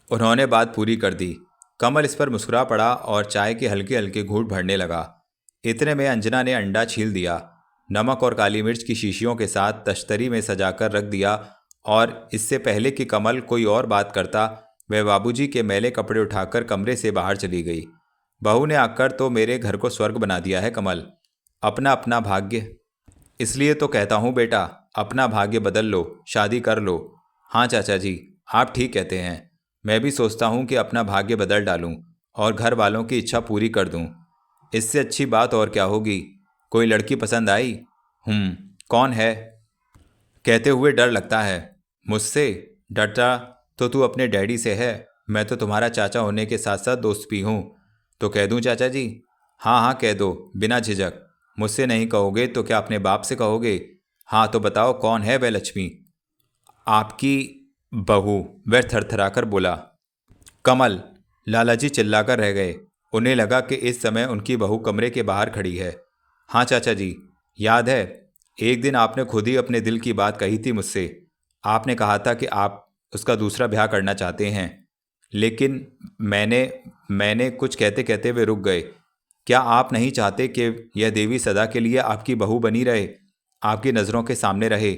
उन्होंने बात पूरी कर दी। कमल इस पर मुस्कुरा पड़ा और चाय के हल्के हल्के घूंट भरने लगा। इतने में अंजना ने अंडा छील दिया, नमक और काली मिर्च की शीशियों के साथ तश्तरी में सजाकर रख दिया और इससे पहले कि कमल कोई और बात करता, वह बाबूजी के मैले कपड़े उठाकर कमरे से बाहर चली गई। बहू ने आकर तो मेरे घर को स्वर्ग बना दिया है कमल। अपना अपना भाग्य, इसलिए तो कहता हूँ बेटा, अपना भाग्य बदल लो, शादी कर लो। हाँ चाचा जी, आप ठीक कहते हैं। मैं भी सोचता हूँ कि अपना भाग्य बदल डालूं और घर वालों की इच्छा पूरी कर दूं। इससे अच्छी बात और क्या होगी। कोई लड़की पसंद आई? कौन है? कहते हुए डर लगता है। मुझसे डरता तो तू अपने डैडी से है। मैं तो तुम्हारा चाचा होने के साथ साथ दोस्त भी हूँ। तो कह दूँ चाचा जी? हाँ हाँ कह दो, बिना झिझक। मुझसे नहीं कहोगे तो क्या अपने बाप से कहोगे? हाँ तो बताओ, कौन है वह लक्ष्मी? आपकी बहू, वह थरथराकर बोला। कमल, लालाजी चिल्लाकर रह गए। उन्हें लगा कि इस समय उनकी बहू कमरे के बाहर खड़ी है। हाँ चाचा जी, याद है, एक दिन आपने खुद ही अपने दिल की बात कही थी मुझसे। आपने कहा था कि आप उसका दूसरा ब्याह करना चाहते हैं, लेकिन मैंने कुछ कहते कहते वे रुक गए। क्या आप नहीं चाहते कि यह देवी सदा के लिए आपकी बहू बनी रहे, आपकी नज़रों के सामने रहे,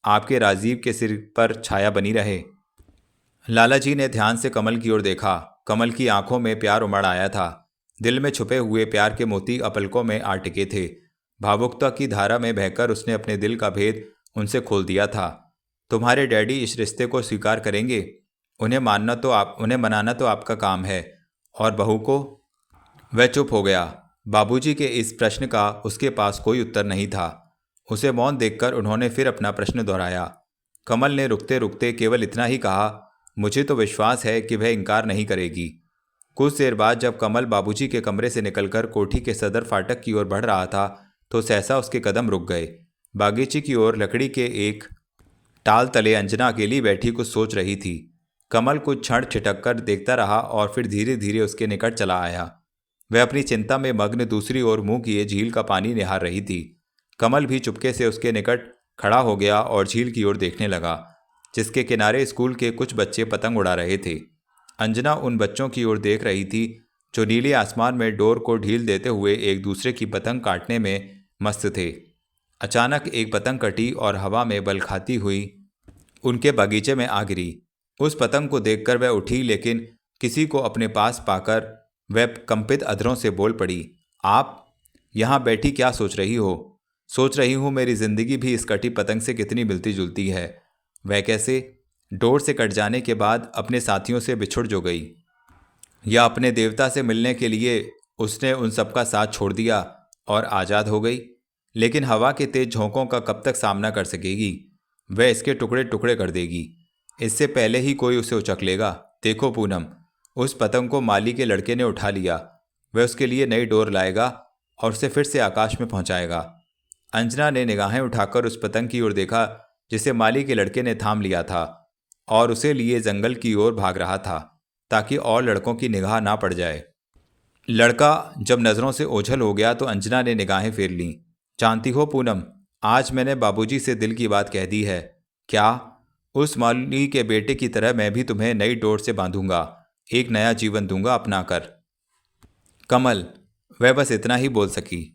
आपके राजीव के सिर पर छाया बनी रहे? लालाजी ने ध्यान से कमल की ओर देखा। कमल की आंखों में प्यार उमड़ आया था। दिल में छुपे हुए प्यार के मोती अपलकों में आ टिके थे। भावुकता की धारा में बहकर उसने अपने दिल का भेद उनसे खोल दिया था। तुम्हारे डैडी इस रिश्ते को स्वीकार करेंगे? उन्हें मनाना तो आपका काम है। और बहू को? वह चुप हो गया। बाबूजी के इस प्रश्न का उसके पास कोई उत्तर नहीं था। उसे मौन देखकर उन्होंने फिर अपना प्रश्न दोहराया। कमल ने रुकते रुकते केवल इतना ही कहा, मुझे तो विश्वास है कि वह इनकार नहीं करेगी। कुछ देर बाद जब कमल बाबूजी के कमरे से निकलकर कोठी के सदर फाटक की ओर बढ़ रहा था तो सहसा उसके कदम रुक गए। बागीचे की ओर लकड़ी के एक टाल तले अंजना अकेली बैठी कुछ सोच रही थी। कमल कुछ क्षण छिटक कर देखता रहा और फिर धीरे धीरे उसके निकट चला आया। वह अपनी चिंता में मग्न दूसरी ओर मुंह किए झील का पानी निहार रही थी। कमल भी चुपके से उसके निकट खड़ा हो गया और झील की ओर देखने लगा, जिसके किनारे स्कूल के कुछ बच्चे पतंग उड़ा रहे थे। अंजना उन बच्चों की ओर देख रही थी जो नीले आसमान में डोर को ढील देते हुए एक दूसरे की पतंग काटने में मस्त थे। अचानक एक पतंग कटी और हवा में बल खाती हुई उनके बगीचे में आ गिरी। उस पतंग को देखकर वह उठी, लेकिन किसी को अपने पास पाकर वह कंपित अधरों से बोल पड़ी, आप यहाँ बैठी क्या सोच रही हो? सोच रही हूँ मेरी जिंदगी भी इस कटी पतंग से कितनी मिलती जुलती है। वह कैसे? डोर से कट जाने के बाद अपने साथियों से बिछुड़ जो गई, या अपने देवता से मिलने के लिए उसने उन सबका साथ छोड़ दिया और आज़ाद हो गई। लेकिन हवा के तेज झोंकों का कब तक सामना कर सकेगी? वह इसके टुकड़े टुकड़े कर देगी। इससे पहले ही कोई उसे उचक लेगा। देखो पूनम, उस पतंग को माली के लड़के ने उठा लिया। वह उसके लिए नई डोर लाएगा और उसे फिर से आकाश में पहुंचाएगा। अंजना ने निगाहें उठाकर उस पतंग की ओर देखा जिसे माली के लड़के ने थाम लिया था और उसे लिए जंगल की ओर भाग रहा था ताकि और लड़कों की निगाह ना पड़ जाए। लड़का जब नज़रों से ओझल हो गया तो अंजना ने निगाहें फेर लीं। जानती हो पूनम, आज मैंने बाबूजी से दिल की बात कह दी है। क्या? उस माली के बेटे की तरह मैं भी तुम्हें नई डोर से बांधूंगा, एक नया जीवन दूंगा अपना कर। कमल, वह बस इतना ही बोल सकी।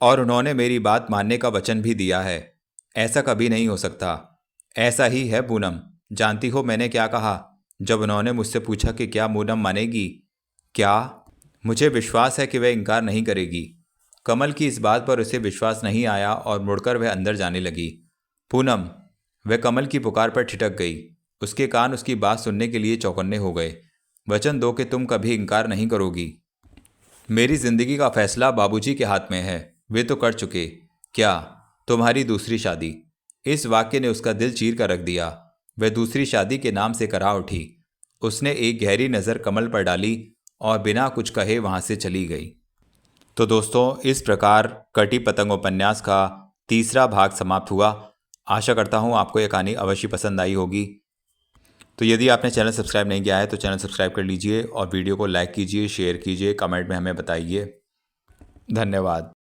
और उन्होंने मेरी बात मानने का वचन भी दिया है। ऐसा कभी नहीं हो सकता। ऐसा ही है पूनम। जानती हो मैंने क्या कहा जब उन्होंने मुझसे पूछा कि क्या पूनम मानेगी? क्या? मुझे विश्वास है कि वह इनकार नहीं करेगी। कमल की इस बात पर उसे विश्वास नहीं आया और मुड़कर वह अंदर जाने लगी। पूनम, वह कमल की पुकार पर ठिठक गई। उसके कान उसकी बात सुनने के लिए चौकन्ने हो गए। वचन दो कि तुम कभी इनकार नहीं करोगी। मेरी जिंदगी का फैसला बाबूजी के हाथ में है। वे तो कर चुके। क्या? तुम्हारी दूसरी शादी। इस वाक्य ने उसका दिल चीर कर रख दिया। वह दूसरी शादी के नाम से करा उठी। उसने एक गहरी नज़र कमल पर डाली और बिना कुछ कहे वहां से चली गई। तो दोस्तों, इस प्रकार कटी पतंग उपन्यास का तीसरा भाग समाप्त हुआ। आशा करता हूँ आपको यह कहानी अवश्य पसंद आई होगी। तो यदि आपने चैनल सब्सक्राइब नहीं किया है तो चैनल सब्सक्राइब कर लीजिए और वीडियो को लाइक कीजिए, शेयर कीजिए, कमेंट में हमें बताइए। धन्यवाद।